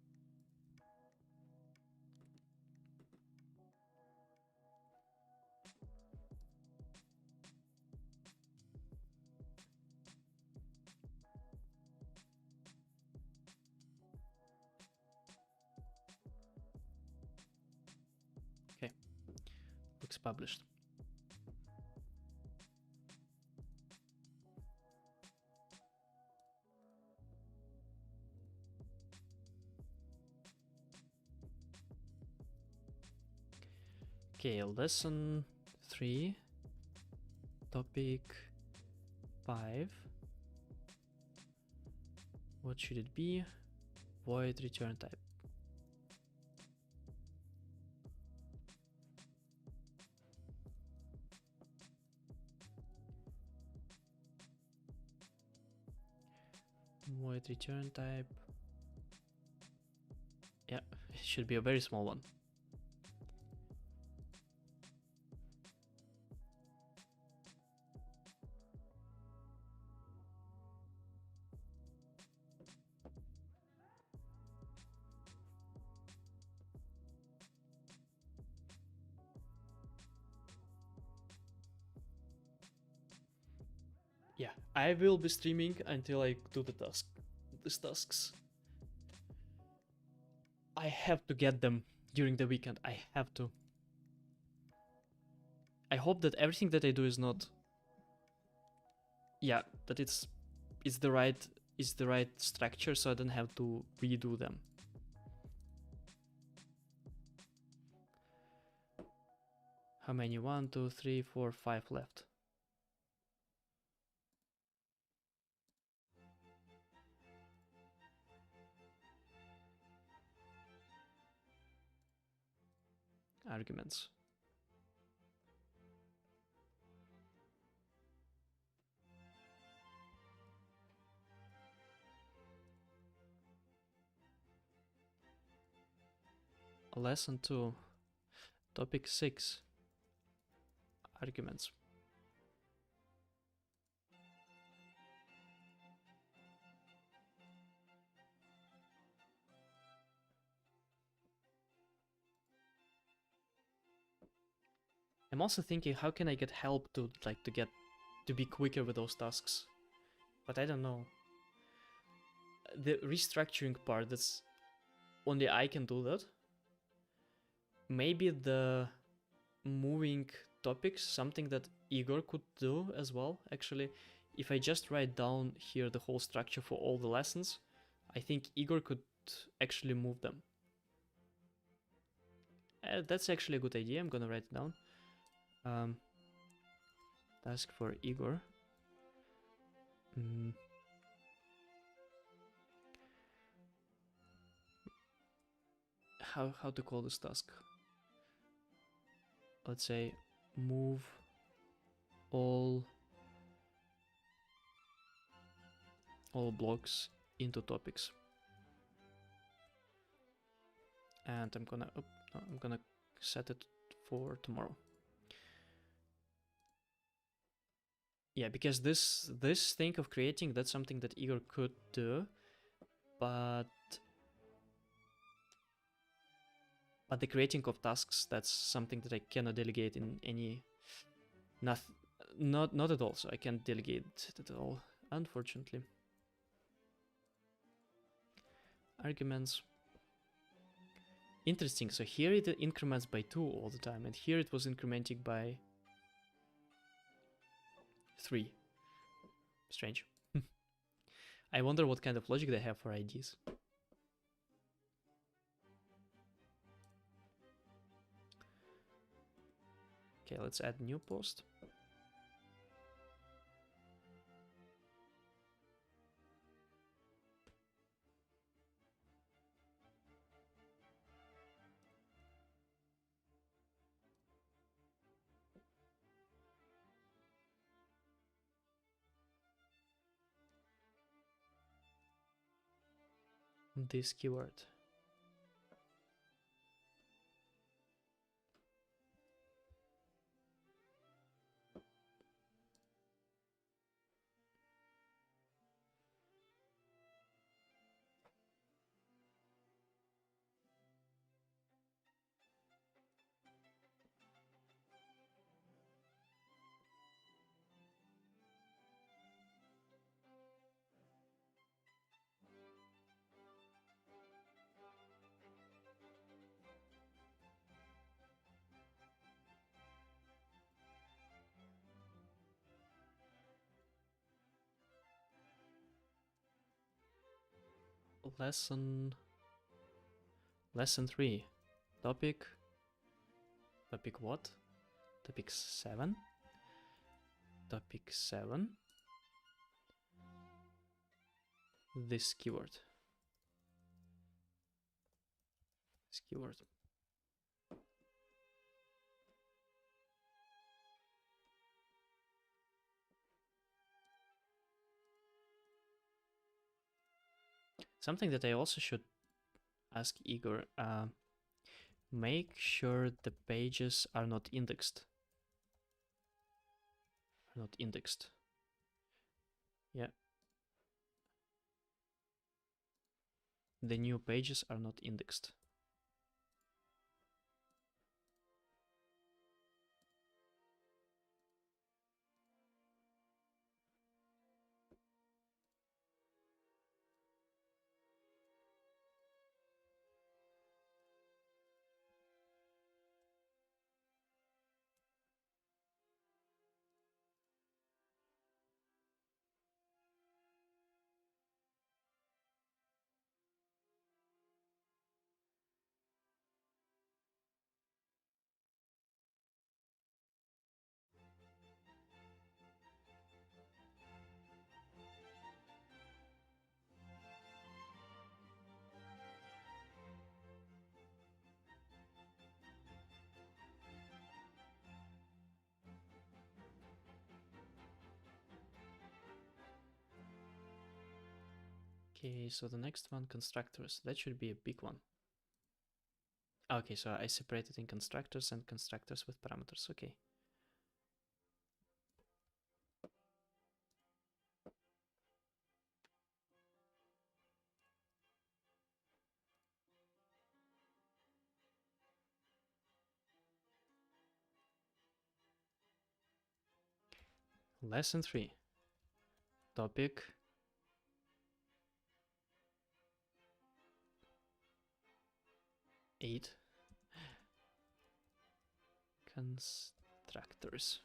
A: Okay. Looks published. Okay, lesson 3, topic 5. What should it be? Void return type. Void return type. should be a very small one. Yeah, I will be streaming until I do these tasks. I have to get them during the weekend. I have to. I hope that everything that I do is not. Yeah, that it's the right structure, so I don't have to redo them. How many? 1, 2, 3, 4, 5 left. Arguments. Lesson 2. Topic 6. Arguments. I'm also thinking, how can I get help to be quicker with those tasks? But I don't know. The restructuring part, that's only I can do that. Maybe the moving topics, something that Igor could do as well, actually. If I just write down here the whole structure for all the lessons, I think Igor could actually move them. That's actually a good idea. I'm gonna write it down. Task for Igor. How to call this task? Let's say move all blocks into topics. And I'm gonna set it for tomorrow. Yeah, because this thing of creating, that's something that Igor could do, but the creating of tasks, that's something that I cannot delegate in any, not at all. So I can't delegate it at all, unfortunately. Arguments. Interesting. So here it increments by 2 all the time, and here it was incrementing by 3. Strange. I wonder what kind of logic they have for IDs. Okay, let's add new post. This keyword. Lesson 3. Topic what? Topic 7. Topic 7. This keyword. This keyword. Something that I also should ask Igor. Make sure the pages are not indexed. Not indexed. Yeah. The new pages are not indexed. Okay, so the next one, constructors. That should be a big one. Okay, so I separated in constructors and constructors with parameters. Okay. Lesson 3. Topic 8. Constructors.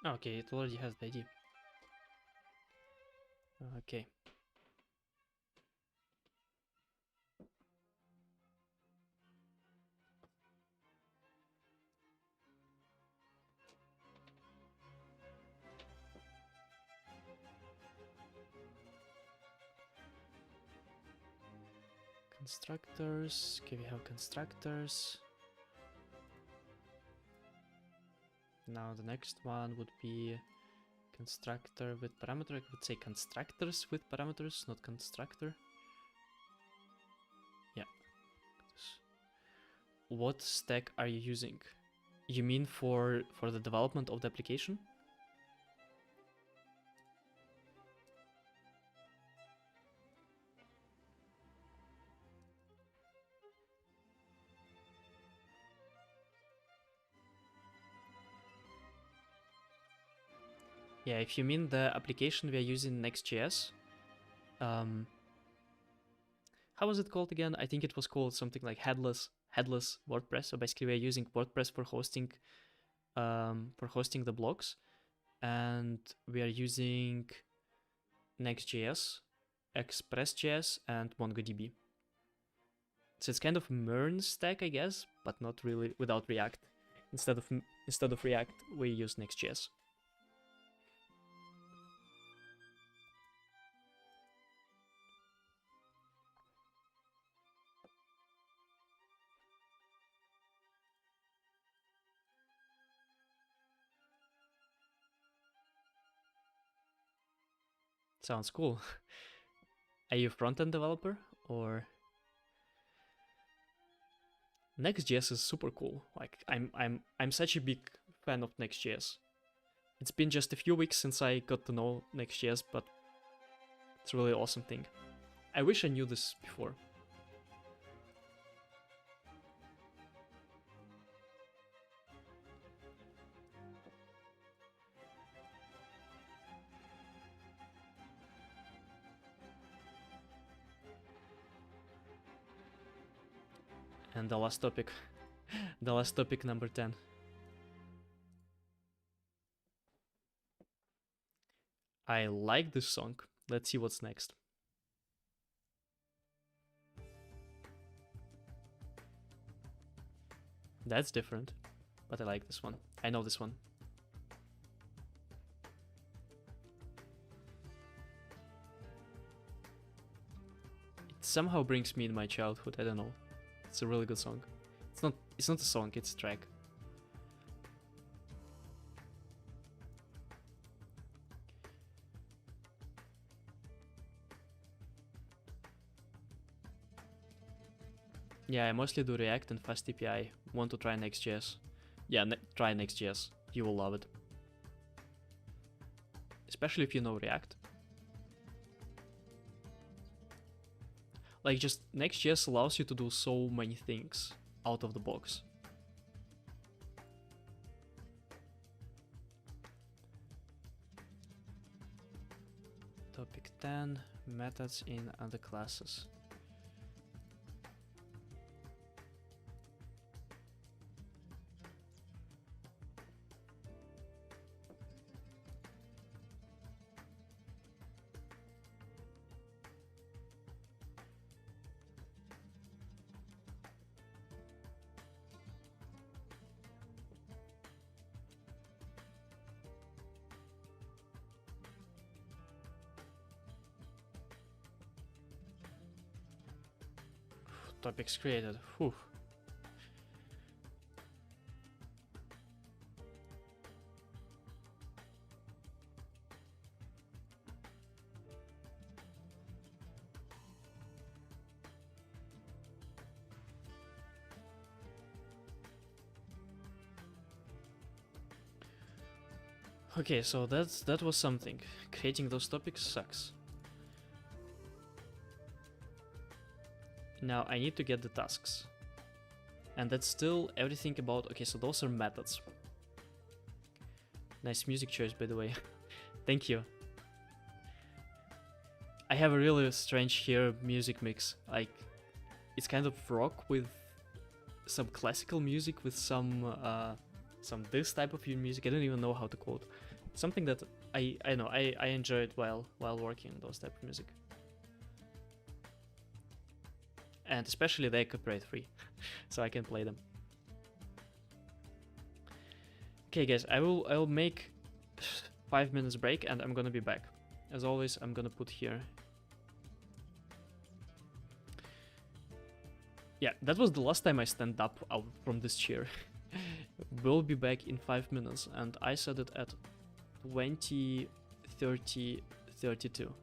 A: Okay, it already has the ID. Okay. Constructors. Okay, we have constructors. Now the next one would be constructor with parameter. I would say constructors with parameters, not constructor. Yeah. What stack are you using? You mean for the development of the application? Yeah, if you mean the application we are using Next.js, how was it called again? I think it was called something like headless WordPress. So basically, we are using WordPress for hosting the blogs, and we are using Next.js, Express.js, and MongoDB. So it's kind of a MERN stack, I guess, but not really without React. Instead of React, we use Next.js. Sounds cool. Are you a front-end developer or? Next.js is super cool. Like I'm such a big fan of Next.js. It's been just a few weeks since I got to know Next.js, but it's a really awesome thing. I wish I knew this before. And the last topic, number 10. I like this song. Let's see what's next. That's different, but I like this one. I know this one. somehow brings me in my childhood. I don't know. It's a really good song. It's not a song, it's a track. Yeah, I mostly do React and Fast API. Want to try Next.js? Yeah, try Next.js. You will love it. Especially if you know React. Like, just Next.js allows you to do so many things out of the box. Topic 10, methods in other classes. Topics created. Whew. Okay, so that was something. Creating those topics sucks. Now I need to get the tasks. And that's still everything about... Okay, so those are methods. Nice music choice, by the way. Thank you. I have a really strange here music mix. Like, it's kind of rock with some classical music with some this type of music. I don't even know how to call it. Something that I know I enjoyed while working on those type of music. And especially they copyright free, so I can play them. Okay, guys, I will make 5 minutes break and I'm gonna be back. As always, I'm gonna put here. Yeah, that was the last time I stand up out from this chair. We'll be back in 5 minutes, and I set it at 20, 30, 32.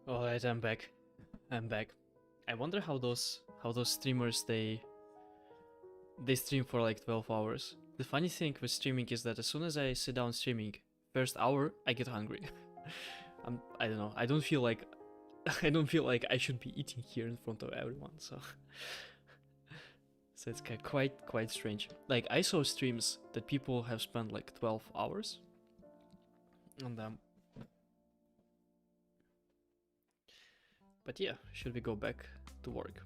A: Alright, I'm back. I'm back. I wonder how those streamers they stream for like 12 hours. The funny thing with streaming is that as soon as I sit down streaming, first hour I get hungry. I don't know. I don't feel like I should be eating here in front of everyone. So so it's quite strange. Like I saw streams that people have spent like 12 hours on them. But yeah, should we go back to work?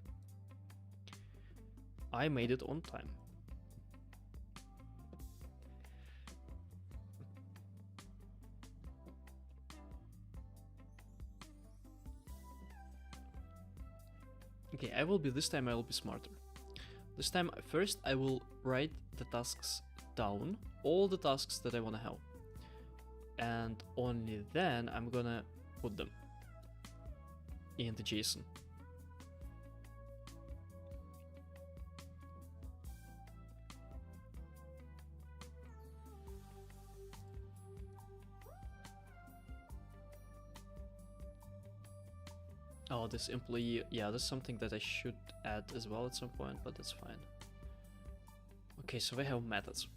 A: I made it on time. Okay, this time I will be smarter. This time, first I will write the tasks down, all the tasks that I want to have. And only then I'm gonna put them in the JSON. Oh, this employee, yeah, that's something that I should add as well at some point, but that's fine. Okay, so we have methods.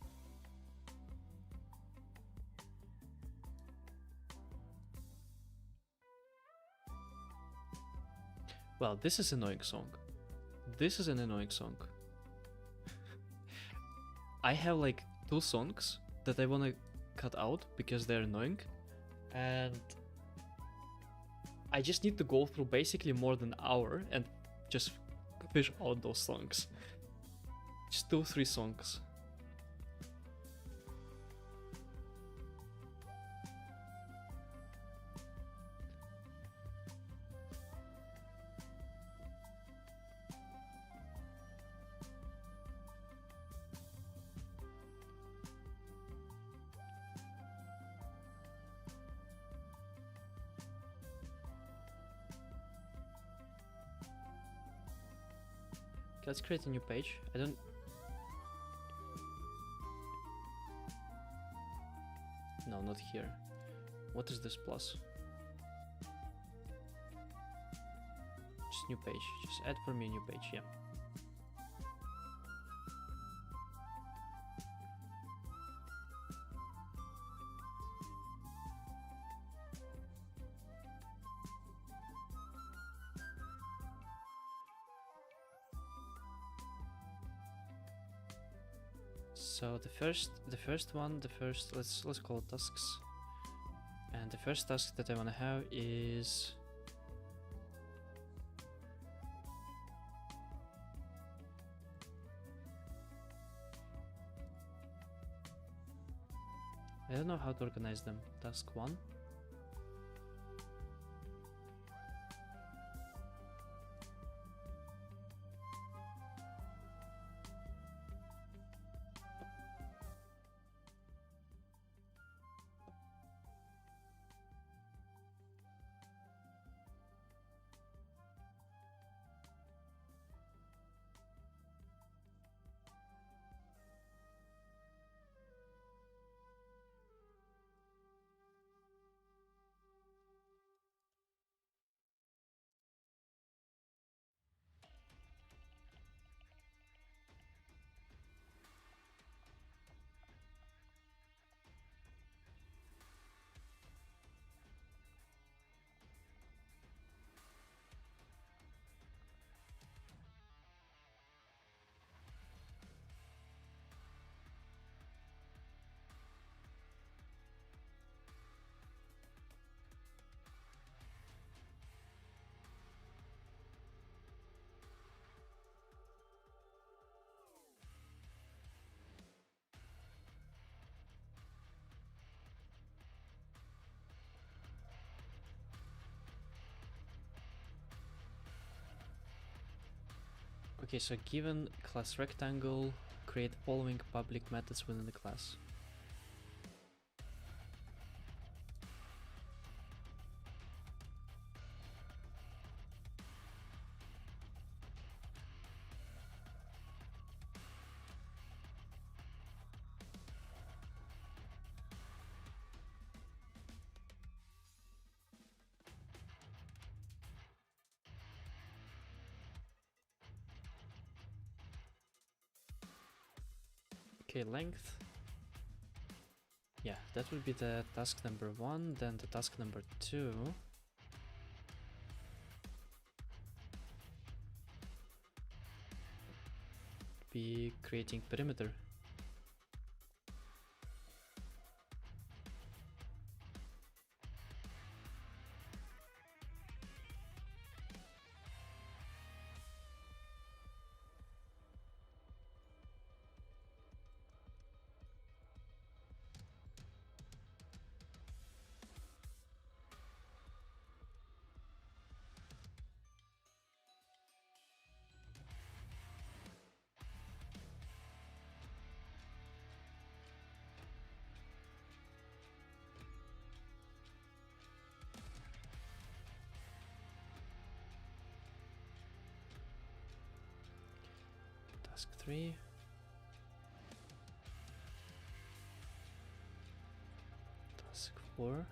A: Well, this is an annoying song. This is an annoying song. I have like 2 songs that I wanna cut out because they're annoying, and I just need to go through basically more than an hour and just fish out those songs. Just 2-3 songs. Let's create a new page. I don't... No, not here. What is this plus? Just new page. Just add for me a new page, yeah. So let's call it tasks. And the first task that I want to have is I don't know how to organize them. Task 1. Okay, so given class rectangle, create following public methods within the class. Okay, length. Yeah, that would be the task number 1, then the task number 2. Be creating perimeter. Task 3. Task 4.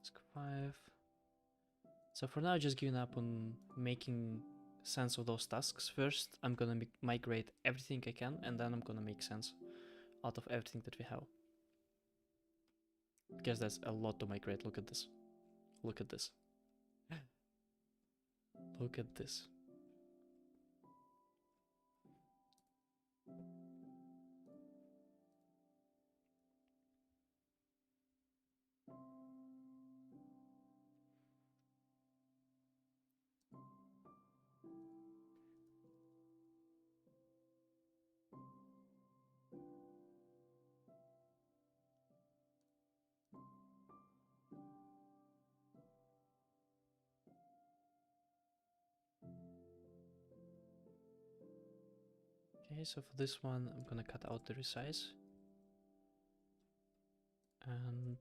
A: Task 5. So for now, just giving up on making sense of those tasks. First, I'm gonna migrate everything I can, and then I'm gonna make sense out of everything that we have. Because that's a lot to migrate. Look at this. Look at this. Look at this. Okay, so for this one, I'm gonna cut out the resize. And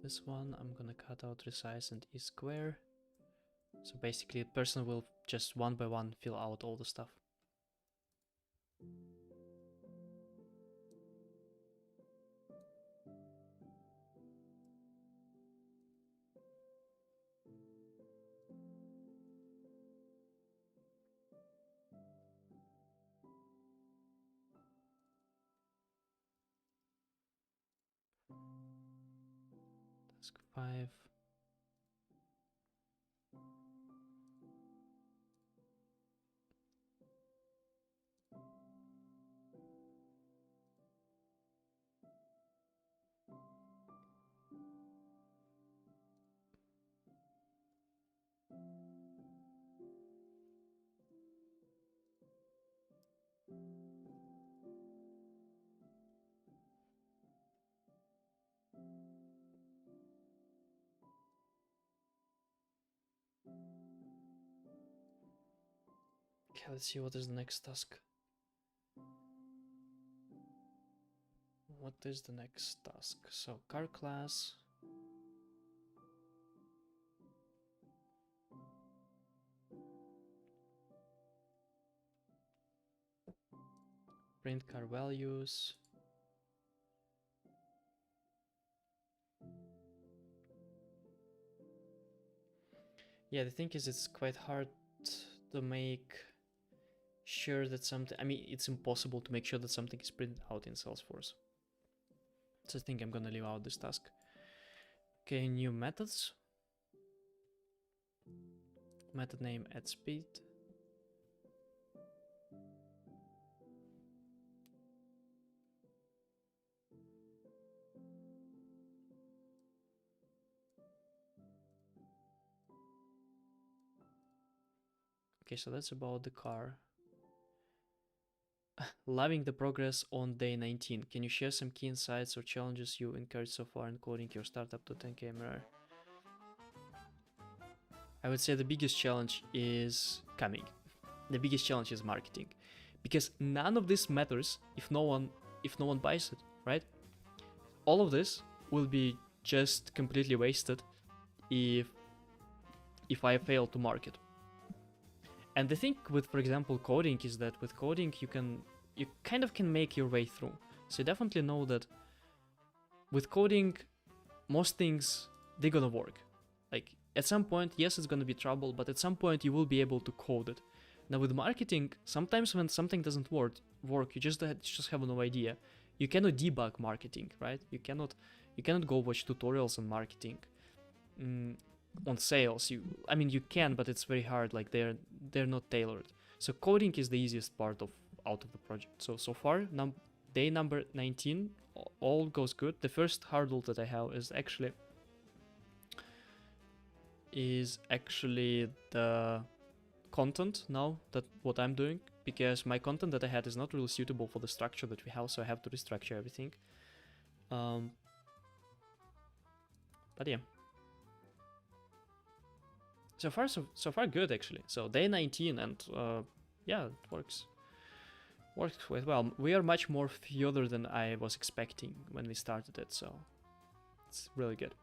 A: this one, I'm gonna cut out resize and e-square. So basically, the person will just one by one fill out all the stuff. Task 5. Okay, let's see what is the next task. What is the next task? So car class. Print car values. Yeah, the thing is, it's quite hard to make sure that something, I mean, it's impossible to make sure that something is printed out in Salesforce. So I think I'm gonna leave out this task. Okay, new methods. Method name at speed. Okay, so that's about the car. Loving the progress on day 19. Can you share some key insights or challenges you encountered so far in coding your startup to 10k MRR? I would say the biggest challenge is coming. The biggest challenge is marketing, because none of this matters if no one buys it, right? All of this will be just completely wasted if I fail to market. And the thing with, for example, coding is that with coding you kind of can make your way through. So you definitely know that with coding, most things, they're gonna work. Like at some point, yes, it's gonna be trouble, but at some point you will be able to code it. Now with marketing, sometimes when something doesn't work, you just have no idea. You cannot debug marketing, right? You cannot go watch tutorials on marketing. On sales, I mean you can, but it's very hard. Like they're not tailored. So coding is the easiest part out of the project. So far, day number 19, all goes good. The first hurdle that I have is actually the content now, that what I'm doing, because my content that I had is not really suitable for the structure that we have, so I have to restructure everything. But yeah. So far good actually. So day 19, and yeah, it works quite well. We are much more further than I was expecting when we started it, so it's really good.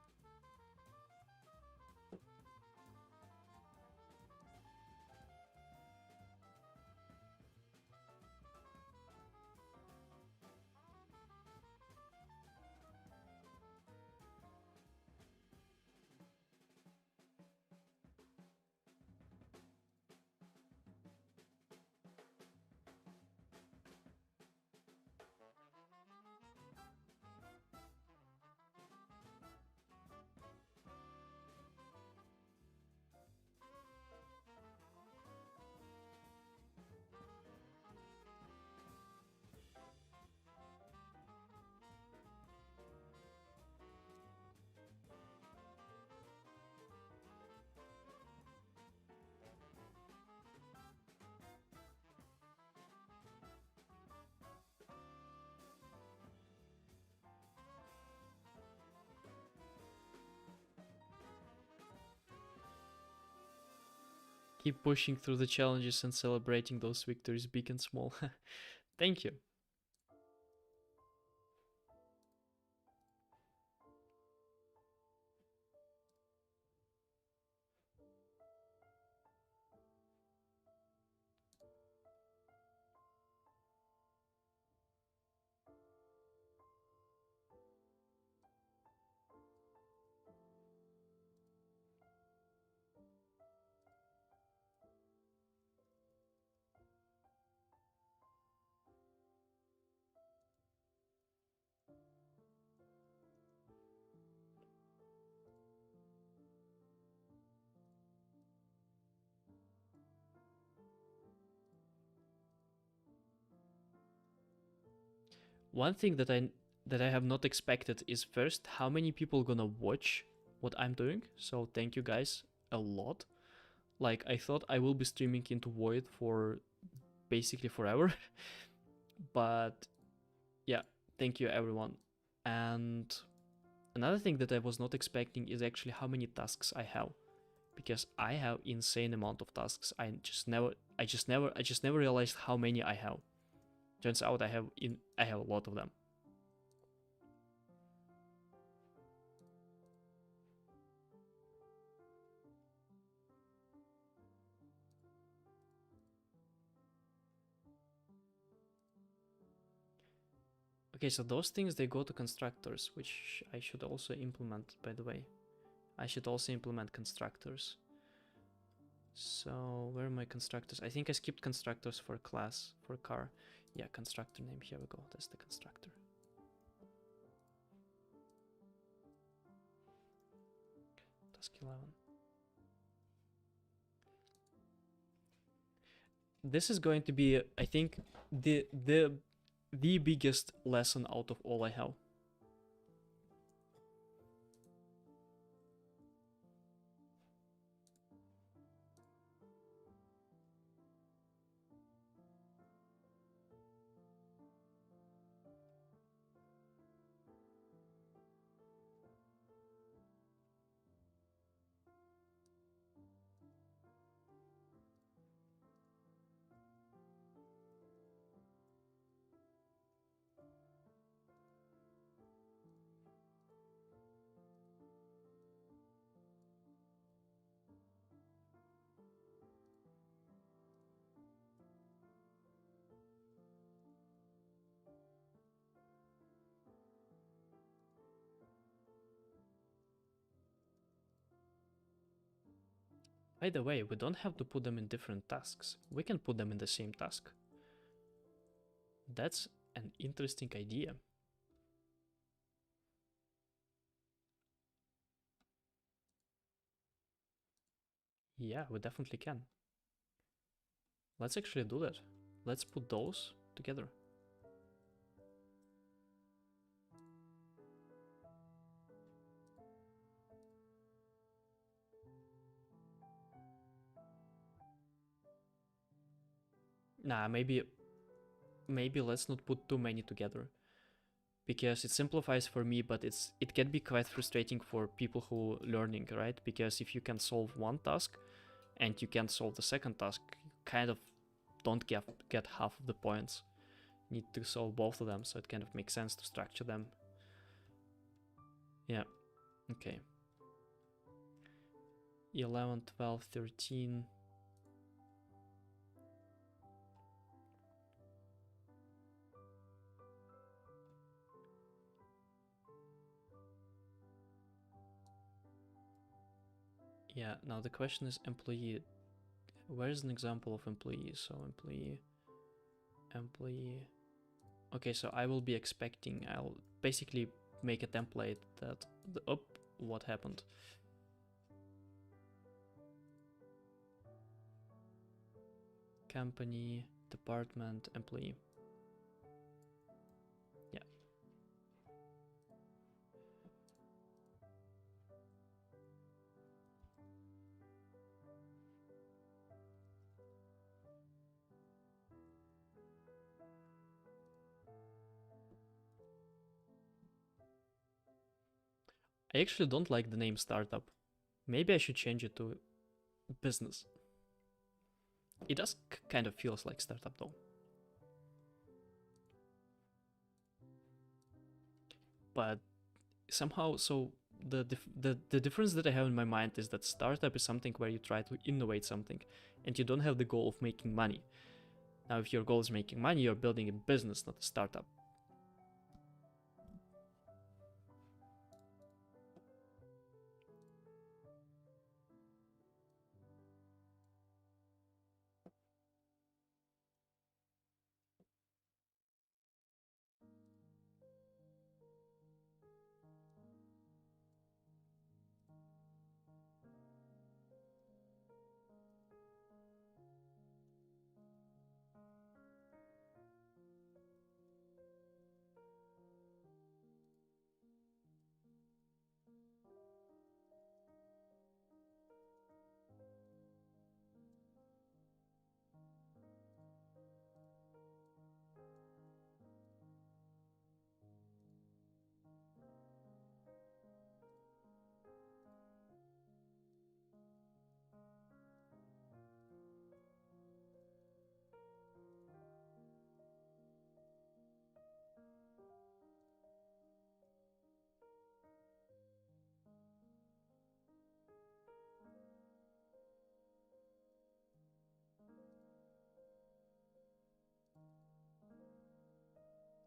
A: Keep pushing through the challenges and celebrating those victories, big and small. Thank you. One thing that I have not expected is, first, how many people gonna watch what I'm doing. So thank you guys a lot. Like I thought I will be streaming into Void for basically forever. But yeah, thank you everyone. And another thing that I was not expecting is actually how many tasks I have, because I have insane amount of tasks. I just never realized how many I have. Turns out I have a lot of them. Okay, so those things, they go to constructors, which I should also implement, by the way. I should also implement constructors. So where are my constructors? I think I skipped constructors for class, for car. Yeah, constructor name, here we go, that's the constructor. Task 11. This is going to be, I think, the biggest lesson out of all I have. By the way, we don't have to put them in different tasks. We can put them in the same task. That's an interesting idea. Yeah, we definitely can. Let's actually do that. Let's put those together. Nah, maybe let's not put too many together, because it simplifies for me, but it can be quite frustrating for people who learning, right? Because if you can solve one task and you can't solve the second task, you kind of don't get half of the points. You need to solve both of them, so it kind of makes sense to structure them. Yeah, okay. 11, 12, 13. Yeah, now the question is employee. Where's an example of employee? So employee. Okay, so I will be expecting, I'll basically make a template that, what happened? Company, department, employee. Yeah. I actually don't like the name startup. Maybe I should change it to business. It does kind of feels like startup though. But somehow, so the difference that I have in my mind is that startup is something where you try to innovate something and you don't have the goal of making money. Now, if your goal is making money, you're building a business, not a startup.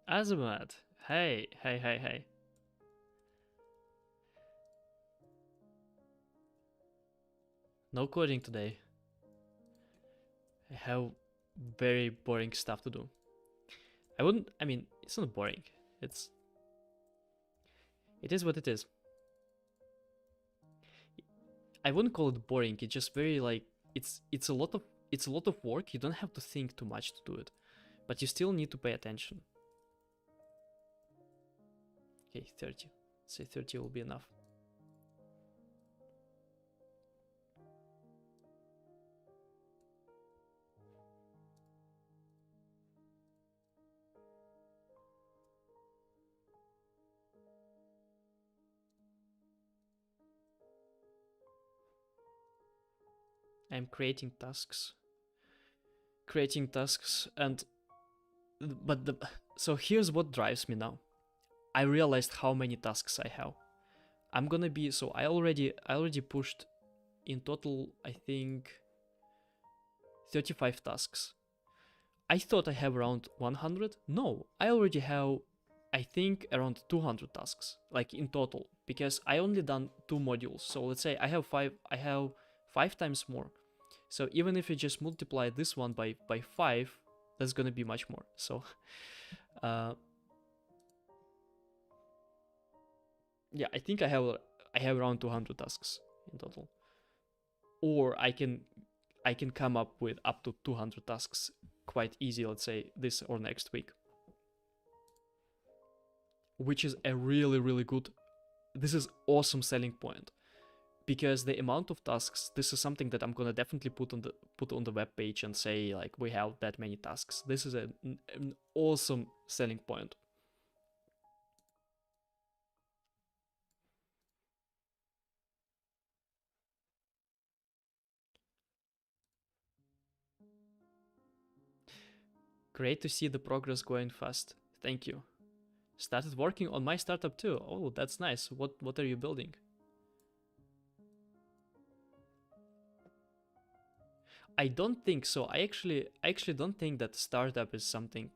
A: Azamat, hey. No coding today. I have very boring stuff to do. I mean, it's not boring. It is what it is. I wouldn't call it boring. It's just very like, it's a lot of work. You don't have to think too much to do it, but you still need to pay attention. Okay, 30. Say 30 will be enough. I'm creating tasks, and so here's what drives me now. I realized how many tasks I have. I'm gonna be, so I already pushed in total, I think 35 tasks. I thought I have around 100. No, I already have, I think, around 200 tasks, like in total, because I only done 2 modules. So let's say I have 5 times more. So even if you just multiply this one by 5, that's gonna be much more. So yeah, I think I have around 200 tasks in total. Or I can come up with up to 200 tasks quite easy, let's say this or next week. Which is a really, really good, this is awesome selling point. Because the amount of tasks, this is something that I'm gonna definitely put on the web page and say like we have that many tasks. This is an awesome selling point. Great to see the progress going fast. Thank you. Started working on my startup too. Oh, that's nice. What are you building? I don't think so. I actually don't think that startup is something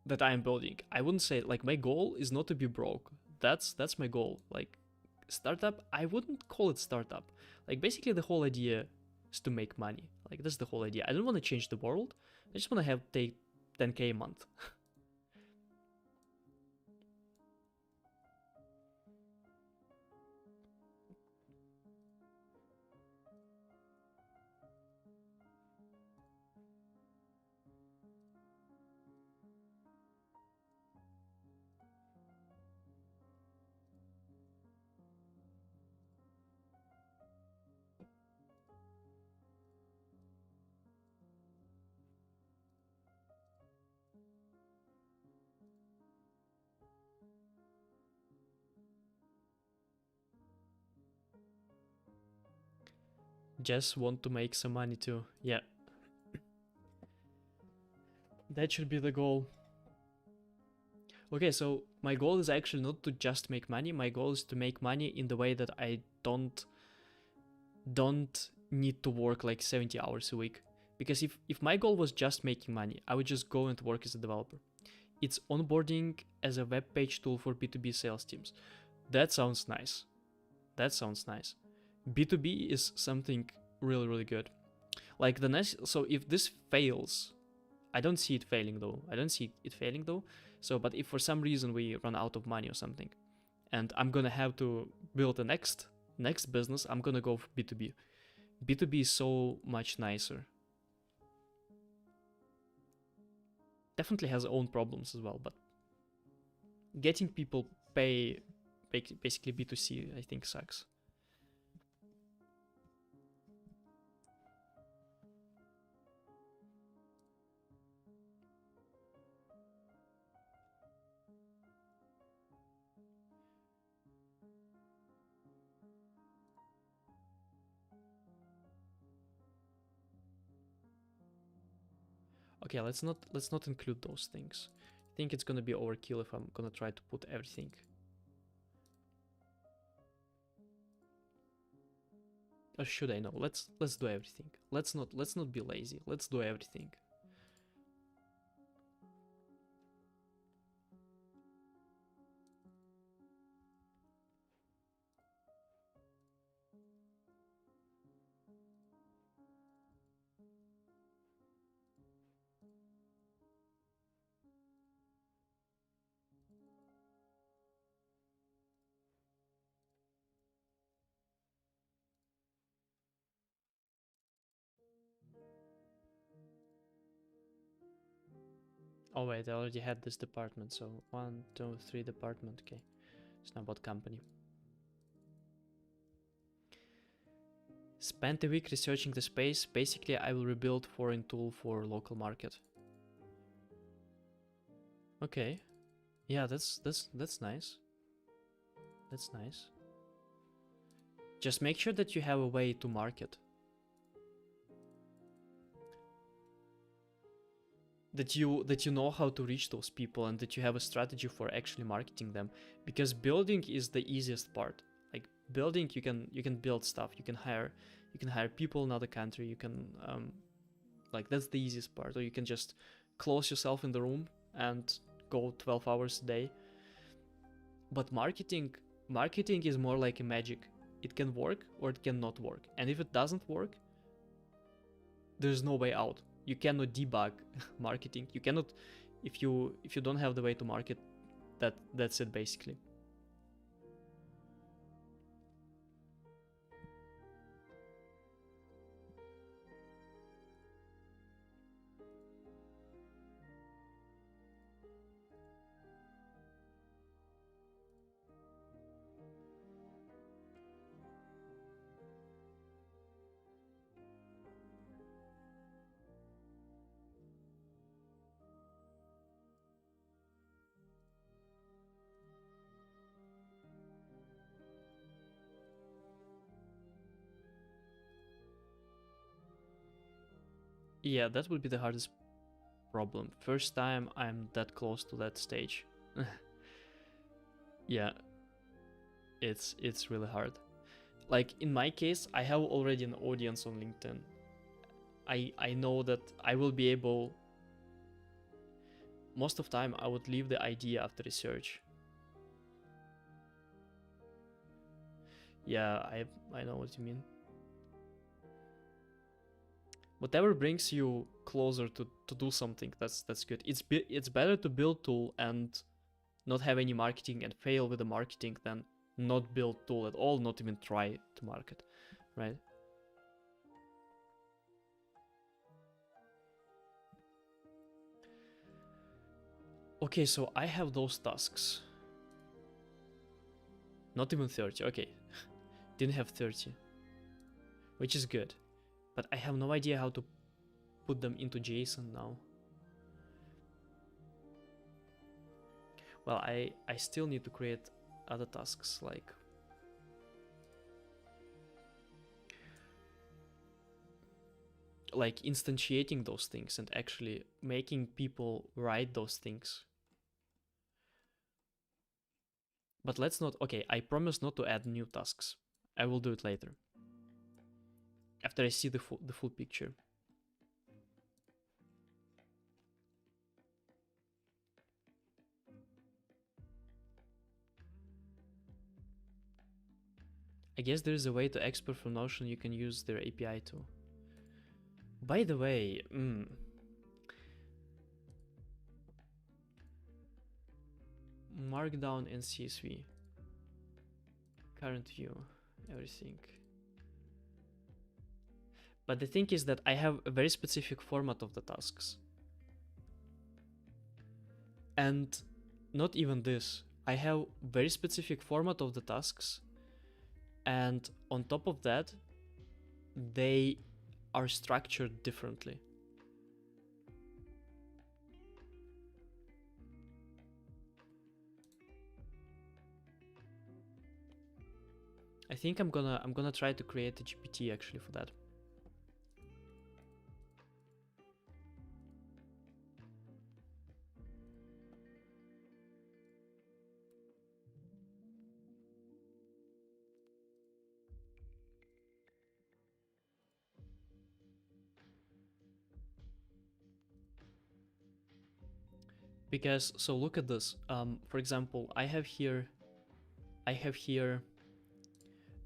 A: that I am building. I wouldn't say, like, my goal is not to be broke. That's my goal. Like, startup, I wouldn't call it startup. Like, basically the whole idea is to make money. Like, that's the whole idea. I don't want to change the world. I just want to take 10k a month. Just want to make some money too. Yeah. That should be the goal. Okay, so my goal is actually not to just make money. My goal is to make money in the way that I don't need to work like 70 hours a week. Because if my goal was just making money, I would just go and work as a developer. It's onboarding as a web page tool for B2B sales teams. That sounds nice. That sounds nice. B2B is something really, really good. Like the next, so if this fails, I don't see it failing though. So, but if for some reason we run out of money or something, and I'm gonna have to build the next business, I'm gonna go for B2B. B2B is so much nicer. Definitely has own problems as well, but getting people pay, basically B2C, I think sucks. Okay, let's not include those things. I think it's gonna be overkill if I'm gonna try to put everything. Or should I know? Let's do everything. Let's not be lazy. Let's do everything. Oh wait, I already had this department, so 1, 2, 3 department, okay. It's now about company. Spent a week researching the space. Basically, I will rebuild foreign tool for local market. Okay. Yeah, that's nice. That's nice. Just make sure that you have a way to market. That you know how to reach those people and that you have a strategy for actually marketing them, because building is the easiest part. Like building, you can build stuff, you can hire people in another country, you can like that's the easiest part. Or you can just close yourself in the room and go 12 hours a day. But marketing is more like a magic. It can work or it cannot work, and if it doesn't work, there's no way out. You cannot debug marketing. You cannot, if you don't have the way to market, that's it basically. Yeah, that would be the hardest problem. First time I'm that close to that stage. Yeah, it's really hard. Like in my case, I have already an audience on LinkedIn. I know that I will be able. Most of the time, I would leave the idea after research. Yeah, I know what you mean. Whatever brings you closer to do something, that's good. It's better to build tool and not have any marketing and fail with the marketing than not build tool at all, not even try to market, right? Okay, so I have those tasks. Not even 30, okay. Didn't have 30, which is good. But I have no idea how to put them into JSON now. Well, I still need to create other tasks like instantiating those things and actually making people write those things. But let's not, okay, I promise not to add new tasks. I will do it later, after I see the full picture. I guess there is a way to export from Notion. You can use their API too. By the way, Markdown and CSV. Current view, everything. But the thing is that I have a very specific format of the tasks. And not even this. I have very specific format of the tasks. And on top of that, they are structured differently. I think I'm gonna try to create a GPT actually for that. Because, so look at this. For example, I have here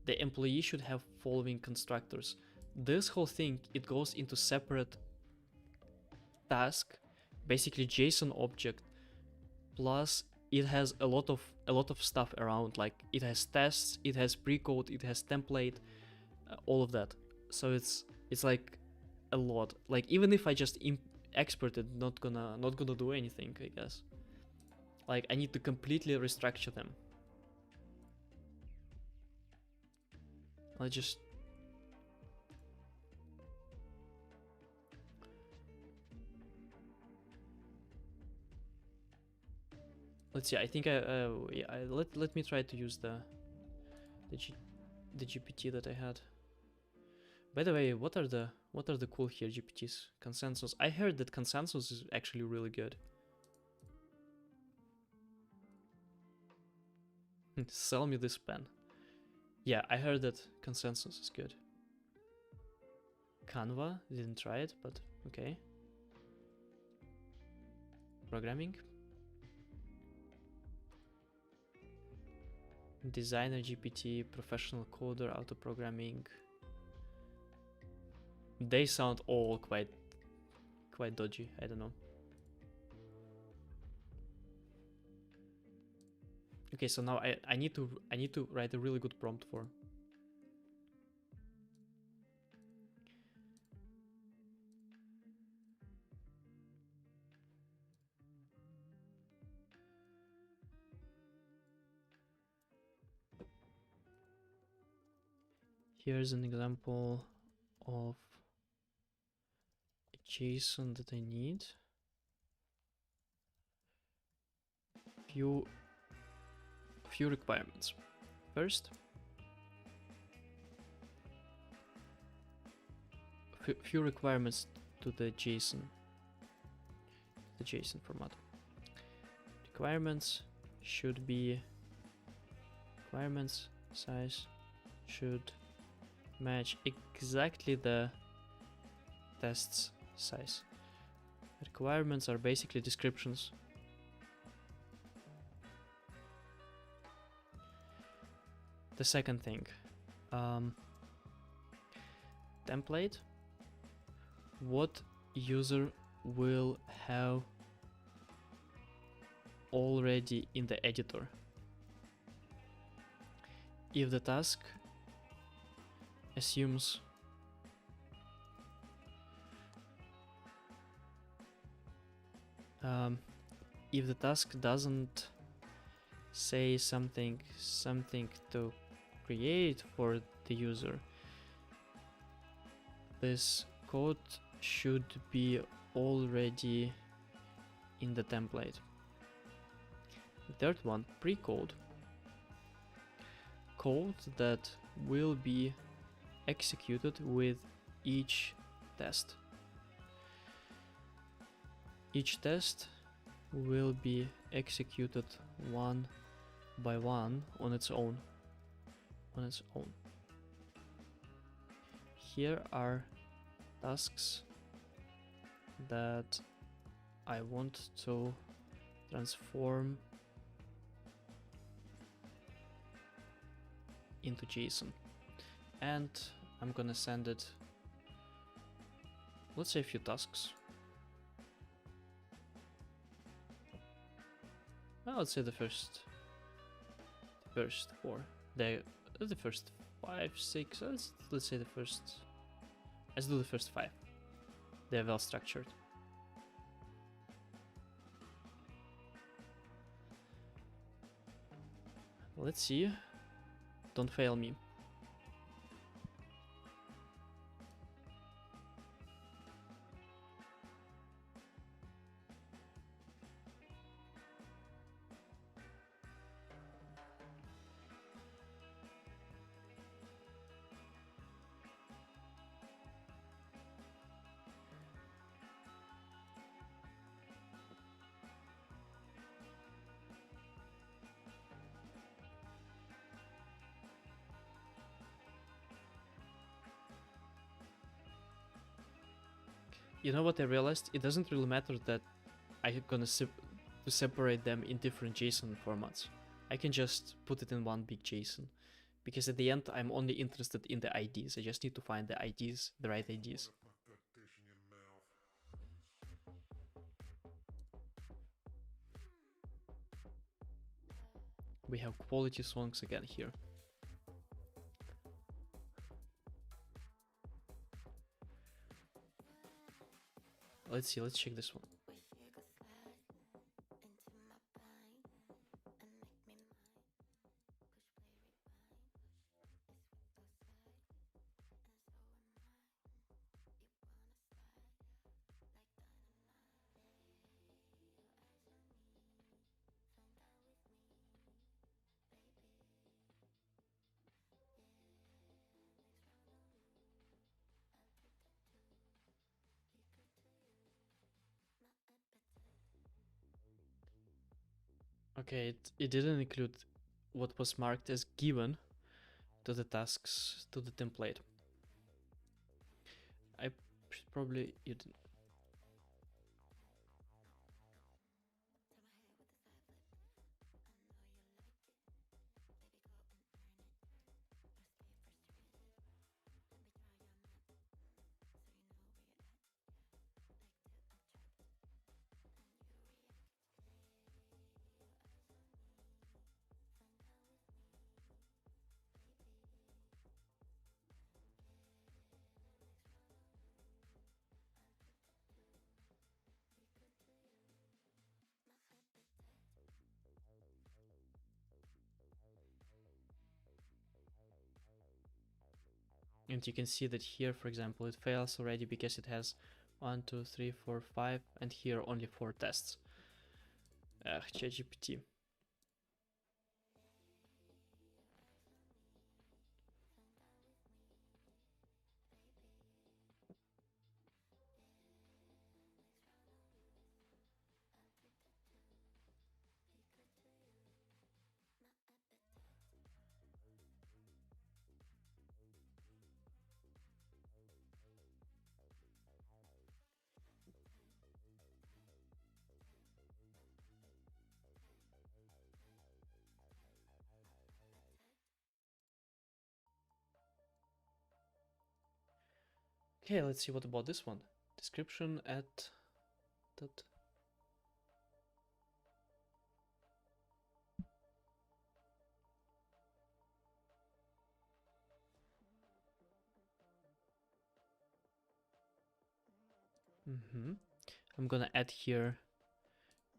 A: the employee should have following constructors. This whole thing, it goes into separate task, basically JSON object, plus it has a lot of stuff around, like it has tests, it has pre-code, it has template, all of that. So it's like a lot. Like even if I just exported, not gonna do anything, I guess. Like, I need to completely restructure them. Let's just... Let's see, I think let me try to use the GPT that I had. By the way, what are the cool here GPTs? Consensus. I heard that consensus is actually really good. Sell me this pen. Yeah, I heard that consensus is good. Canva, didn't try it, but okay. Programming. Designer GPT, professional coder, auto programming. They sound all quite dodgy. I don't know. Okay, so now I need to write a really good prompt for. Here's an example of a JSON that I need. Few requirements. First, few requirements to the JSON format. Requirements should be size should match exactly the test's size. Requirements are basically descriptions. The second thing, template, what user will have already in the editor. If the task assumes if the task doesn't say something to create for the user, this code should be already in the template. The third one, pre-code, code that will be executed with each test. Each test will be executed one by one on its own. Here are tasks that I want to transform into JSON, and I'm gonna send it, let's say, a few tasks. Well, let's say the first 4, the first 5, 6. Let's say the first. Let's do the first 5. They're well structured. Let's see. Don't fail me. You know what I realized? It doesn't really matter that I'm gonna separate them in different JSON formats. I can just put it in one big JSON, because at the end I'm only interested in the IDs. I just need to find the IDs, the right IDs. We have quality songs again here. let's see, let's check this one. Okay, it didn't include what was marked as given to the tasks, to the template. I should probably... You didn't. And you can see that here, for example, it fails already because it has 1, 2, 3, 4, 5, and here only 4 tests. ChatGPT. Okay, let's see what about this one. Description at that. I'm gonna add here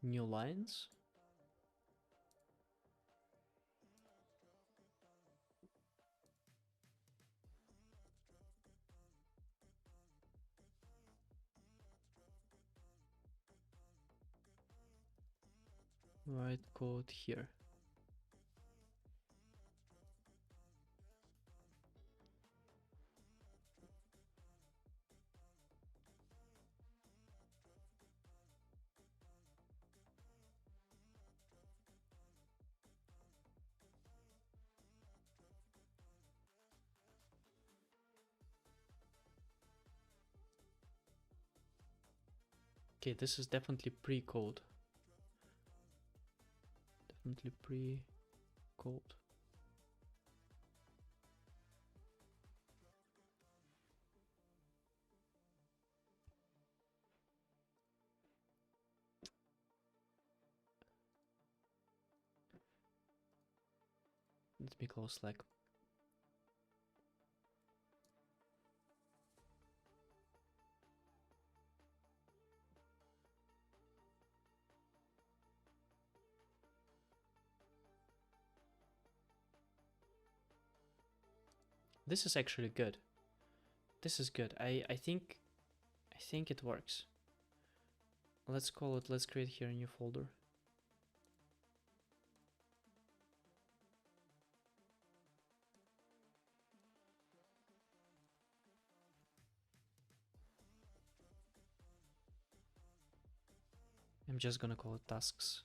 A: new lines. Write code here. Okay, this is definitely pre-code. Definitely pre-code. Let me close Slack. This is actually good. This is good. I think it works. Let's call it, let's create here a new folder. I'm just gonna call it tasks.json.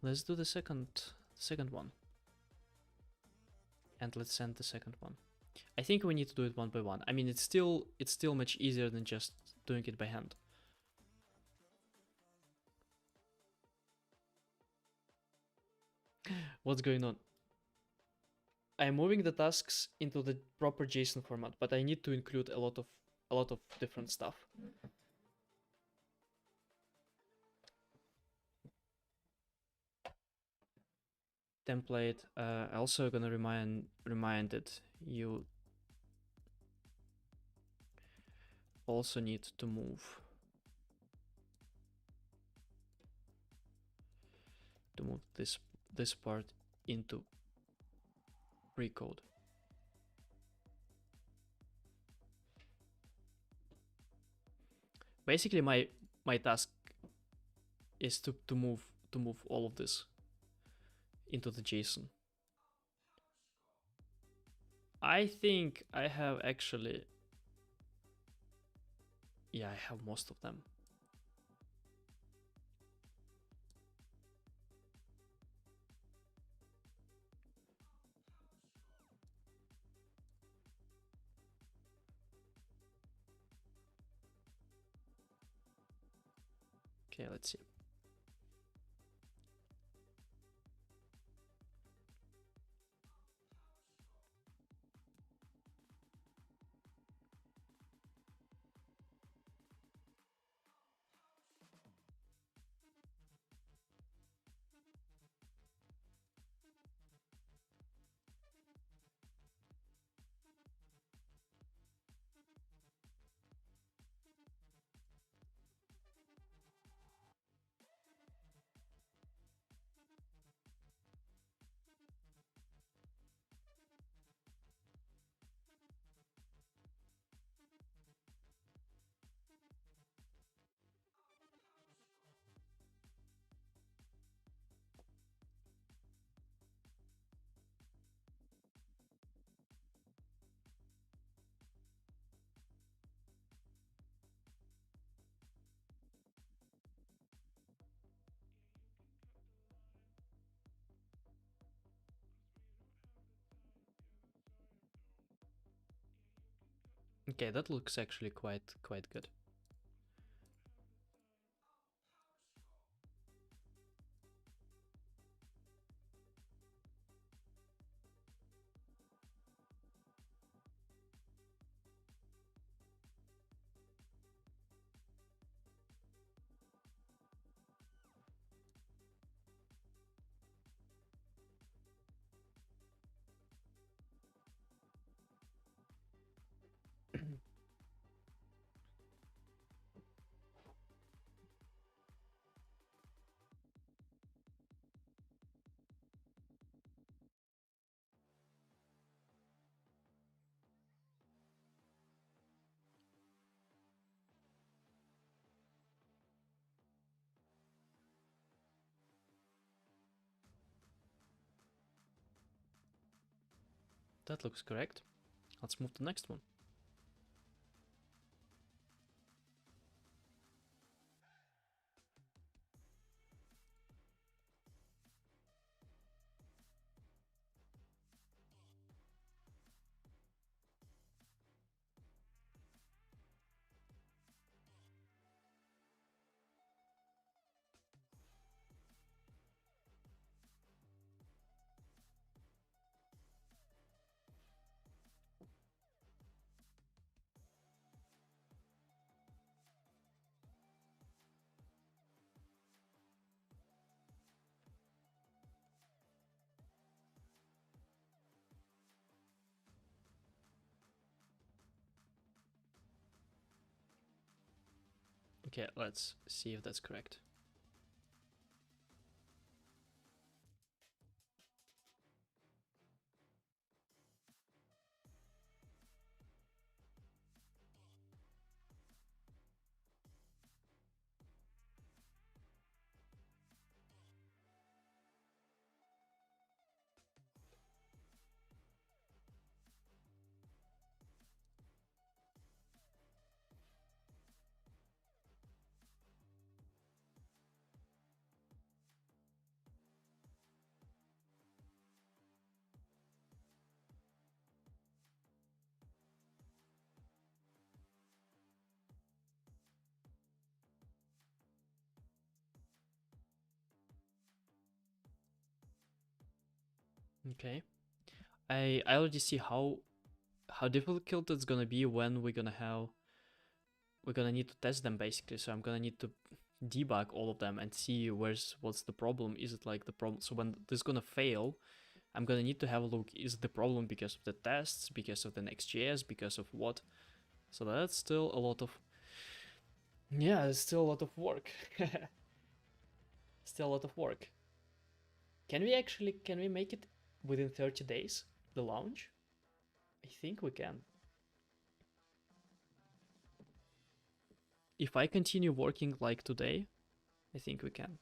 A: Let's do the second one. And let's send the second one. I think we need to do it one by one. I mean, it's still much easier than just doing it by hand. What's going on? I'm moving the tasks into the proper JSON format, but I need to include a lot of different stuff. template. Also gonna remind that you also need to move this part into pre-code. Basically, my task is to move all of this into the JSON. I think I have actually, yeah, I have most of them. Okay, let's see. Okay, that looks actually quite good. That looks correct. Let's move to the next one. Okay, let's see if that's correct. Okay. I already see how difficult it's gonna be when we're gonna need to test them basically. So I'm gonna need to debug all of them and see what's the problem. Is it like the problem? So when this is gonna fail, I'm gonna need to have a look. Is it the problem because of the tests, because of the Next.js, because of what? So that's still a lot of, yeah, it's still a lot of work. Still a lot of work. Can we make it within 30 days, the launch? I think we can. If I continue working like today, I think we can.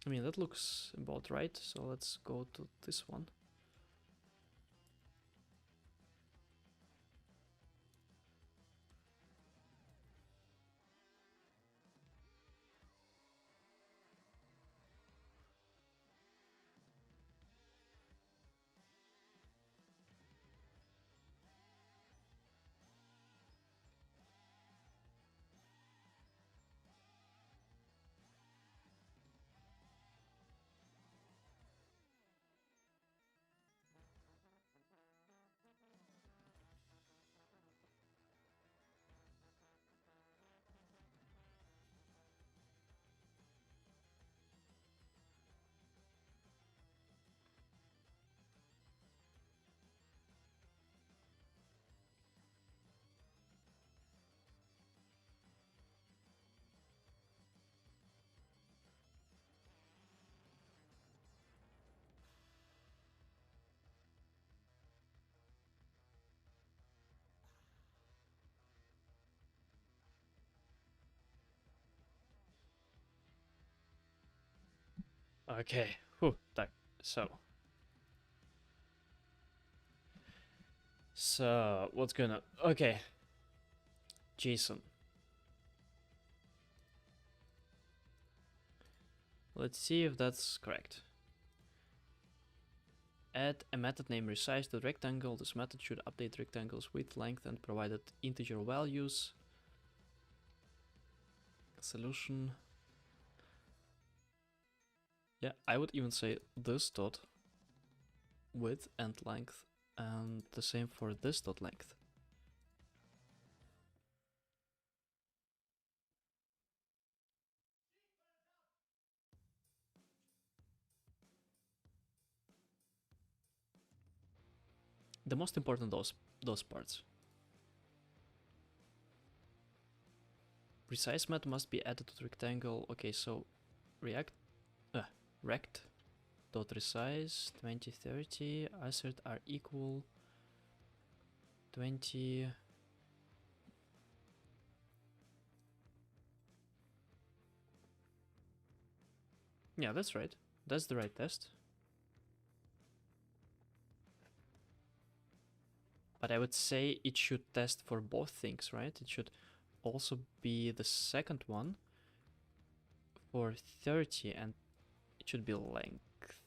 A: I mean, that looks about right, so let's go to this one. Okay, whew, так, so what's gonna, okay, JSON. Let's see if that's correct. Add a method name resize the rectangle. This method should update rectangle's width, length, and provided integer values. Solution. Yeah, I would even say this dot width and length, and the same for this dot length. The most important those parts. Resize method must be added to the rectangle. Okay, so rect dot resize 2030 assert are equal 20. Yeah, that's right. That's the right test. But I would say it should test for both things, right? It should also be the second one for 30, and it should be length.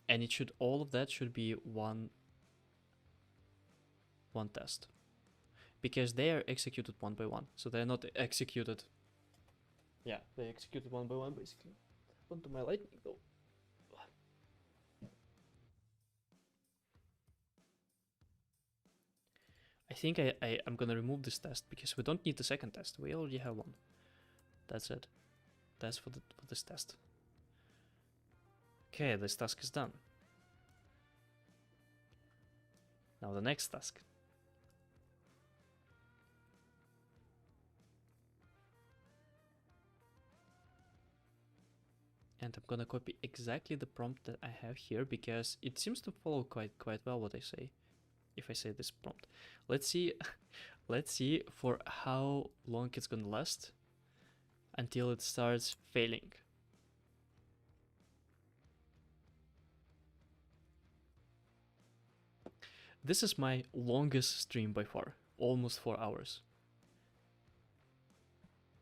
A: And it should, all of that should be one test. Because they are executed one by one. So they're not executed. Yeah, they executed one by one basically. What happened to my lightning though? I think I'm gonna remove this test because we don't need the second test. We already have one. That's it. That's for this test. Okay, this task is done. Now the next task. And I'm gonna copy exactly the prompt that I have here because it seems to follow quite well what I say. If I say this prompt, let's see, let's see for how long it's gonna last until it starts failing. This is my longest stream by far, almost 4 hours.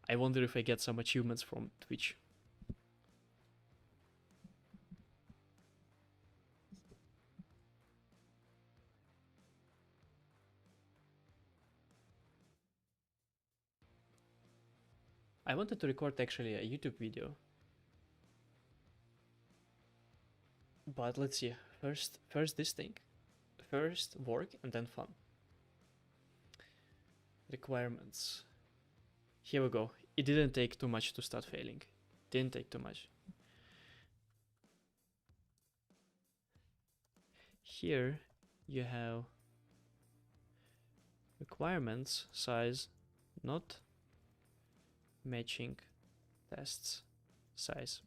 A: I wonder if I get some achievements from Twitch. I wanted to record actually a YouTube video. But let's see. First this thing. First work and then fun. Requirements. Here we go. It didn't take too much to start failing. Didn't take too much. Here you have requirements size not matching tests size.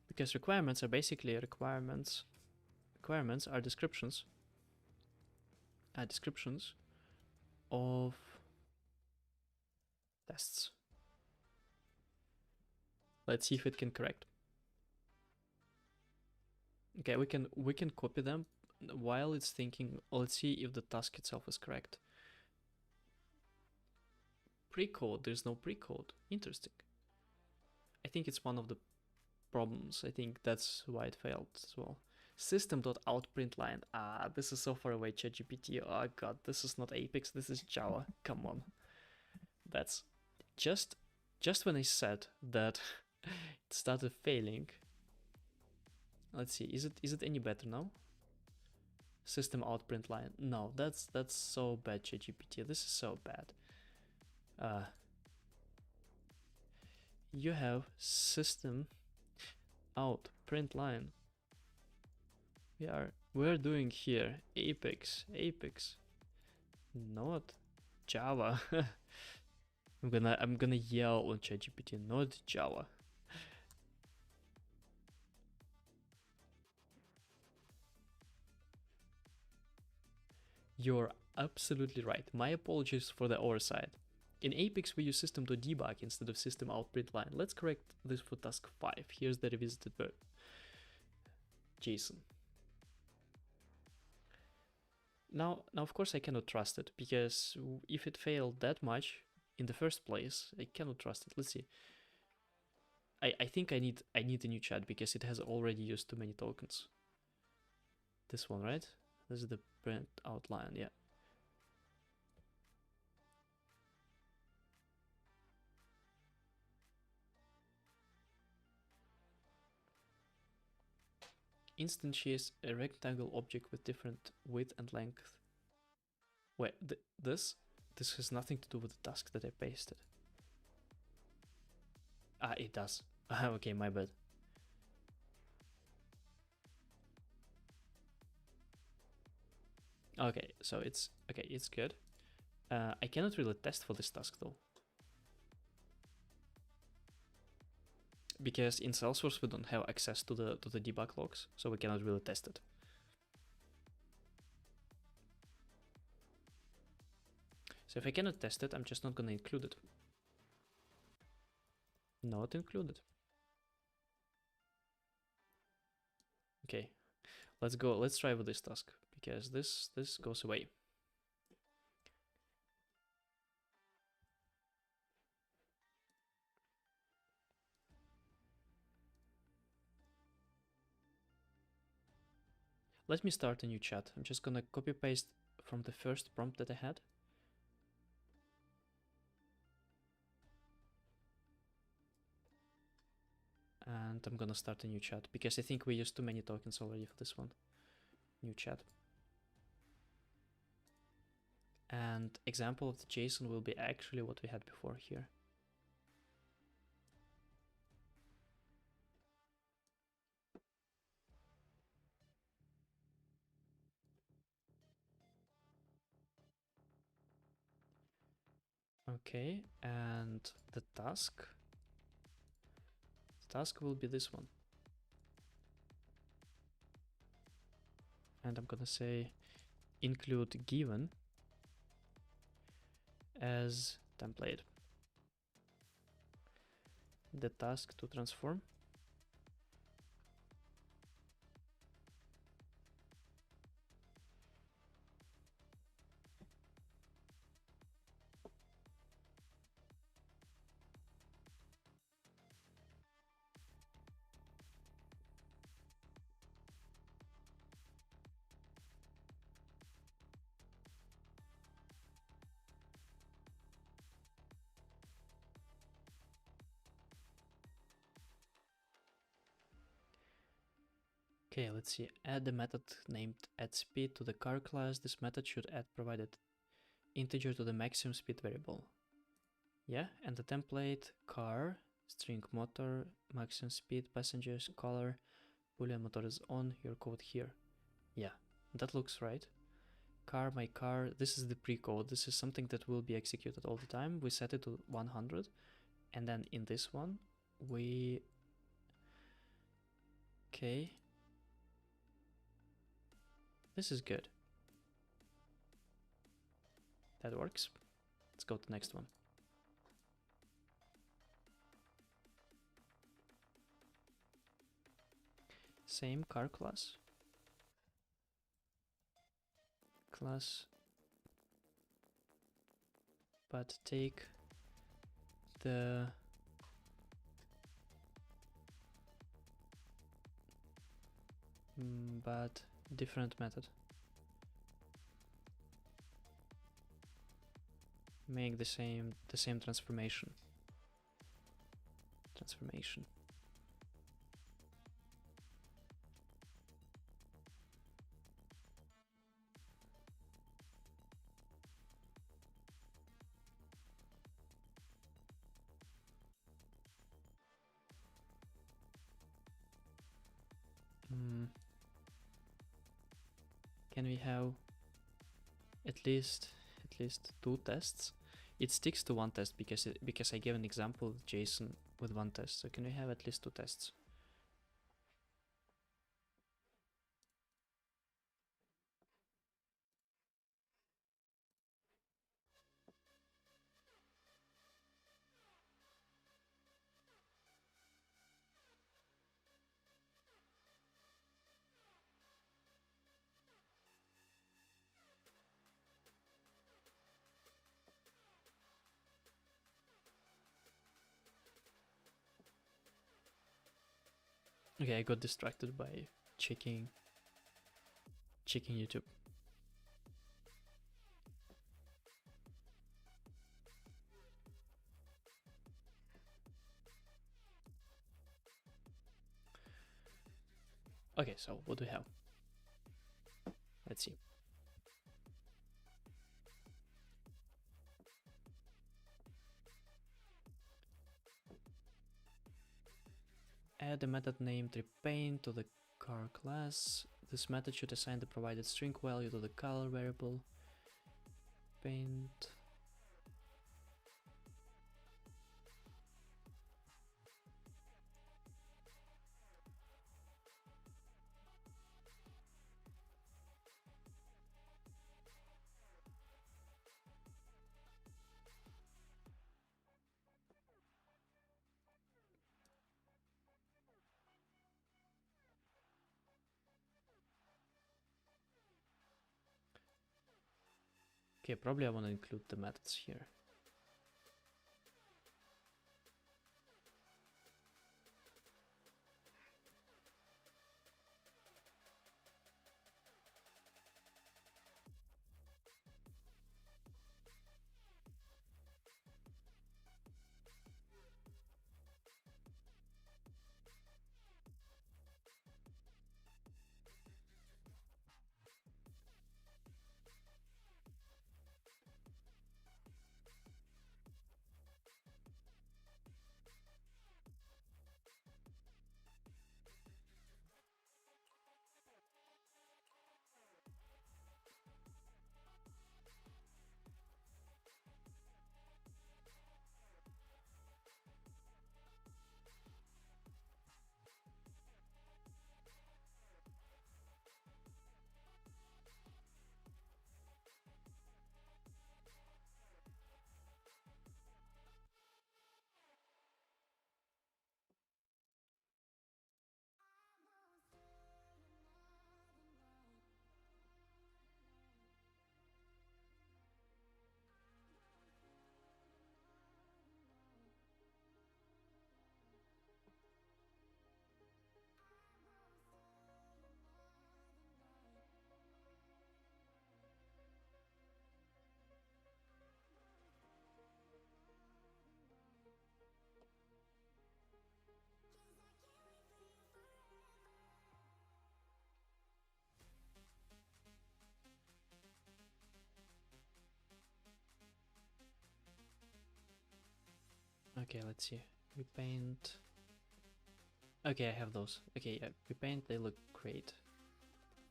A: Because requirements are basically requirements. Requirements are descriptions. Descriptions of tests. Let's see if it can correct. Okay, we can copy them while it's thinking. Let's see if the task itself is correct. Pre-code, there's no pre-code. Interesting. I think it's one of the problems. I think that's why it failed as well. System.out.println. This is so far away, ChatGPT. Oh god, this is not Apex, this is Java. Come on. That's just when I said that it started failing. Let's see, is it any better now? System.out.println. No, that's so bad, ChatGPT. This is so bad. You have system.out.println. We're doing here Apex, not Java. I'm gonna yell on ChatGPT, not Java. You're absolutely right. My apologies for the oversight. In Apex, we use system.debug instead of system.out.println. Let's correct this for task 5. Here's the revisited verb. JSON. Now, of course, I cannot trust it, because if it failed that much in the first place, I cannot trust it. Let's see. I think I need a new chat, because it has already used too many tokens. This one, right? This is the print outline, yeah. Instantiates a rectangle object with different width and length. Wait, this has nothing to do with the task that I pasted. It does. Okay, my bad. Okay, so it's good. I cannot really test for this task though, because in Salesforce we don't have access to the debug logs, so we cannot really test it. So if I cannot test it, I'm just not gonna include it. Not included. Okay, let's go. Let's try with this task, because this goes away. Let me start a new chat. I'm just gonna copy paste from the first prompt that I had. And I'm gonna start a new chat, because I think we used too many tokens already for this one. New chat. And example of the JSON will be actually what we had before here. Okay, and the task will be this one. And I'm gonna say include given as template. The task to transform. Okay, let's see. Add the method named addSpeed to the car class. This method should add provided integer to the maximum speed variable. Yeah, and the template car, string motor, maximum speed, passengers, color, boolean motor is on, your code here. Yeah, that looks right. Car, my car, this is the pre-code. This is something that will be executed all the time. We set it to 100. And then in this one, we... Okay. This is good. That works. Let's go to the next one. Same car class. But take the but different method. Make the same transformation. Can we have at least 2 tests? It sticks to 1 test because I gave an example of JSON with 1 test. So can we have at least 2 tests? Okay, I got distracted by checking YouTube. Okay, so what do we have? Let's see. Add a method named repaint to the car class. This method should assign the provided string value to the color variable. Paint. Okay, probably I want to include the methods here. Okay, let's see. Repaint. Okay, I have those. Okay, yeah, repaint, they look great.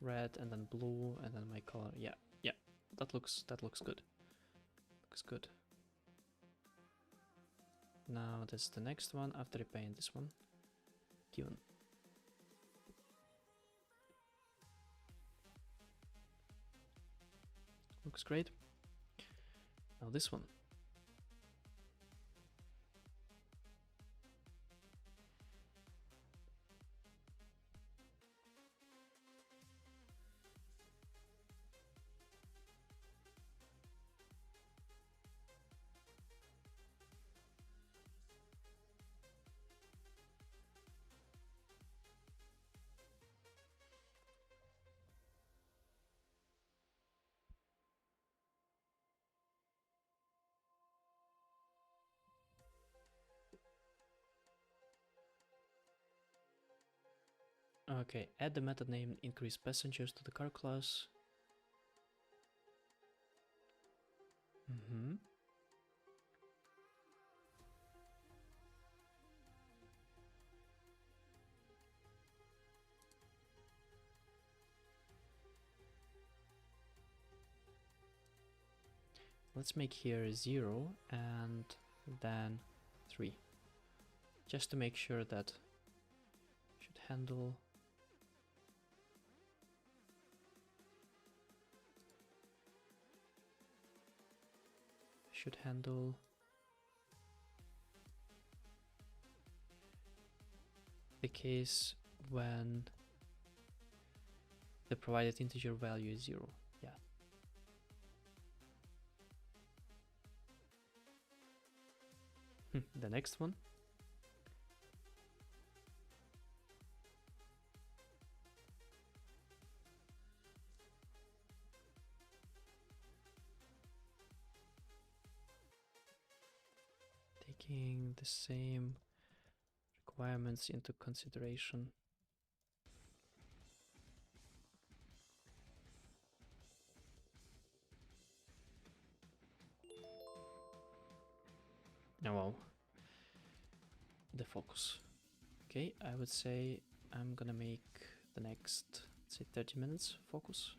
A: Red and then blue and then my color. Yeah, yeah, that looks good. Looks good. Now that's the next one after repaint this one. Given. Looks great. Now this one. Okay, add the method name increase passengers to the car class. Let's make here 0 and then 3. Just to make sure that should handle. Should handle the case when the provided integer value is 0. Yeah. The next one. Taking the same requirements into consideration. Oh wow. The focus. Okay, I would say I'm gonna make the next, let's say 30 minutes focus.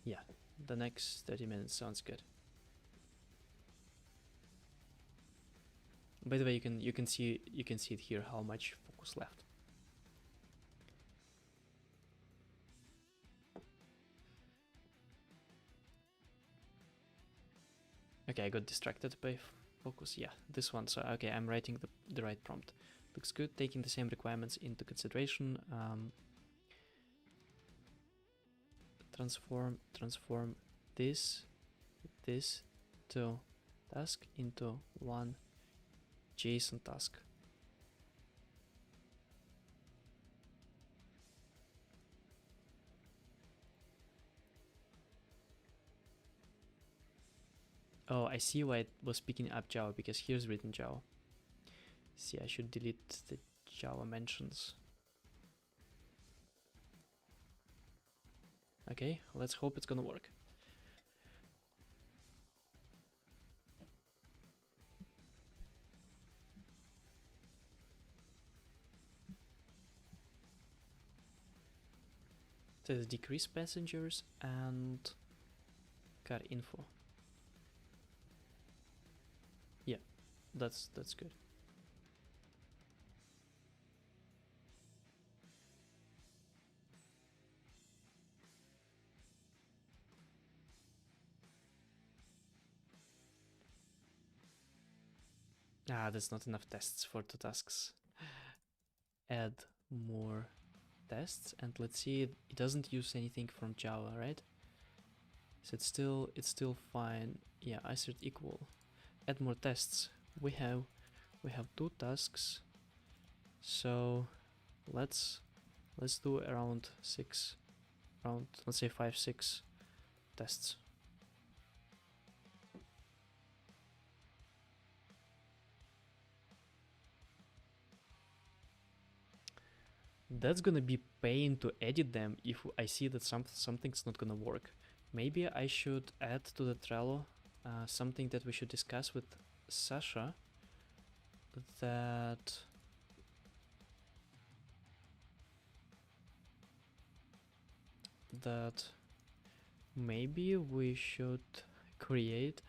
A: Yeah, the next 30 minutes sounds good. By the way, you can see it here how much focus left. Okay, I got distracted by focus. Yeah, this one. So okay, I'm writing the right prompt. Looks good. Taking the same requirements into consideration. Transform this to task into one JSON task. Oh, I see why it was picking up Java, because here's written Java. See, I should delete the Java mentions. Okay, let's hope it's gonna work. It says decrease passengers and car info. Yeah, that's good. Ah, there's not enough tests for 2 tasks. Add more tests, and let's see, it doesn't use anything from Java, right? So it's still fine. Yeah, assert equal. Add more tests. We have 2 tasks. So let's do around 6, let's say 5, 6 tests. That's gonna be pain to edit them if I see that something's not gonna work. Maybe I should add to the Trello something that we should discuss with Sasha, that maybe we should create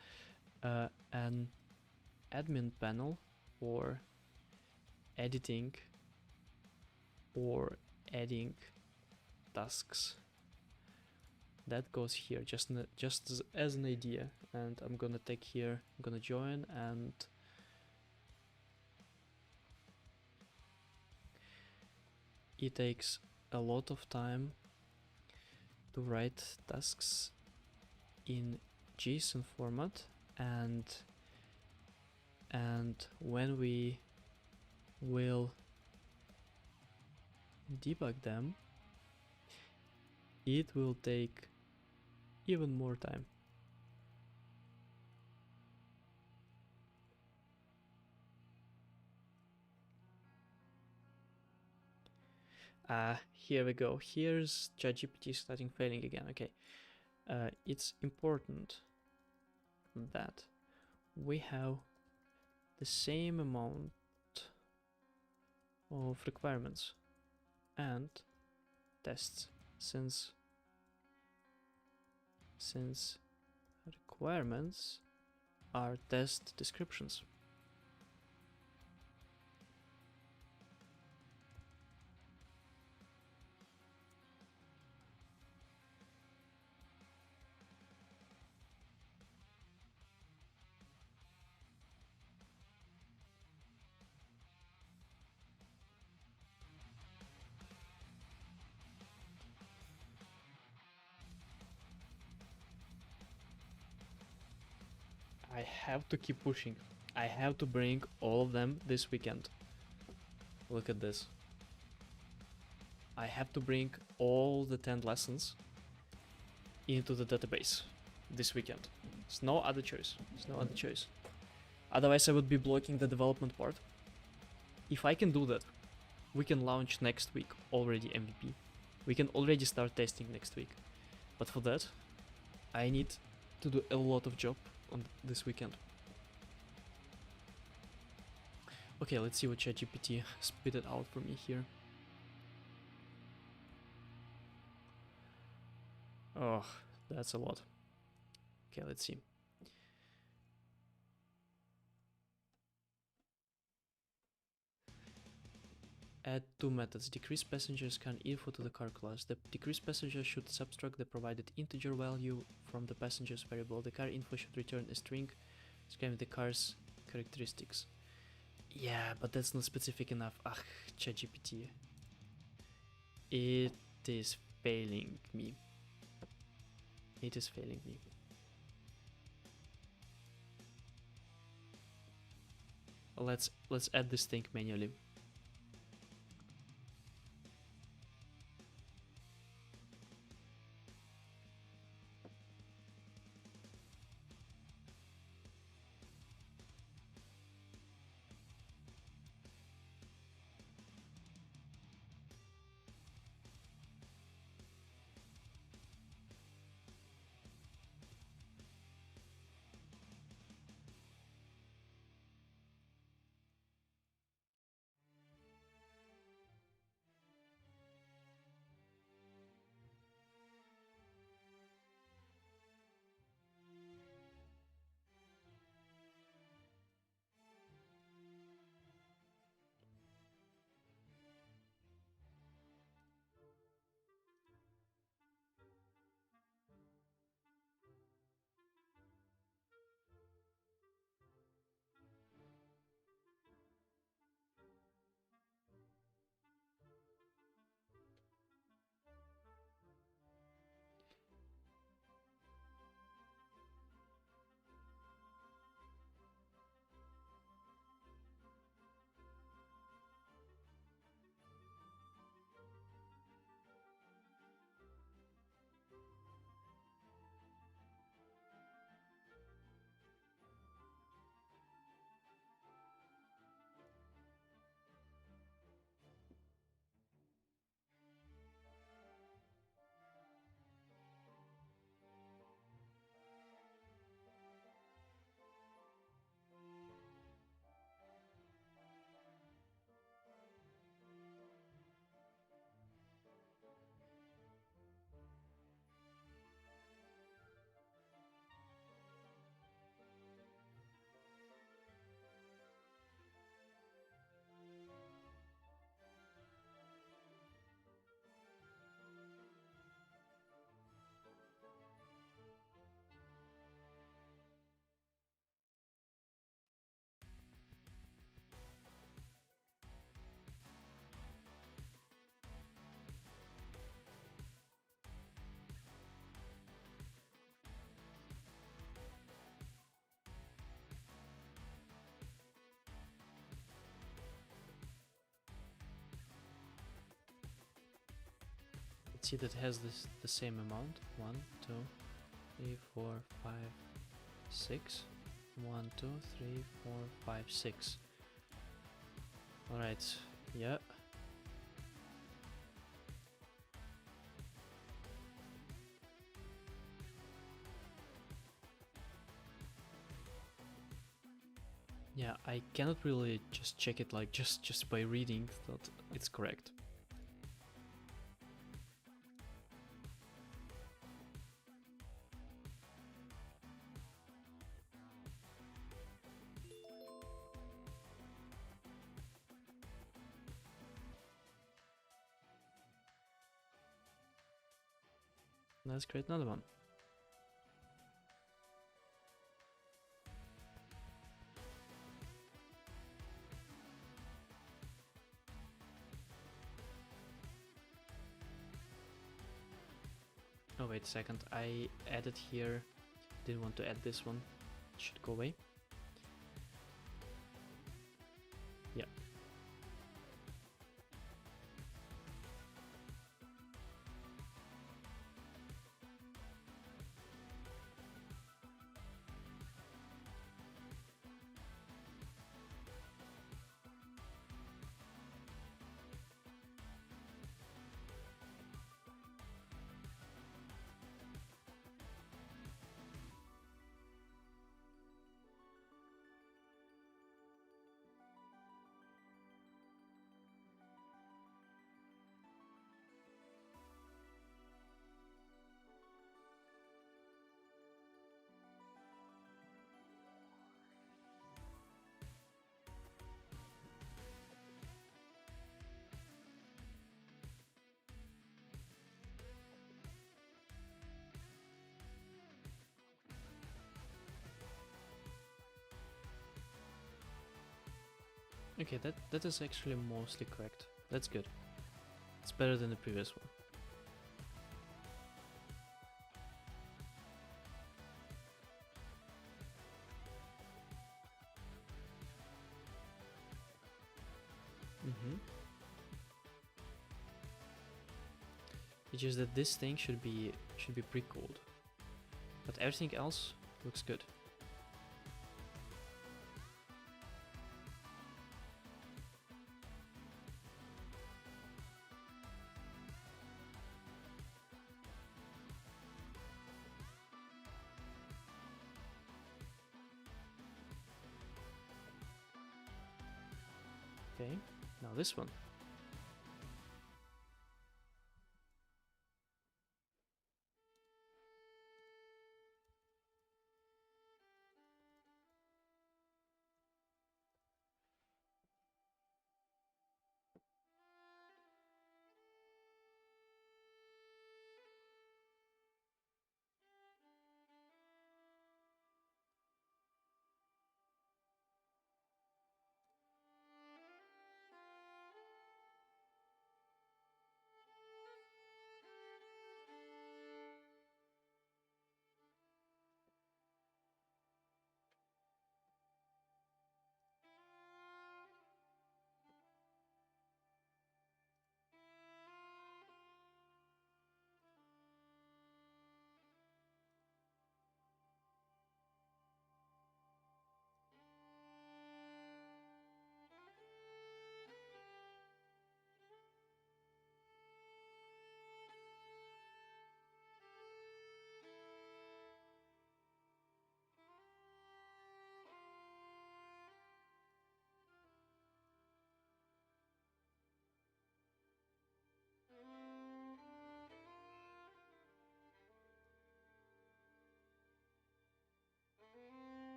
A: an admin panel for editing or adding tasks. That goes here, just as an idea, and I'm gonna take here, I'm gonna join, and it takes a lot of time to write tasks in JSON format, and when we will debug them, it will take even more time. Here we go. Here's ChatGPT starting failing again. Okay. It's important that we have the same amount of requirements and tests, since requirements are test descriptions. I have to keep pushing. I have to bring all of them this weekend. Look at this. I have to bring all the 10 lessons into the database this weekend. There's no other choice. There's no other choice. Otherwise I would be blocking the development part. If I can do that, we can launch next week already MVP. We can already start testing next week. But for that, I need to do a lot of job on this weekend. Okay, let's see what ChatGPT spit it out for me here. Oh, that's a lot. Okay, let's see. Add two methods. Decrease passenger scan info to the car class. The decrease passenger should subtract the provided integer value from the passenger's variable. The car info should return a string describing the car's characteristics. Yeah, but that's not specific enough. Ugh, ChatGPT. It is failing me. It is failing me. Let's add this thing manually. Let's see that has the same amount. 1, 2, 3, 4, 5, 6. 1, 2, 3, 4, 5, 6. Alright, yeah. Yeah, I cannot really just check it like just by reading that it's correct. Let's create another one. Oh wait a second, I added here, didn't want to add this one, it should go away. Yeah. Okay, that is actually mostly correct. That's good. It's better than the previous one. It's just that this thing should be pre-called, but everything else looks good. Okay, now this one.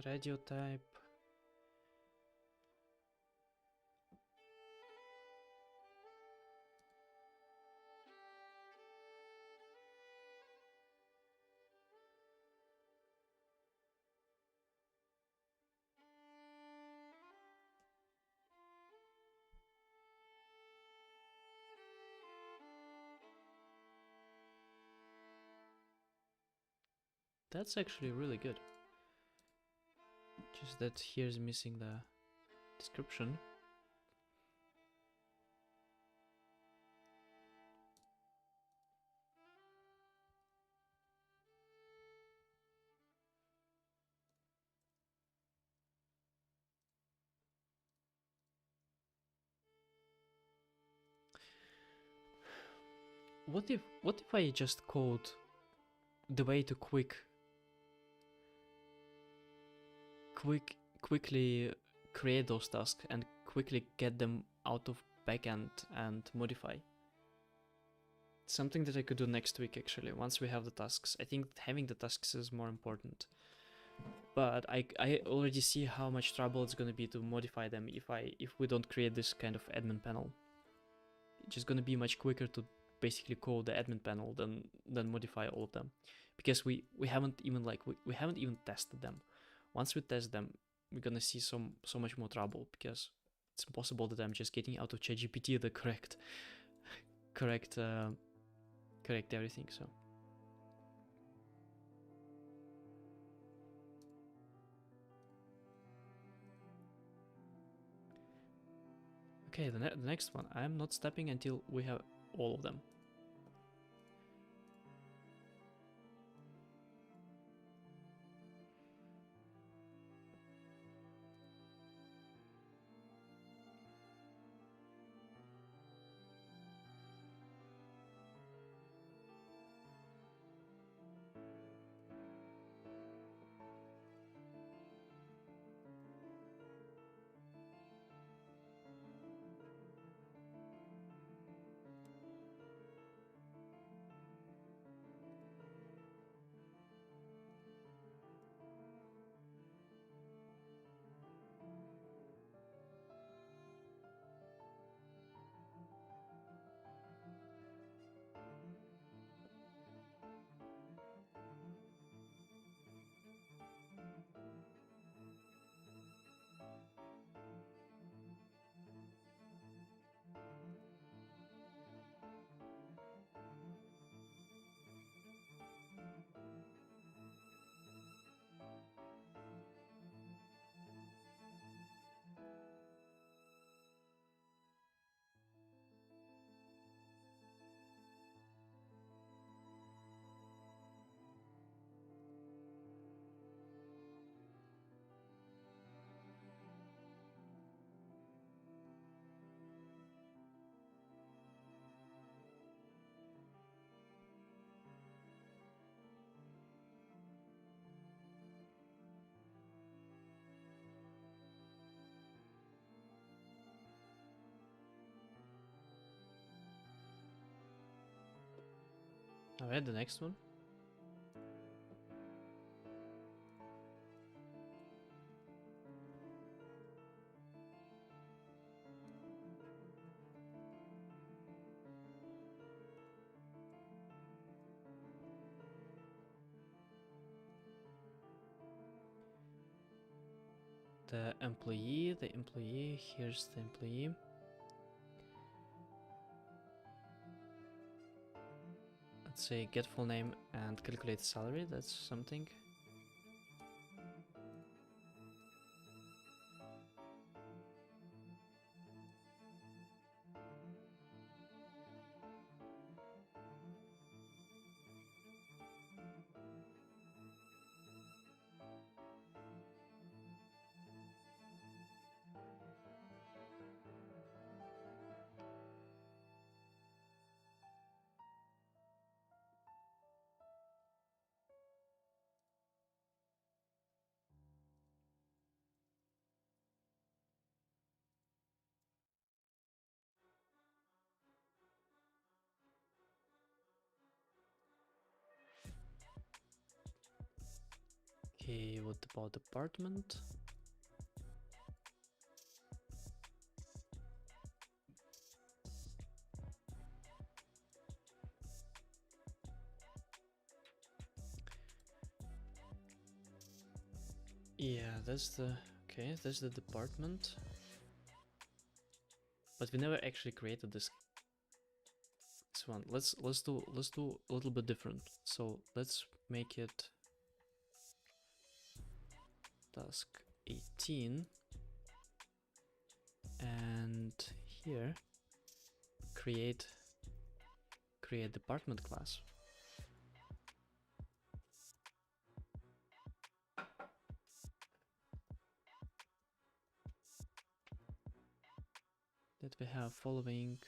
A: Radio type. That's actually really good. Just that here's missing the description. What if I just code the way to quickly create those tasks and quickly get them out of backend and modify? Something that I could do next week actually, once we have the tasks. I think having the tasks is more important. But I already see how much trouble it's gonna be to modify them if we don't create this kind of admin panel. It's just gonna be much quicker to basically code the admin panel than modify all of them, because we haven't even we haven't even tested them. Once we test them, we're gonna see so much more trouble, because it's impossible that I'm just getting out of ChatGPT the correct everything. So okay, the next one, I'm not stopping until we have all of them. Alright, the next one. The employee, here's the employee. Let's say get full name and calculate salary, that's something. Okay, what about department? Yeah, that's the department. But we never actually created this one. Let's do a little bit different. So let's make it task 18, and here create department class. That we have following.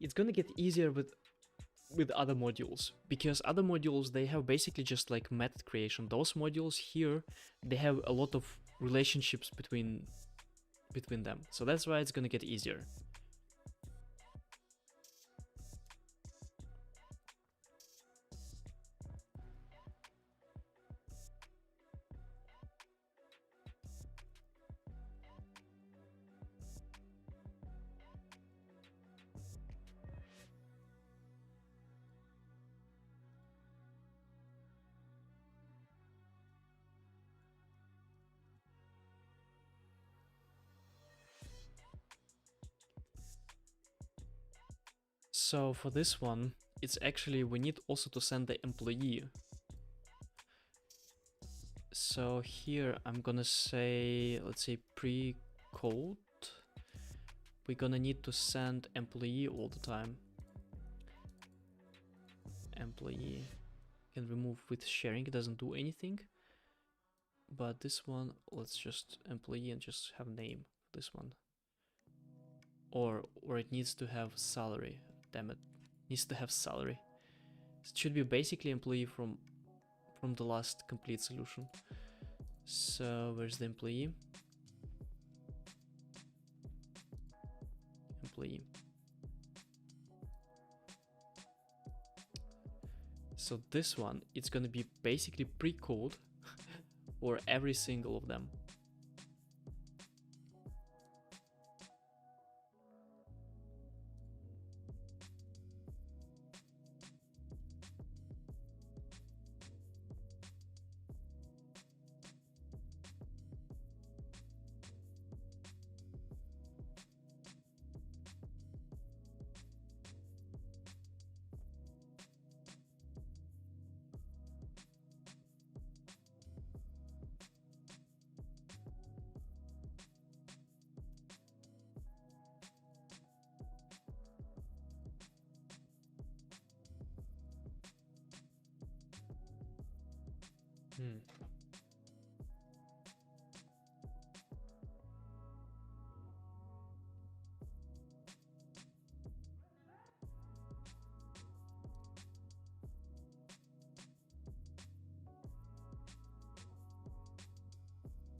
A: It's gonna get easier with other modules, because other modules, they have basically just like method creation. Those modules here, they have a lot of relationships between them, so that's why it's gonna get easier. So for this one, it's actually, we need also to send the employee. So here I'm gonna say, let's say pre-code. We're gonna need to send employee all the time. Employee can remove with sharing, it doesn't do anything. But this one, let's just employee and just have name, this one. Or it needs to have salary. Damn it, needs to have salary. It should be basically employee from the last complete solution. So where's the employee? Employee. So this one, it's gonna be basically pre-code for every single of them.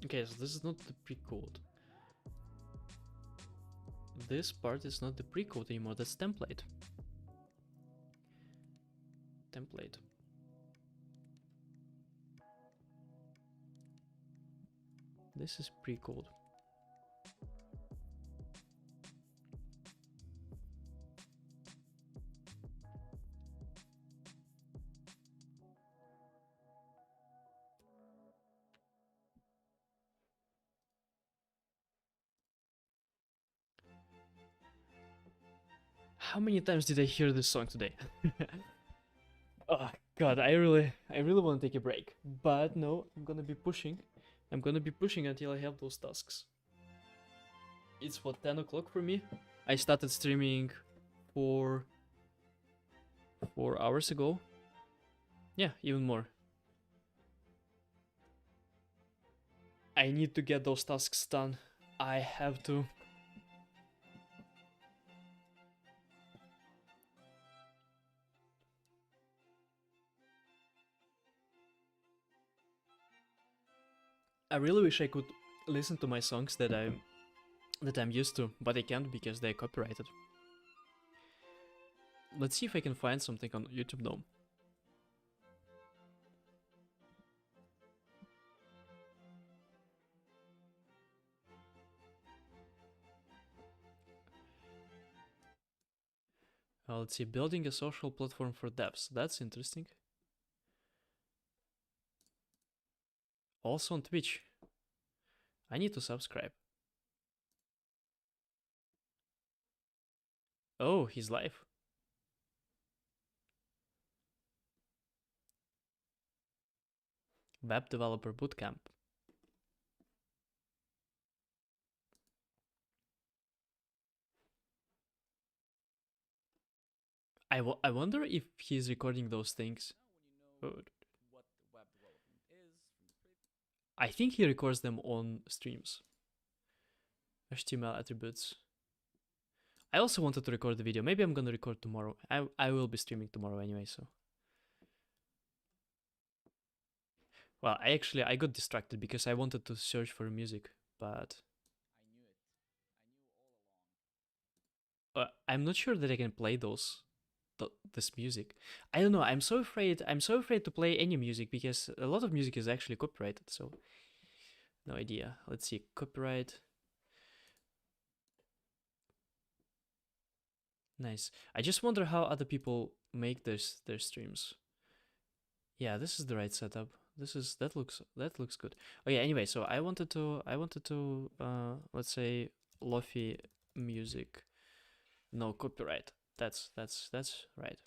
A: Okay, so this is not the pre-code. This part is not the pre-code anymore, that's template. Template. This is pre-code. How many times did I hear this song today? Oh god, I really want to take a break. But no, I'm gonna be pushing. I'm gonna be pushing until I have those tasks. It's what, 10 o'clock for me? I started streaming 4 hours ago. Yeah, even more. I need to get those tasks done. I have to. I really wish I could listen to my songs that I'm used to, but I can't because they're copyrighted. Let's see if I can find something on YouTube though. Let's see, building a social platform for devs. That's interesting. Also on Twitch. I need to subscribe. Oh, he's live. Web Developer Bootcamp. I wonder if he's recording those things. I think he records them on streams. HTML attributes. I also wanted to record the video. Maybe I'm gonna record tomorrow. I will be streaming tomorrow anyway, so. Well, I got distracted because I wanted to search for music, but I'm not sure that I can play this music. I don't know. I'm so afraid to play any music because a lot of music is actually copyrighted. So no idea. Let's see, copyright. Nice. I just wonder how other people make their streams. Yeah, this is the right setup. That looks good. Oh yeah. Anyway, so I wanted to let's say lofi music. No copyright. That's right.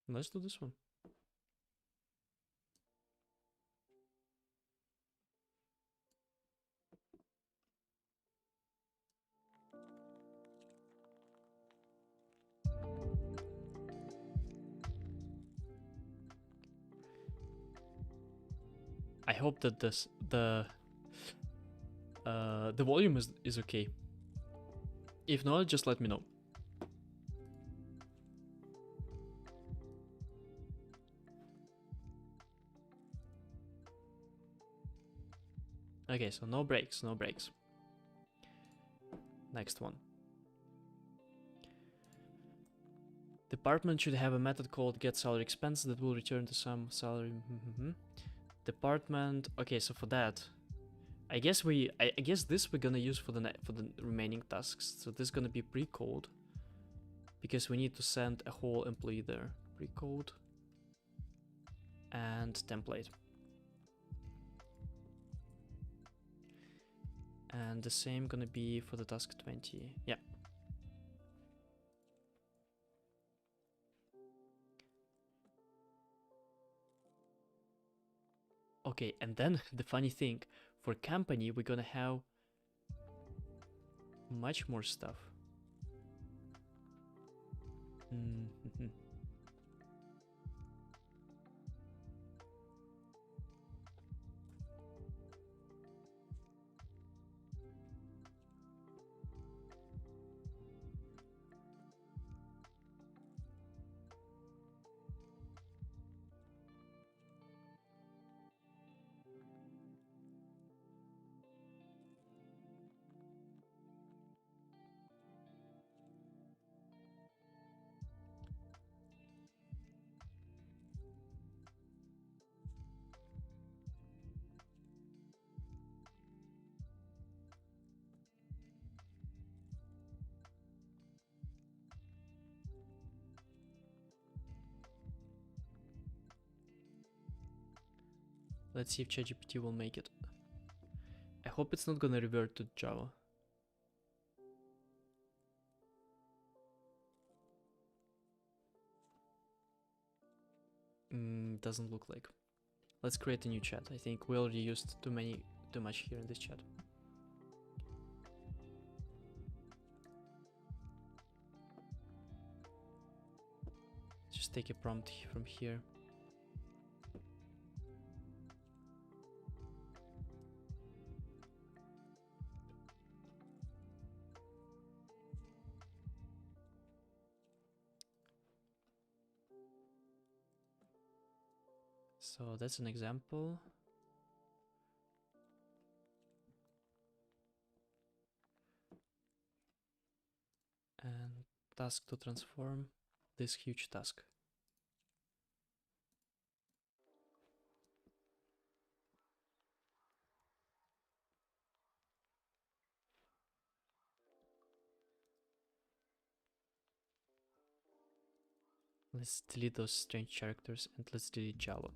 A: Let's do this one. I hope that the volume is okay. If not, just let me know. Okay, so no breaks. Next one. Department should have a method called getSalaryExpense that will return to some salary. Department. Okay, so for that, I guess this we're gonna use for the remaining tasks. So this is gonna be pre-code because we need to send a whole employee there. Pre-code and template. And the same gonna be for the task 20. Yeah. Okay, and then the funny thing, for company, we're gonna have much more stuff. Let's see if ChatGPT will make it. I hope it's not gonna revert to Java. Doesn't look like. Let's create a new chat. I think we already used too much here in this chat. Just take a prompt from here. So that's an example. And task to transform this huge task. Let's delete those strange characters and let's delete Java.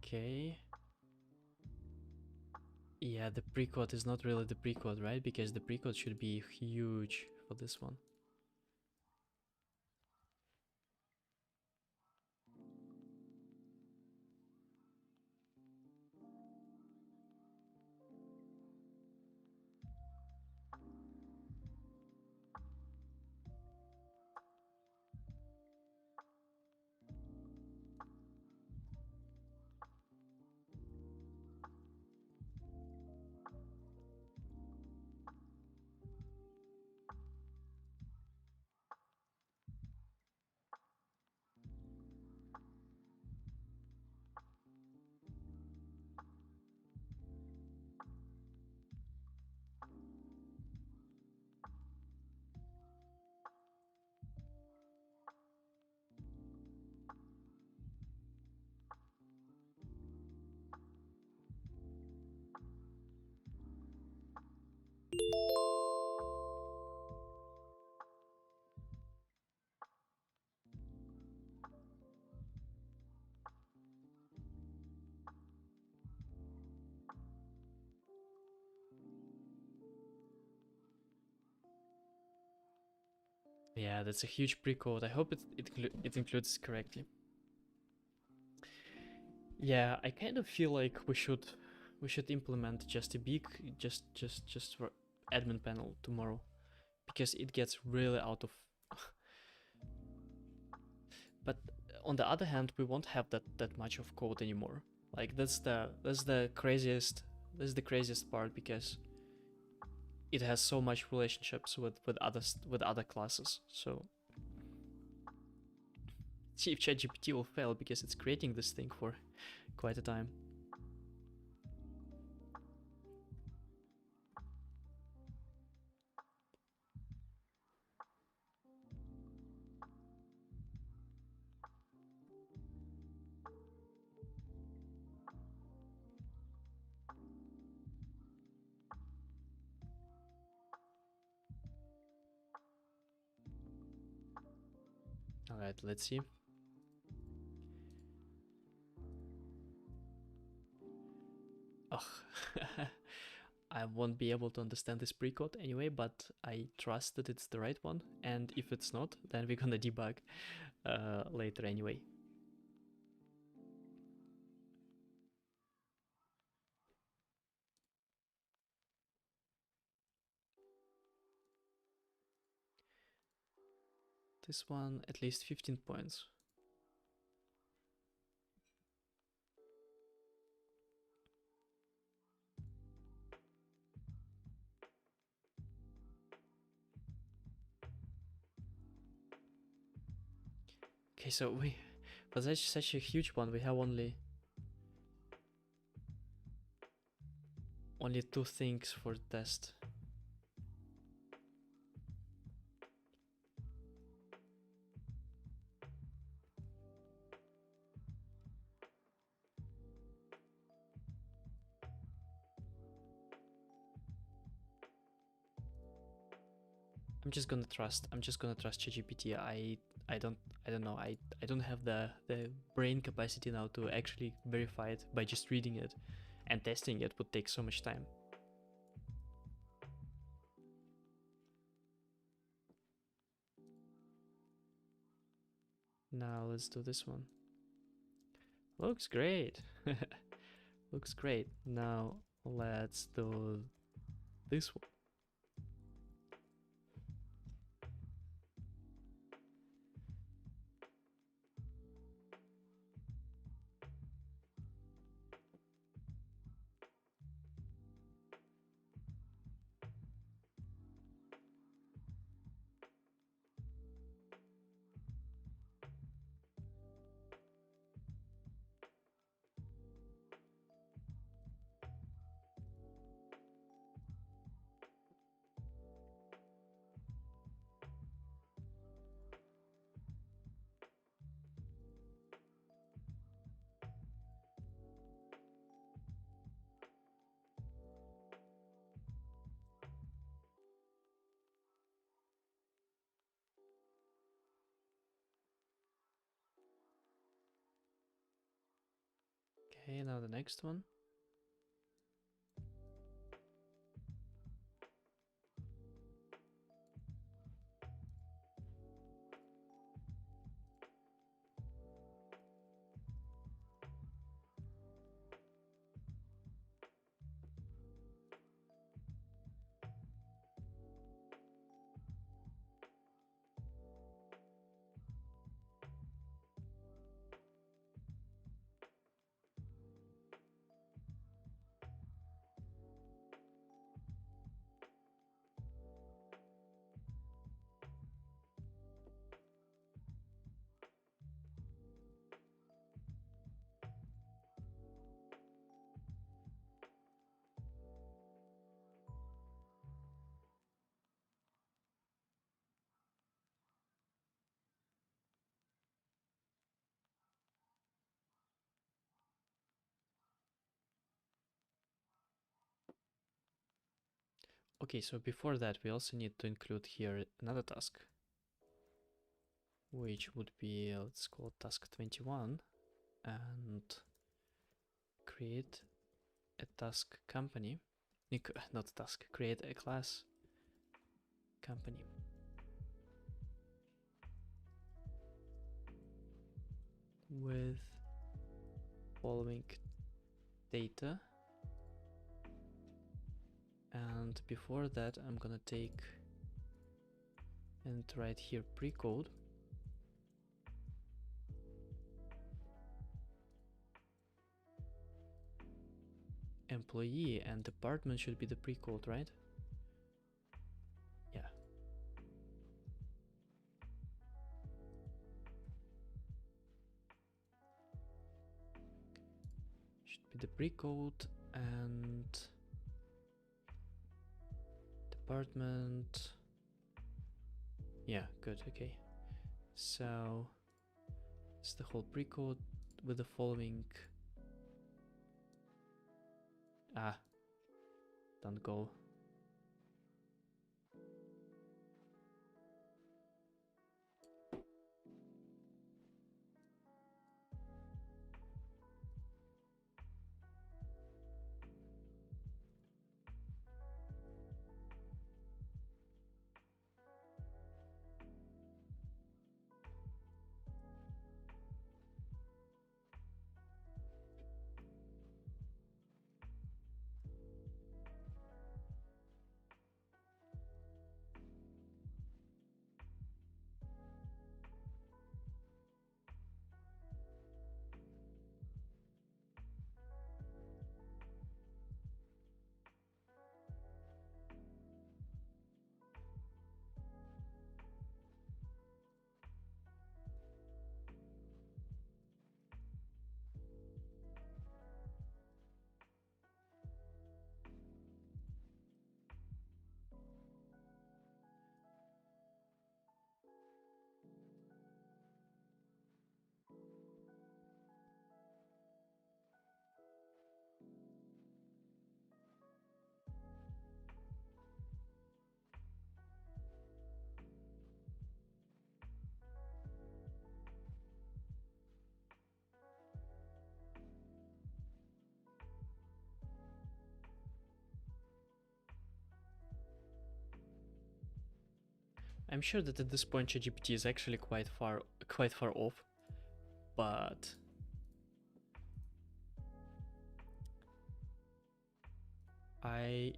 A: Okay. Yeah, the pre-code is not really the pre-code, right? Because the pre-code should be huge for this one. Yeah, that's a huge pre-code. I hope it includes correctly. Yeah, I kind of feel like we should implement just a big just for admin panel tomorrow, because it gets really out of. But on the other hand, we won't have that much of code anymore. Like that's the craziest part, because it has so much relationships with other classes. So see if ChatGPT will fail, because it's creating this thing for quite a time. All right, let's see. Ugh. I won't be able to understand this pre-code anyway, but I trust that it's the right one, and if it's not, then we're gonna debug later anyway. This one, at least 15 points. Okay, so for such a huge one, we have only two things for test. I'm just gonna trust ChatGPT. I don't know. I don't have the brain capacity now to actually verify it by just reading it, and testing it would take so much time. Now let's do this one. Looks great. Looks great. Now let's do this one. Okay, now the next one. Okay, so before that, we also need to include here another task, which would be, let's call it task 21, and create a task company, not task, create a class company. With following data. And before that, I'm gonna take and write here pre-code. Employee and department should be the pre-code, right? Yeah. Should be the pre-code and department. Yeah, good, okay. So it's the whole pre-code with the following. Don't go. I'm sure that at this point ChatGPT is actually quite far off, but I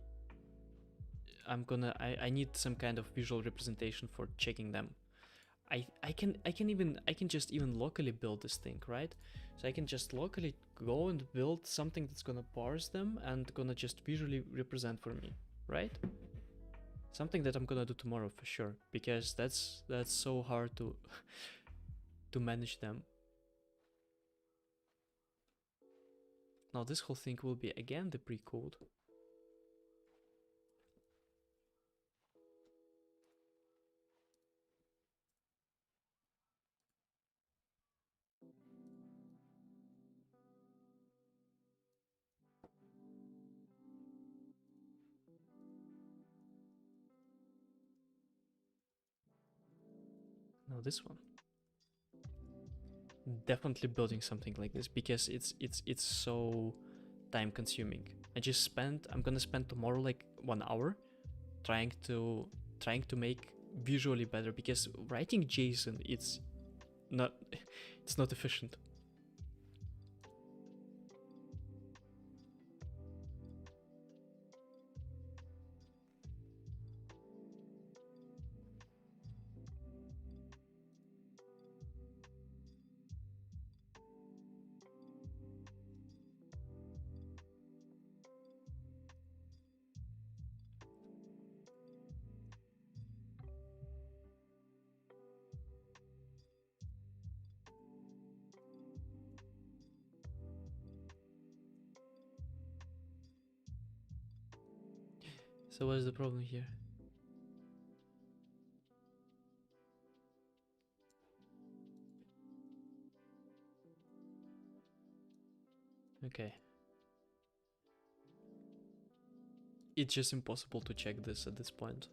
A: need some kind of visual representation for checking them. I can just even locally build this thing, right? So I can just locally go and build something that's gonna parse them and gonna just visually represent for me, right? Something that I'm gonna do tomorrow for sure, because that's so hard to to manage them. Now this whole thing will be again the pre-code. Now this one. definitely building something like this, because it's so time consuming. I'm gonna spend tomorrow like 1 hour trying to make visually better, because writing JSON, it's not efficient. So what's the problem here? Okay. It's just impossible to check this at this point.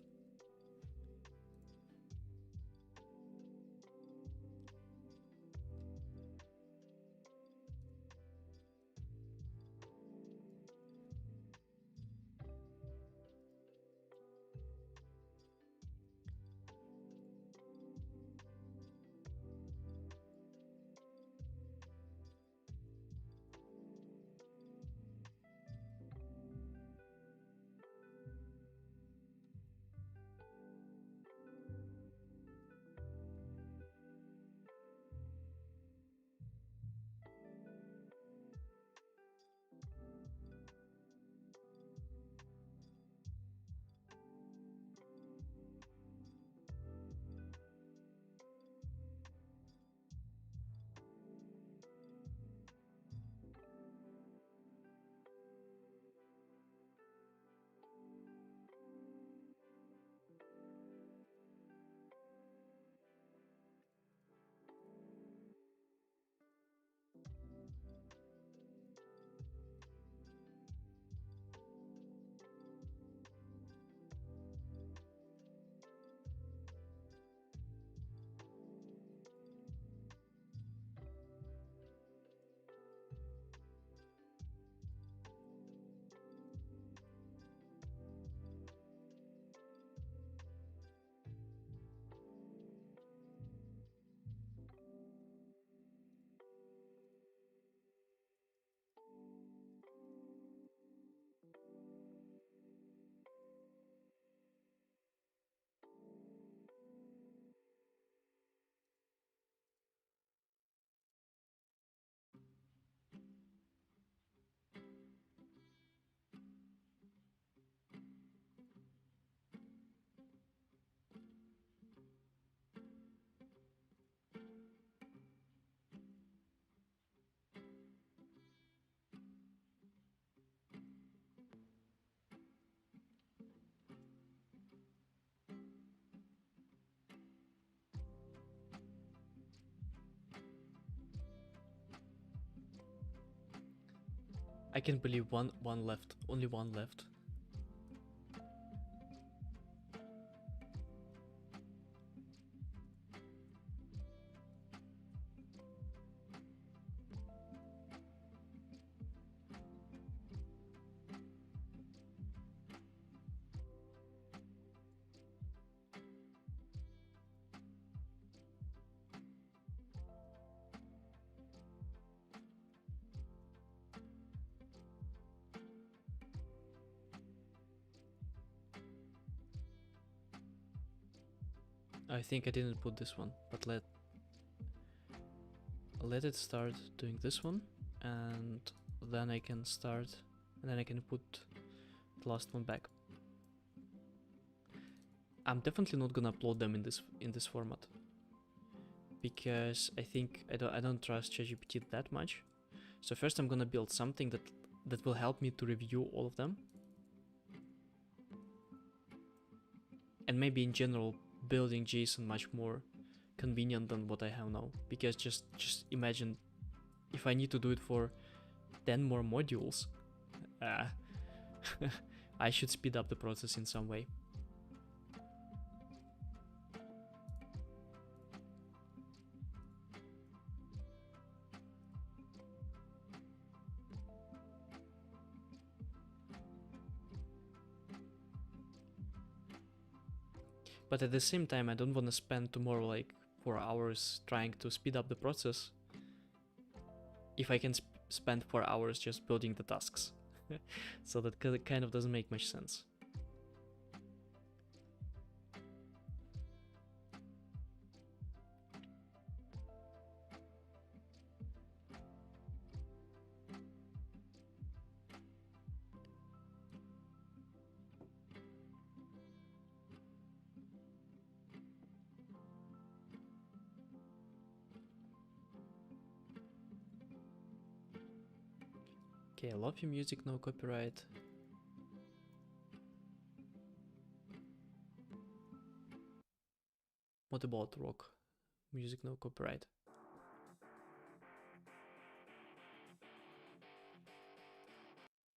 A: I can't believe one left. Only one left. I think I didn't put this one, but let it start doing this one, and then I can start, and then I can put the last one back. I'm definitely not gonna upload them in this format, because I think I don't trust ChatGPT that much. So first I'm gonna build something that will help me to review all of them, and maybe in general building JSON much more convenient than what I have now. Because just imagine if I need to do it for 10 more modules, I should speed up the process in some way. But at the same time, I don't want to spend tomorrow like 4 hours trying to speed up the process if I can spend 4 hours just building the tasks. So that kind of doesn't make much sense. Okay, I love your music, no copyright. What about rock? Music, no copyright.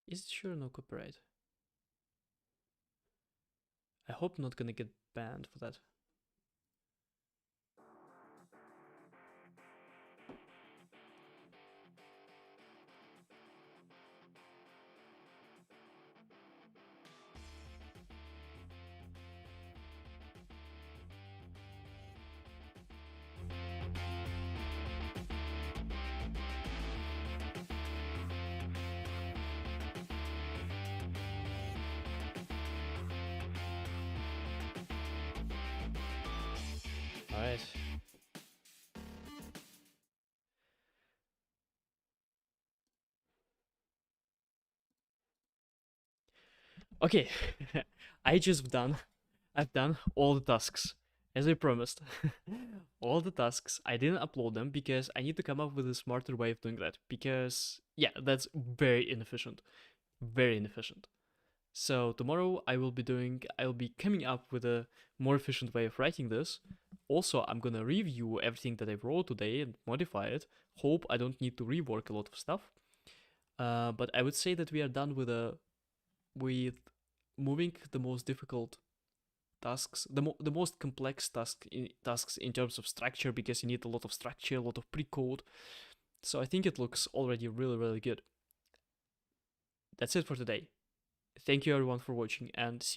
A: Is it sure no copyright? I hope not gonna get banned for that. Alright. Okay, I've done all the tasks, as I promised. All the tasks, I didn't upload them because I need to come up with a smarter way of doing that, because, yeah, that's very inefficient. Very inefficient. So tomorrow I'll be coming up with a more efficient way of writing this. Also, I'm gonna review everything that I wrote today and modify it. Hope I don't need to rework a lot of stuff. But I would say that we are done with moving the most difficult tasks, the most complex tasks in terms of structure, because you need a lot of structure, a lot of pre-code. So I think it looks already really, really good. That's it for today. Thank you everyone for watching, and see